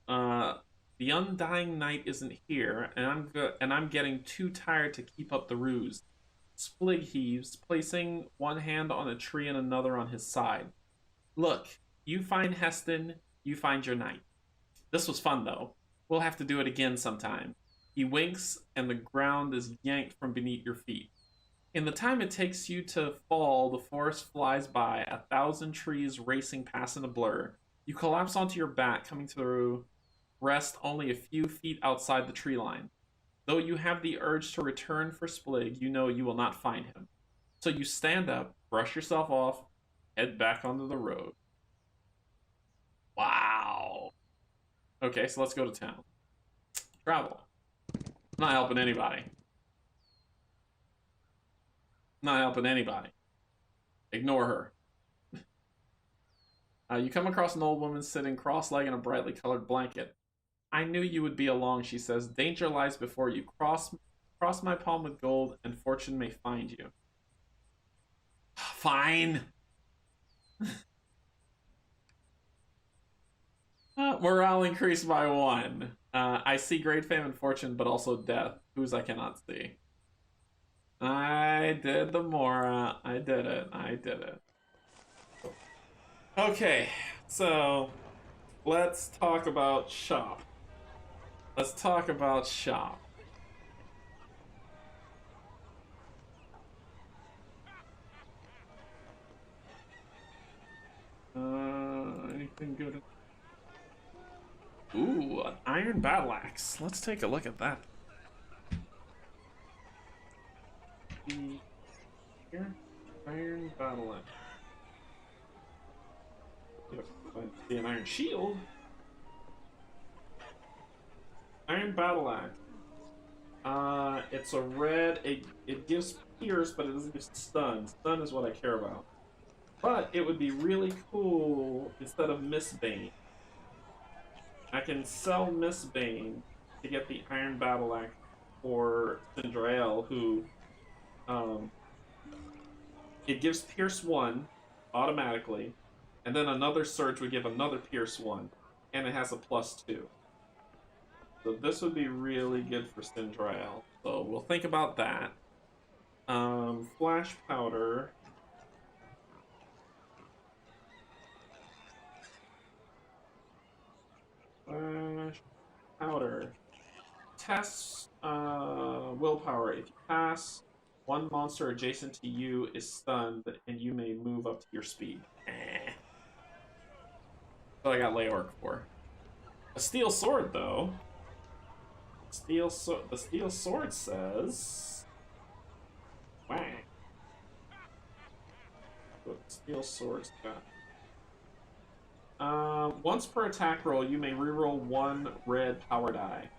Uh, the undying night isn't here, and I'm getting too tired to keep up the ruse. Splig heaves, placing one hand on a tree and another on his side. Look, you find Heston, you find your knight. This was fun, though. We'll have to do it again sometime. He winks, and the ground is yanked from beneath your feet. In the time it takes you to fall, the forest flies by, 1,000 trees racing past in a blur. You collapse onto your back, coming to rest only a few feet outside the tree line. Though you have the urge to return for Splig, you know you will not find him. So you stand up, brush yourself off, head back onto the road. Wow. Okay, so let's go to town. Travel. Not helping anybody. Not helping anybody. Ignore her. You come across an old woman sitting cross-legged in a brightly colored blanket. I knew you would be along, she says. Danger lies before you. Cross my palm with gold, and fortune may find you. Fine. Morale increased by 1. I see great fame and fortune, but also death, whose I cannot see. I did the Mora. I did it. I did it. Okay, so let's talk about shop. Let's talk about shop. Anything good? Ooh, an iron battle axe. Let's take a look at that. Here, iron battle axe. See an iron shield. Iron battle axe. It's a red. It gives pierce, but it doesn't give stun. Stun is what I care about. But it would be really cool instead of Mistbane. I can sell Mistbane to get the iron battle axe for Cinderella, who it gives pierce 1 automatically, and then another surge would give another pierce 1, and it has a +2. So this would be really good for Cinderella. So we'll think about that. Flash powder. Flash powder. Test willpower. If you pass, one monster adjacent to you is stunned, and you may move up to your speed. So I got Leorc for. A steel sword, though. The steel sword says. Wang. What the steel sword's got. Once per attack roll, you may reroll 1 red power die.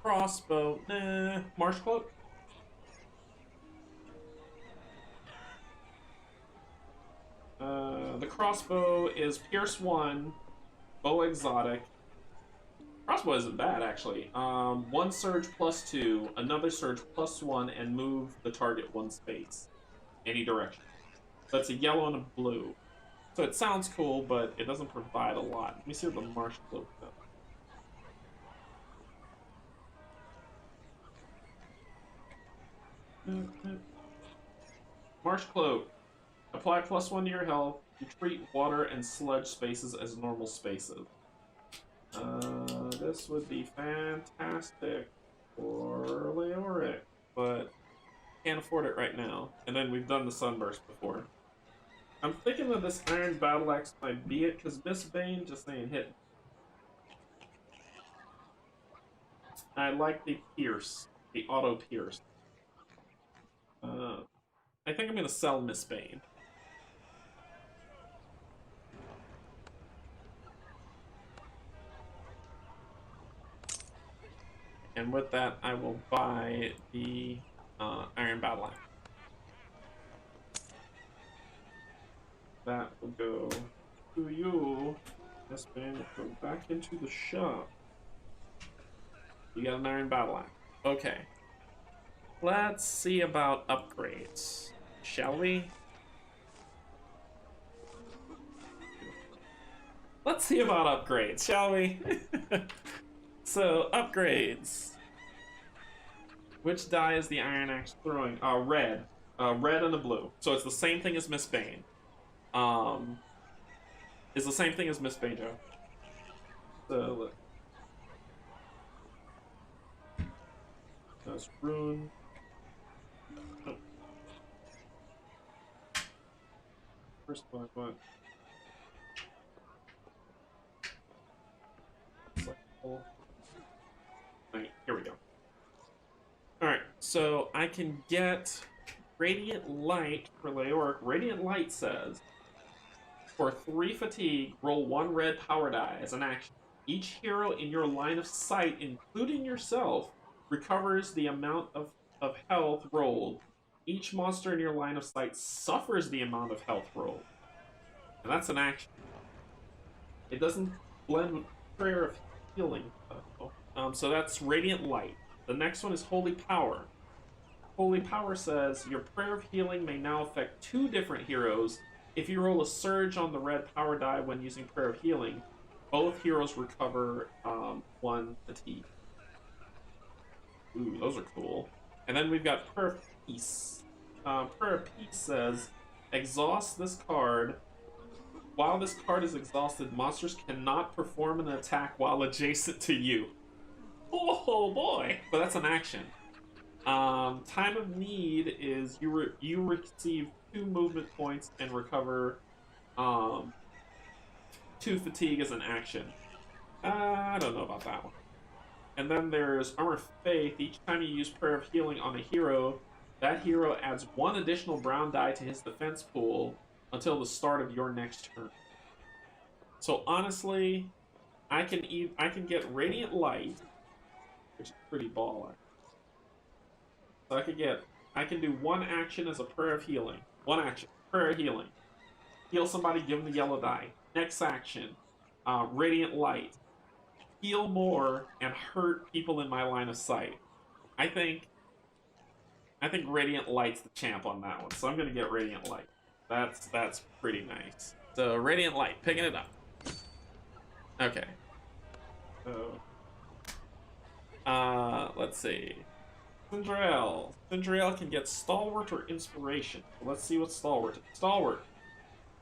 Crossbow. Marsh cloak. The crossbow is pierce 1, bow exotic. Crossbow isn't bad, actually. 1 surge +2, another surge +1, and move the target 1 space. Any direction. That's a yellow and a blue. So it sounds cool, but it doesn't provide a lot. Let me see what the Marsh Cloak does. Marsh Cloak. Apply +1 to your health. You treat water and sludge spaces as normal spaces. This would be fantastic for Leoric, but can't afford it right now. And then we've done the Sunburst before. I'm thinking that this Iron Battle Axe might be it, because Mistbane just ain't hitting. I like the pierce, the auto pierce. I think I'm gonna sell Miss Bane. And with that, I will buy the Iron Battle Axe. That will go to you. Miss Bane will go back into the shop. You got an Iron Battle Axe. Okay. Let's see about upgrades. Shall we? Let's see about upgrades, shall we? So, upgrades. Which die is the Iron Axe throwing? Red. Red and a blue. So it's the same thing as Miss Bane. It's the same thing as Miss Bane, Joe. So, that's Rune. Oh. First one, what? Right, here we go. Alright, so I can get Radiant Light for Leoric. Radiant Light says, for 3 fatigue, roll 1 red power die as an action. Each hero in your line of sight, including yourself, recovers the amount of health rolled. Each monster in your line of sight suffers the amount of health rolled. And that's an action. It doesn't blend with Prayer of Healing, though. So that's Radiant Light. The next one is Holy Power. Holy Power says, your Prayer of Healing may now affect 2 different heroes. If you roll a Surge on the red power die when using Prayer of Healing, both heroes recover 1 fatigue. Ooh, those are cool. And then we've got Prayer of Peace. Prayer of Peace says, exhaust this card. While this card is exhausted, monsters cannot perform an attack while adjacent to you. Oh boy! But that's an action. Time of Need is you receive 2 movement points and recover 2 fatigue as an action. I don't know about that one. And then there's Armor Faith. Each time you use Prayer of Healing on a hero, that hero adds 1 additional brown die to his defense pool until the start of your next turn. So honestly, I can get Radiant Light, which is pretty baller. So I can do 1 action as a Prayer of Healing. 1 action, Prayer of Healing. Heal somebody, give them the yellow die. Next action, Radiant Light. Heal more and hurt people in my line of sight. I think Radiant Light's the champ on that one, so I'm gonna get Radiant Light. That's pretty nice. So Radiant Light, picking it up. Okay. So let's see. Cinderella. Cinderella can get Stalwart or Inspiration. Let's see what Stalwart is. Stalwart.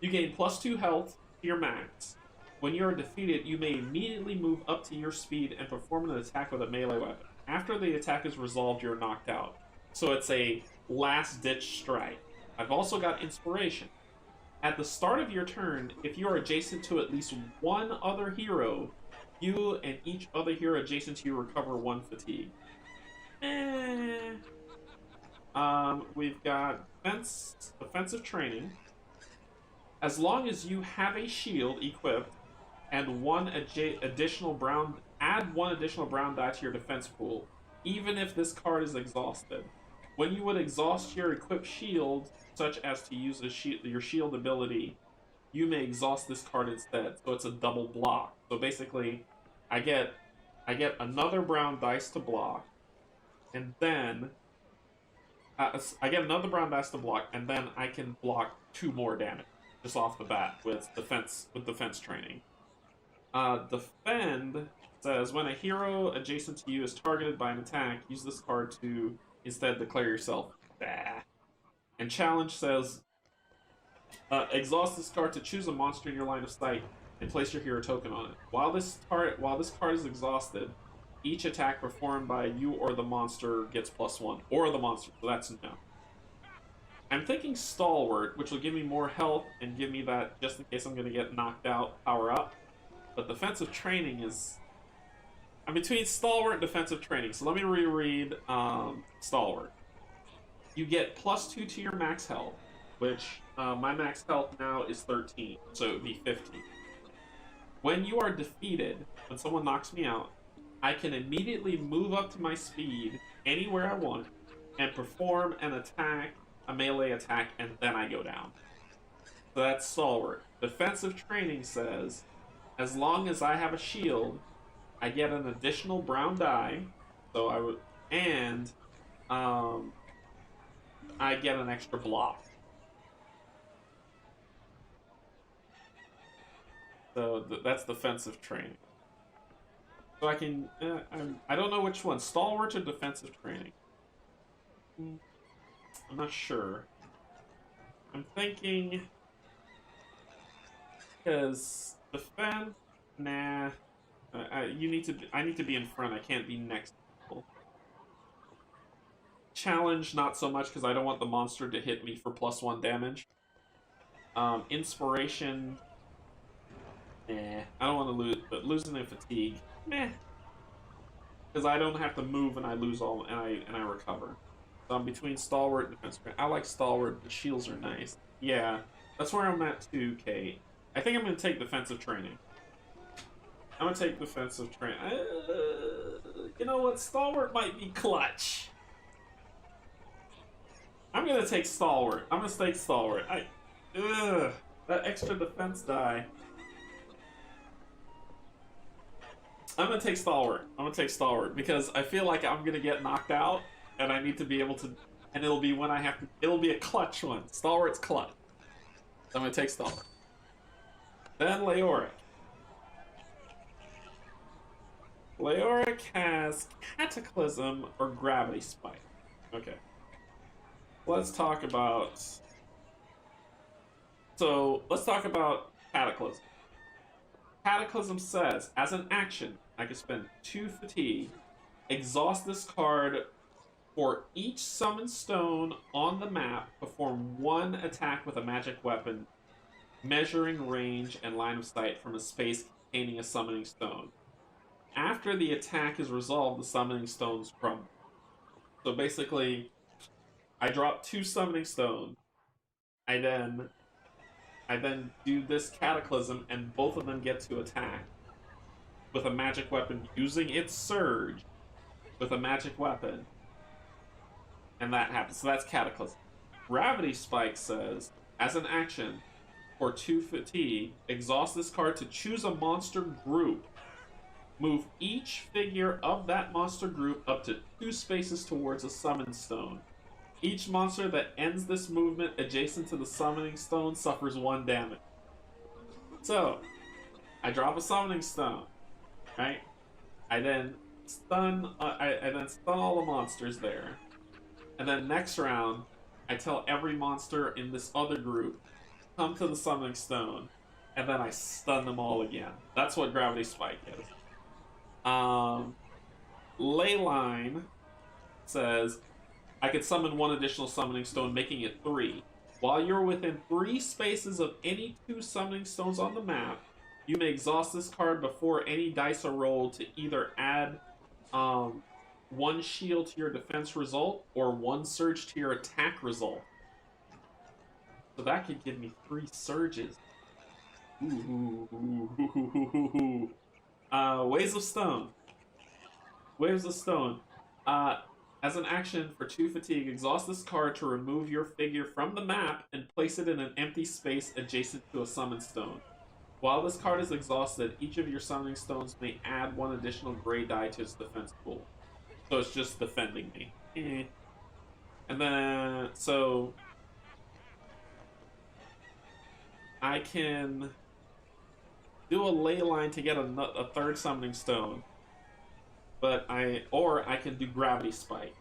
You gain +2 health to your max. When you are defeated, you may immediately move up to your speed and perform an attack with a melee weapon. After the attack is resolved, you're knocked out. So it's a last-ditch strike. I've also got Inspiration. At the start of your turn, if you are adjacent to at least 1 other hero, you and each other hero adjacent to you recover 1 fatigue. We've got defensive training. As long as you have a shield equipped and 1 additional brown die to your defense pool, even if this card is exhausted. When you would exhaust your equipped shield, such as to use your shield ability, you may exhaust this card instead. So it's a double block. So basically, I get another brown dice to block, and then I get another brown dice to block, and then I can block 2 more damage just off the bat with defense training. Defend says, when a hero adjacent to you is targeted by an attack, use this card to instead declare yourself bah. And Challenge says, exhaust this card to choose a monster in your line of sight and place your hero token on it. While this card is exhausted, each attack performed by you or the monster gets +1. Or the monster, so that's no. I'm thinking Stalwart, which will give me more health and give me that just in case I'm going to get knocked out, power up. But defensive training is... I'm between stalwart and defensive training, so let me reread stalwart. You get +2 to your max health, which my max health now is 13, so it would be 15. When you are defeated, when someone knocks me out, I can immediately move up to my speed anywhere I want and perform an attack, a melee attack, and then I go down. So that's stalwart. Defensive training says, as long as I have a shield, I get an additional brown die. So I would, and I get an extra block. So that's defensive training. So I can, I don't know which one, stalwart or defensive training. I'm not sure. I'm thinking, because defense, nah. You need to. I need to be in front. I can't be next to people. Challenge, not so much because I don't want the monster to hit me for +1 damage. Inspiration, I don't want to lose, but losing in fatigue, meh. Because I don't have to move and I lose all and I recover. So I'm between stalwart and defense. I like stalwart. The shields are nice. Yeah, that's where I'm at too, Kate. I think I'm gonna take defensive training. I'm gonna take defensive training. You know what? Stalwart might be clutch. I'm gonna take stalwart. I'm gonna take stalwart. That extra defense die. I'm gonna take stalwart. I'm gonna take stalwart because I feel like I'm gonna get knocked out, and I need to be able to. And it'll be when I have to. It'll be a clutch one. Stalwart's clutch. So I'm gonna take stalwart. Then Leoric. Leoric has Cataclysm or Gravity Spike. Okay. Let's talk about. So let's talk about Cataclysm. Cataclysm says, as an action, I can spend 2 fatigue, exhaust this card for each summoned stone on the map, perform 1 attack with a magic weapon, measuring range and line of sight from a space containing a summoning stone. After the attack is resolved, the summoning stones crumble. So basically, I drop 2 summoning stones. I then do this Cataclysm, and both of them get to attack with a magic weapon using its surge with a magic weapon. And that happens. So that's Cataclysm. Gravity Spike says, as an action, for 2 fatigue, exhaust this card to choose a monster group. Move each figure of that monster group up to 2 spaces towards a summon stone. Each monster that ends this movement adjacent to the summoning stone suffers 1 damage. So, I drop a summoning stone, right? I then stun. I then stun all the monsters there, and then next round, I tell every monster in this other group, come to the summoning stone, and then I stun them all again. That's what Gravity Spike is. Leyline says, I could summon 1 additional summoning stone, making it 3. While you're within 3 spaces of any 2 summoning stones on the map, you may exhaust this card before any dice are rolled to either add 1 shield to your defense result or 1 surge to your attack result. So that could give me 3 surges. Ooh. Waves of Stone. Waves of Stone. As an action for 2 fatigue, exhaust this card to remove your figure from the map and place it in an empty space adjacent to a summon stone. While this card is exhausted, each of your summoning stones may add 1 additional gray die to its defense pool. So it's just defending me. And then, so I can do a ley line to get a 3rd summoning stone. But I can do Gravity Spike.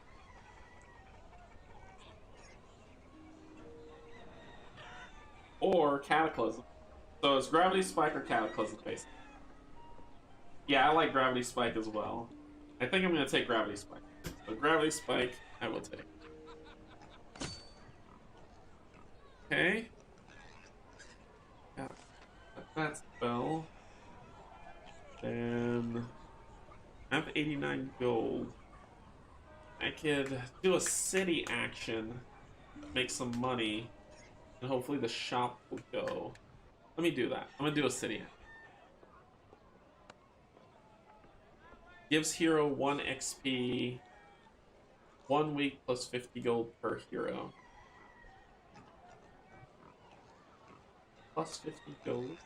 Or Cataclysm. So it's Gravity Spike or Cataclysm, basically. Yeah, I like Gravity Spike as well. I think I'm going to take Gravity Spike. So Gravity Spike, I will take. Okay. Got that spell. Then have 89 gold. I could do a city action, make some money, and hopefully the shop will go. Let me do that. I'm gonna do a city action. Gives hero 1 XP, 1 week plus 50 gold per hero. Plus 50 gold?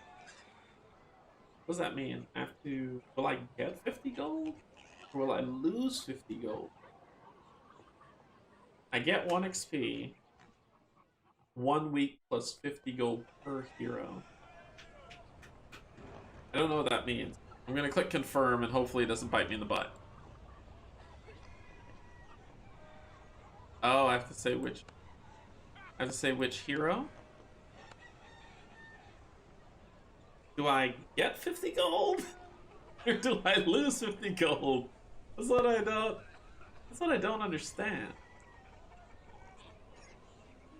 What does that mean? I have to... Will I get 50 gold? Or will I lose 50 gold? I get 1 XP. 1 week plus 50 gold per hero. I don't know what that means. I'm gonna click confirm and hopefully it doesn't bite me in the butt. Oh, I have to say which... I have to say which hero? Do I get 50 gold? Or do I lose 50 gold? That's what I don't understand.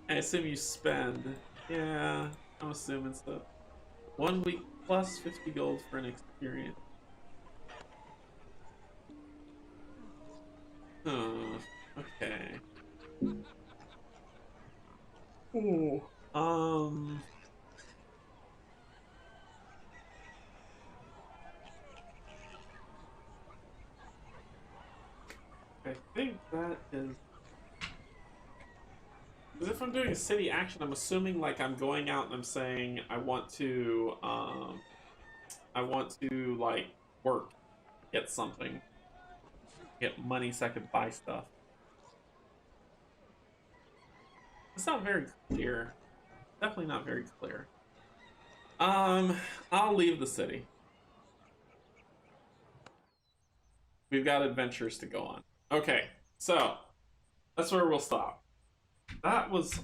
I assume you spend. Yeah, I'm assuming so. 1 week plus 50 gold for an experience. Oh, okay. Ooh. I think that is... Because if I'm doing a city action, I'm assuming like I'm going out and I'm saying I want to like work, get something, get money so I can buy stuff. It's not very clear. Definitely not very clear. I'll leave the city. We've got adventures to go on. Okay, so that's where we'll stop. That was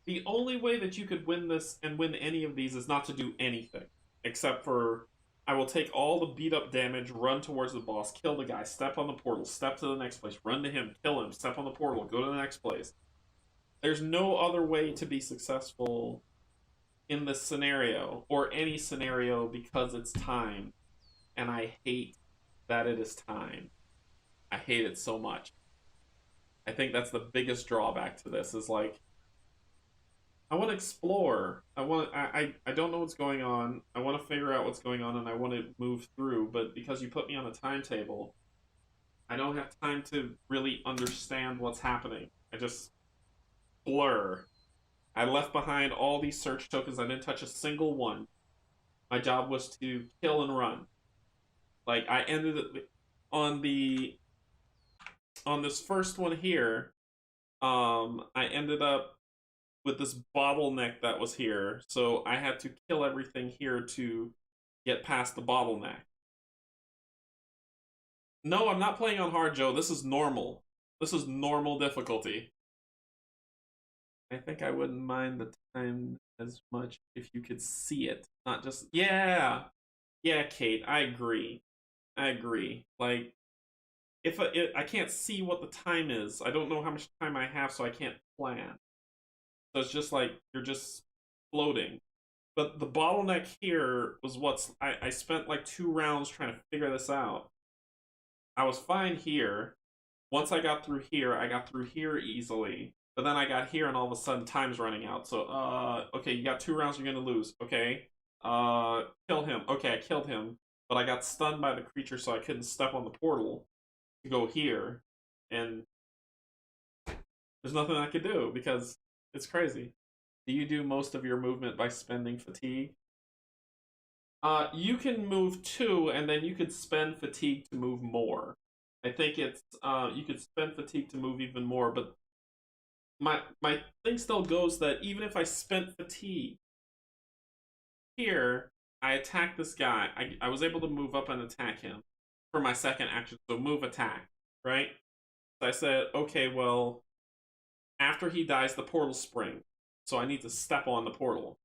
the only way that you could win this and win any of these is not to do anything. Except for I will take all the beat up damage, run towards the boss, kill the guy, step on the portal, step to the next place, run to him, kill him, step on the portal, go to the next place. There's no other way to be successful in this scenario, or any scenario, because it's time. And I hate that it is time. I hate it so much. I think that's the biggest drawback to this, is like, I want to explore. I don't know what's going on. I want to figure out what's going on and I want to move through, but because you put me on a timetable, I don't have time to really understand what's happening. I just blur. I left behind all these search tokens. I didn't touch a single one. My job was to kill and run. Like I ended on this first one here. I ended up with this bottleneck that was here, so I had to kill everything here to get past the bottleneck. No, I'm not playing on hard, Joe. This is normal. This is normal difficulty. I think I wouldn't mind the time as much if you could see it, not just... Yeah! Yeah, Kate, I agree. I agree. Like, if I can't see what the time is, I don't know how much time I have, so I can't plan. So it's just like, you're just floating. But the bottleneck here was I spent like 2 rounds trying to figure this out. I was fine here. Once I got through here easily. But then I got here and all of a sudden time's running out. So, okay, you got 2 rounds, you're gonna lose. Okay. Kill him. Okay, I killed him. But I got stunned by the creature, so I couldn't step on the portal to go here. And there's nothing I could do because it's crazy. Do you do most of your movement by spending fatigue? You can move 2, and then you could spend fatigue to move more. I think it's you could spend fatigue to move even more, but my thing still goes that even if I spent fatigue here, I attacked this guy. I was able to move up and attack him for my second action. So move, attack, right? So I said, okay, well, after he dies, the portal springs. So I need to step on the portal.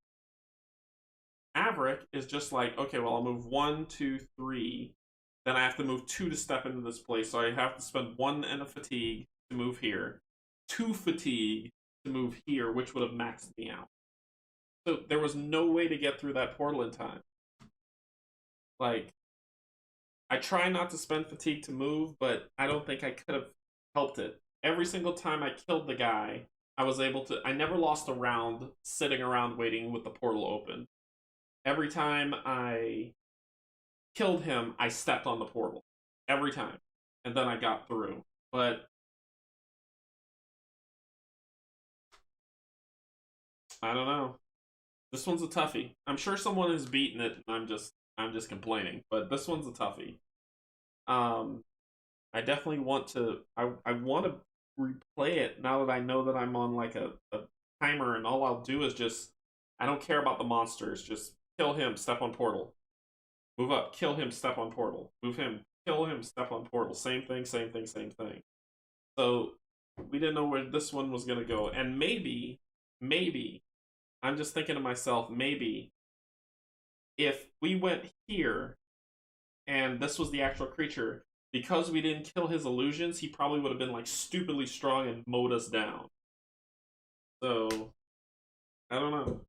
Averick is just like, okay, well, I'll move 1, 2, 3. Then I have to move 2 to step into this place. So I have to spend 1 and a fatigue to move here. 2 fatigue to move here, which would have maxed me out. So there was no way to get through that portal in time. Like, I try not to spend fatigue to move, but I don't think I could have helped it. Every single time I killed the guy, I was able to. I never lost a round sitting around waiting with the portal open. Every time I killed him, I stepped on the portal. Every time. And then I got through. But I don't know. This one's a toughie. I'm sure someone has beaten it and I'm just complaining. But this one's a toughie. Um I definitely want to I want to replay it now that I know that I'm on like a timer and all I'll do is just I don't care about the monsters. Just kill him, step on portal. Move up, kill him, step on portal. Move him, kill him, step on portal. Same thing, same thing, same thing. So we didn't know where this one was gonna go. And maybe, I'm just thinking to myself, maybe if we went here and this was the actual creature, because we didn't kill his illusions, he probably would have been like stupidly strong and mowed us down. So I don't know.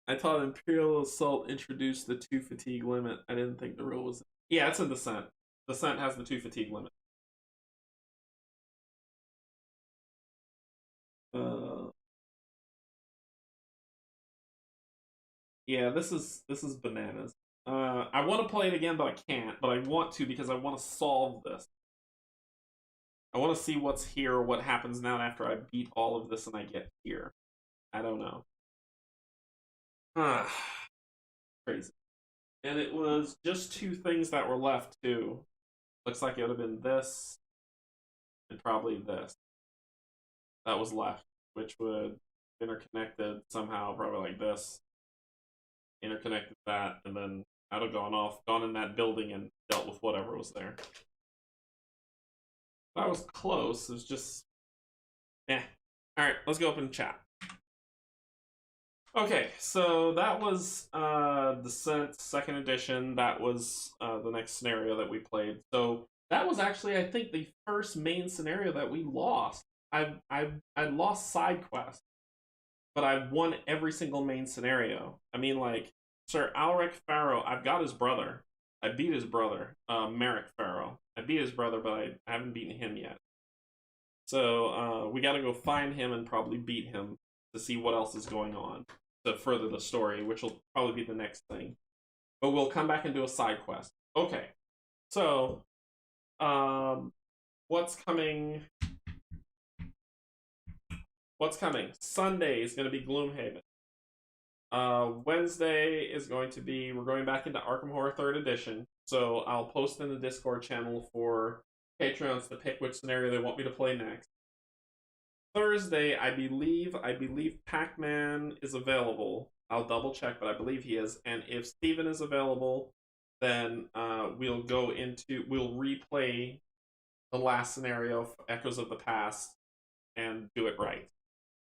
I thought Imperial Assault introduced the 2 fatigue limit. I didn't think the rule was. Yeah, it's in Descent. Descent has the 2 fatigue limit. Uh, yeah, this is bananas. I want to play it again, but I can't. But I want to because I want to solve this. I want to see what's here, or what happens now after I beat all of this and I get here. I don't know. Ah, crazy. And it was just 2 things that were left too. Looks like it would have been this and probably this that was left, which would interconnected somehow, probably like this, interconnected that, and then I'd have gone in that building and dealt with whatever was there. That was close. It was just, eh. All right, let's go open chat. Okay, so that was Descent Second Edition. That was the next scenario that we played. So that was actually, I think, the first main scenario that we lost. I lost side quests, but I've won every single main scenario. I mean, like Sir Alric Farrow, I've got his brother. I beat his brother, Merrick Farrow. I beat his brother, but I haven't beaten him yet. So we got to go find him and probably beat him to see what else is going on to further the story, which will probably be the next thing. But we'll come back and do a side quest. Okay, so what's coming? What's coming? Sunday is going to be Gloomhaven. Wednesday is going to be we're going back into Arkham Horror Third Edition. So I'll post in the Discord channel for Patreons to pick which scenario they want me to play next. Thursday, I believe Pac-Man is available. I'll double check, but I believe he is. And if Steven is available, then we'll replay the last scenario, Echoes of the Past, and do it right.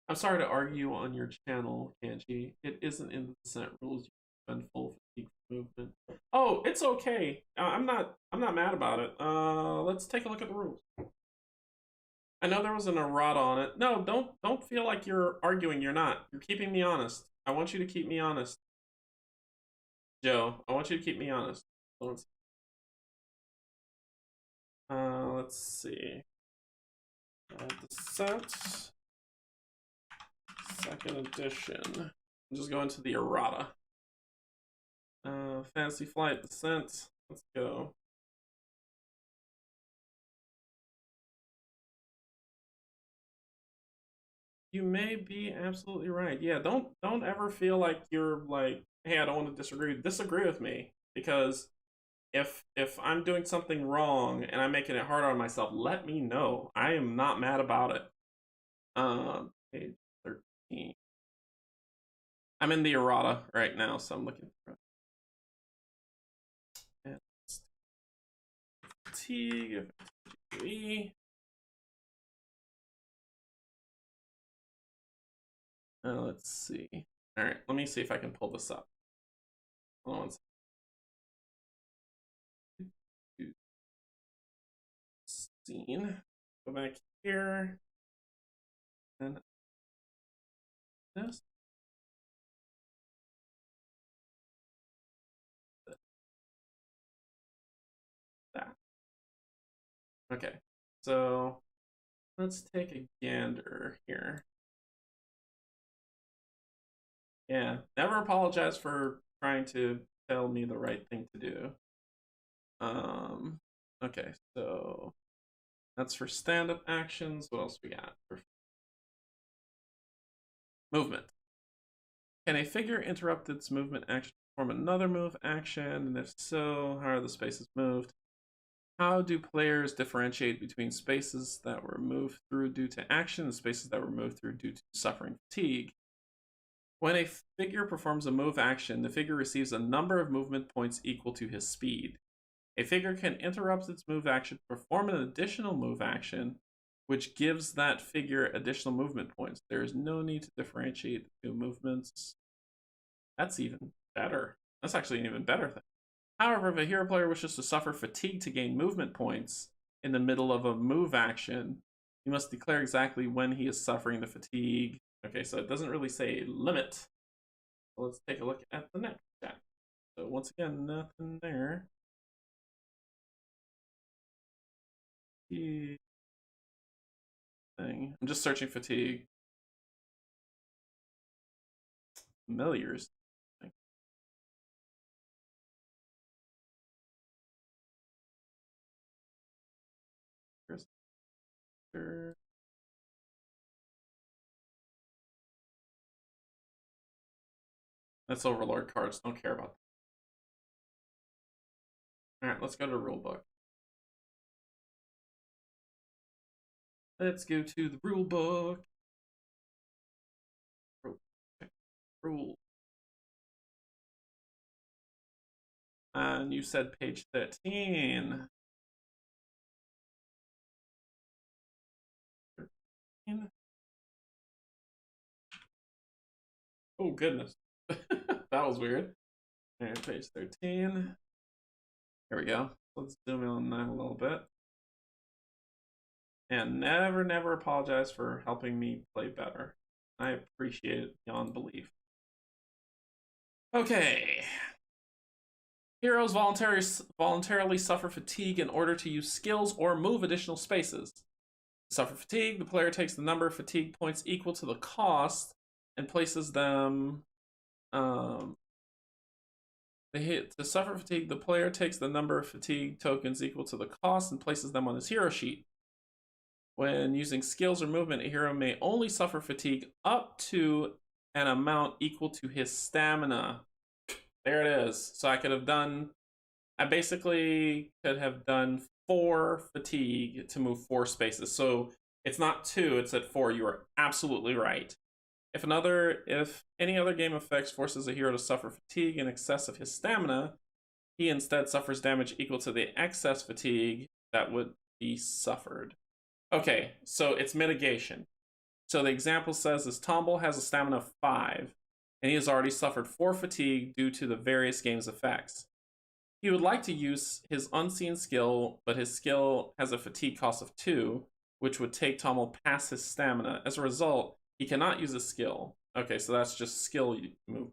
I'm sorry to argue on your channel, Canje. It isn't in the Descent rules. You spend full fatigue movement. Oh, it's okay. I'm not mad about it. Let's take a look at the rules. I know there was an errata on it. No, don't feel like you're arguing. You're not. You're keeping me honest. I want you to keep me honest, Joe. I want you to keep me honest. Let's see. Descent. Second edition. I'm just going to the errata. Fantasy Flight Descent. Let's go. You may be absolutely right. Yeah, don't ever feel like you're like, hey, I don't want to disagree. Disagree with me because if I'm doing something wrong and I'm making it hard on myself, let me know. I am not mad about it. Page 13. I'm in the errata right now, so I'm looking for it. Fatigue. Let's see. All right, let me see if I can pull this up. Hold on. Scene. Go back here. And this. Okay, so let's take a gander here. Yeah, never apologize for trying to tell me the right thing to do. Okay, so that's for stand-up actions. What else we got? For movement. Can a figure interrupt its movement action to perform another move action? And if so, how are the spaces moved? How do players differentiate between spaces that were moved through due to action and spaces that were moved through due to suffering fatigue? When a figure performs a move action, the figure receives a number of movement points equal to his speed. A figure can interrupt its move action to perform an additional move action, which gives that figure additional movement points. There is no need to differentiate the two movements. That's even better. That's actually an even better thing. However, if a hero player wishes to suffer fatigue to gain movement points in the middle of a move action, he must declare exactly when he is suffering the fatigue. Okay, so it doesn't really say a limit. So let's take a look at the next chat. So once again, nothing there. Fatigue thing. I'm just searching fatigue. Familiars. That's overlord cards. Don't care about that. Alright, let's go to rule book. Let's go to the rule book. Rule. And you said page 13. 13. Oh, goodness. That was weird. Alright, page 13. Here we go. Let's zoom in on that a little bit. And never apologize for helping me play better. I appreciate it beyond belief. Okay. Heroes voluntarily suffer fatigue in order to use skills or move additional spaces. To suffer fatigue, the player takes the number of fatigue points equal to the cost and places them. To suffer fatigue, the player takes the number of fatigue tokens equal to the cost and places them on his hero sheet. When using skills or movement, a hero may only suffer fatigue up to an amount equal to his stamina. There it is. So I basically could have done 4 fatigue to move 4 spaces. So it's not 2, it's at 4. You are absolutely right. If any other game effects forces a hero to suffer fatigue in excess of his stamina, he instead suffers damage equal to the excess fatigue that would be suffered. Okay, so it's mitigation. So the example says this Tomble has a stamina of 5, and he has already suffered 4 fatigue due to the various game's effects. He would like to use his unseen skill, but his skill has a fatigue cost of 2, which would take Tomble past his stamina. As a result, he cannot use his skill. Okay, so that's just skill move.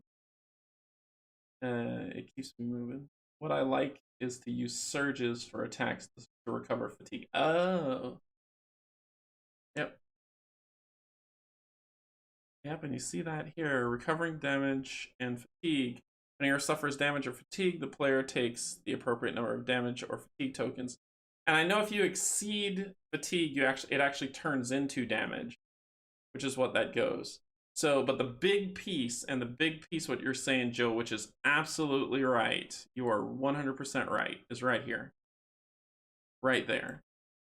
It keeps me moving. What I like is to use surges for attacks to recover fatigue. Oh. Yep. Yep, and you see that here. Recovering damage and fatigue. When a hero suffers damage or fatigue, the player takes the appropriate number of damage or fatigue tokens. And I know if you exceed fatigue, it actually turns into damage, which is what that goes. So, but the big piece what you're saying, Joe, which is absolutely right, you are 100% right, is right here. Right there.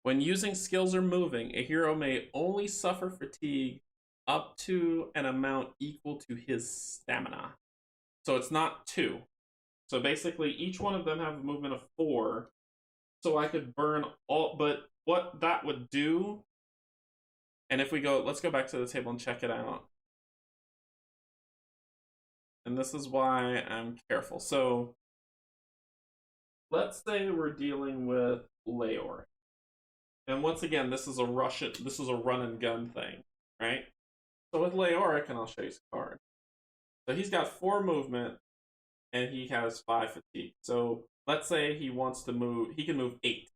When using skills or moving, a hero may only suffer fatigue up to an amount equal to his stamina. So it's not 2. So basically, each one of them have a movement of 4. So I could burn all, but what that would do, and if we go, let's go back to the table and check it out. And this is why I'm careful. So let's say we're dealing with Leor. And once again, this is a run and gun thing, right? So with Leoric, and I'll show you his card. So he's got 4 movement, and he has 5 fatigue. So let's say he wants to move, he can move 8.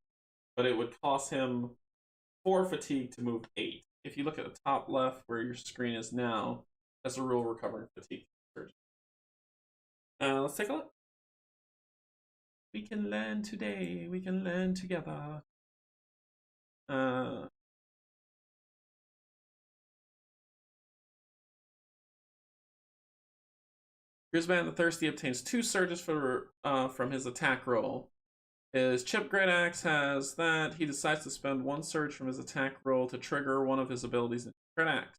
but it would cost him 4 fatigue to move 8. If you look at the top left where your screen is now, that's a rule recovering fatigue. Let's take a look. We can learn today. We can learn together. Grisman the Thirsty obtains 2 surges from his attack roll. His Chip Great Axe has that. He decides to spend 1 surge from his attack roll to trigger one of his abilities in Great Axe.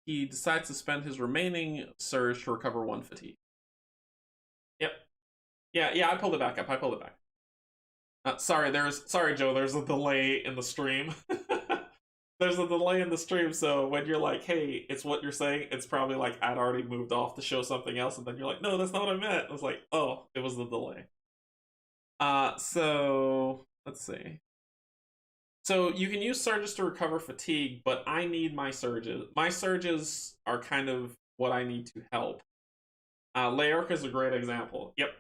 He decides to spend his remaining surge to recover 1 fatigue. Yep. Yeah, I pulled it back up. Sorry, Joe, there's a delay in the stream. There's a delay in the stream, so when you're like, hey, it's what you're saying, it's probably like I'd already moved off to show something else, and then you're like, no, that's not what I meant. I was like, oh, it was the delay. So let's see. So you can use surges to recover fatigue, but I need my surges. My surges are kind of what I need to help. Laerk is a great example. Yep.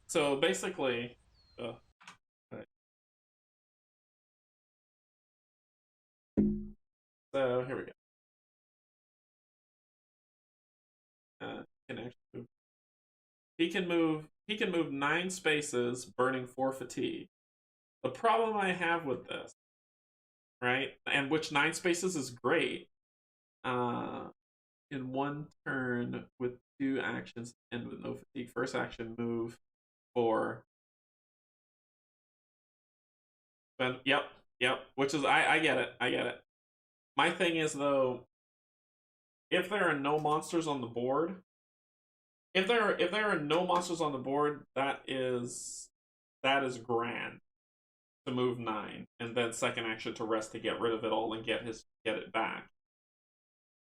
So basically, so here we go. Can actually move. He can move 9 spaces, burning 4 fatigue. The problem I have with this, right, and which 9 spaces is great, in 1 turn with 2 actions and with no fatigue. First action, move 4. Yep. Which is I get it. My thing is though, if there are no monsters on the board, if there are no monsters on the board, that is grand to move 9, and then second action to rest to get rid of it all and get it back.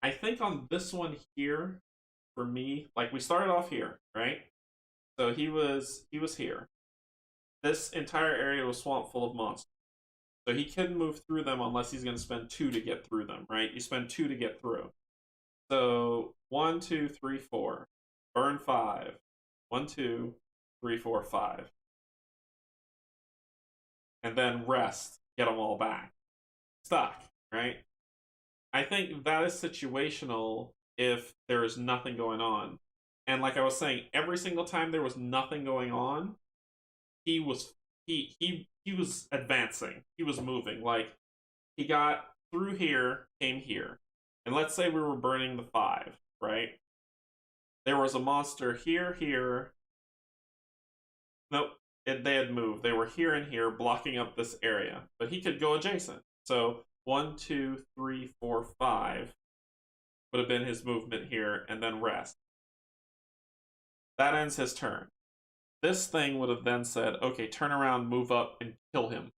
I think on this one here, for me, like we started off here, right? So he was here. This entire area was swamp full of monsters. So he couldn't move through them unless he's going to spend 2 to get through them, right? You spend 2 to get through. So 1, 2, 3, 4. Burn 5. 1, 2, 3, 4, 5. And then rest. Get them all back. Stuck, right? I think that is situational if there is nothing going on. And like I was saying, every single time there was nothing going on, he was advancing. He was moving. Like he got through here, came here. And let's say we were burning the 5, right? There was a monster here. Nope, they had moved. They were here and here, blocking up this area. But he could go adjacent. So 1, 2, 3, 4, 5 would have been his movement here, and then rest. That ends his turn. This thing would have then said, okay, turn around, move up, and kill him.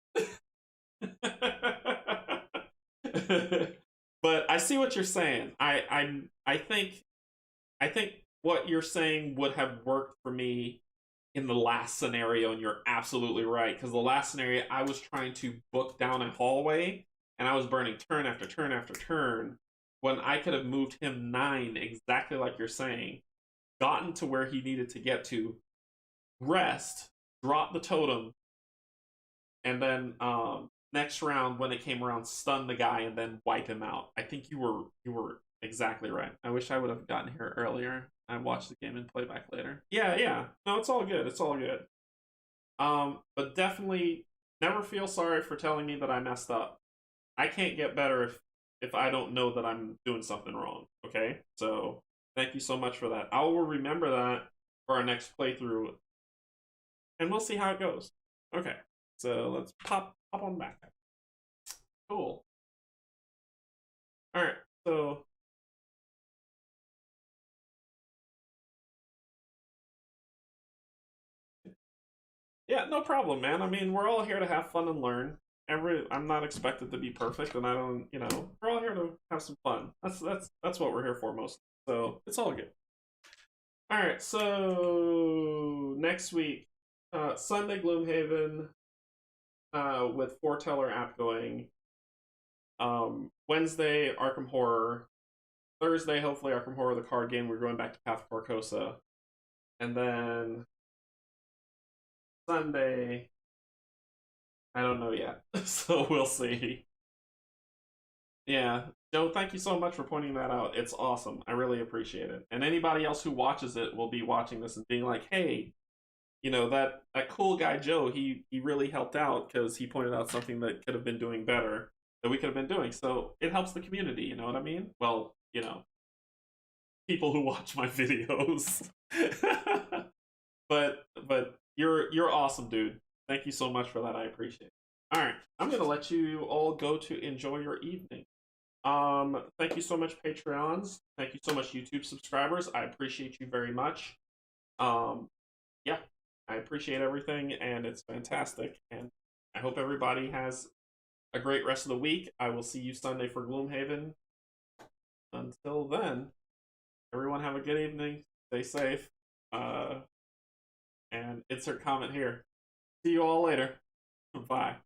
But I see what you're saying. I think what you're saying would have worked for me in the last scenario, and you're absolutely right. Because the last scenario, I was trying to book down a hallway, and I was burning turn after turn after turn, when I could have moved him 9, exactly like you're saying, gotten to where he needed to get to, rest, drop the totem, and then next round, when it came around, stun the guy and then wipe him out. I think you were exactly right. I wish I would have gotten here earlier. I watched the game and play back later. Yeah. No, it's all good. It's all good. But definitely never feel sorry for telling me that I messed up. I can't get better if I don't know that I'm doing something wrong. Okay? So thank you so much for that. I will remember that for our next playthrough, and we'll see how it goes. Okay. So let's pop on back. Cool. Alright, so yeah, no problem, man. I mean, we're all here to have fun and learn. I'm not expected to be perfect, and I don't, we're all here to have some fun. That's what we're here for most. So it's all good. All right, so next week, Sunday Gloomhaven, with Foreteller app going. Wednesday Arkham Horror. Thursday, hopefully Arkham Horror, the card game. We're going back to Path of Carcosa, and then Sunday, I don't know yet, so we'll see. Yeah, Joe, thank you so much for pointing that out. It's awesome. I really appreciate it. And anybody else who watches it will be watching this and being like, "Hey, that cool guy Joe, he really helped out because he pointed out something that could have been doing better that we could have been doing." So it helps the community. You know what I mean? Well, people who watch my videos. but you're awesome, dude. Thank you so much for that. I appreciate it. All right, I'm gonna let you all go to enjoy your evening. Thank you so much, Patreons. Thank you so much, YouTube subscribers. I appreciate you very much. Um, yeah, I appreciate everything, and it's fantastic. And I hope everybody has a great rest of the week. I will see you Sunday for Gloomhaven. Until then, everyone have a good evening. Stay safe. And insert comment here. See you all later. Bye.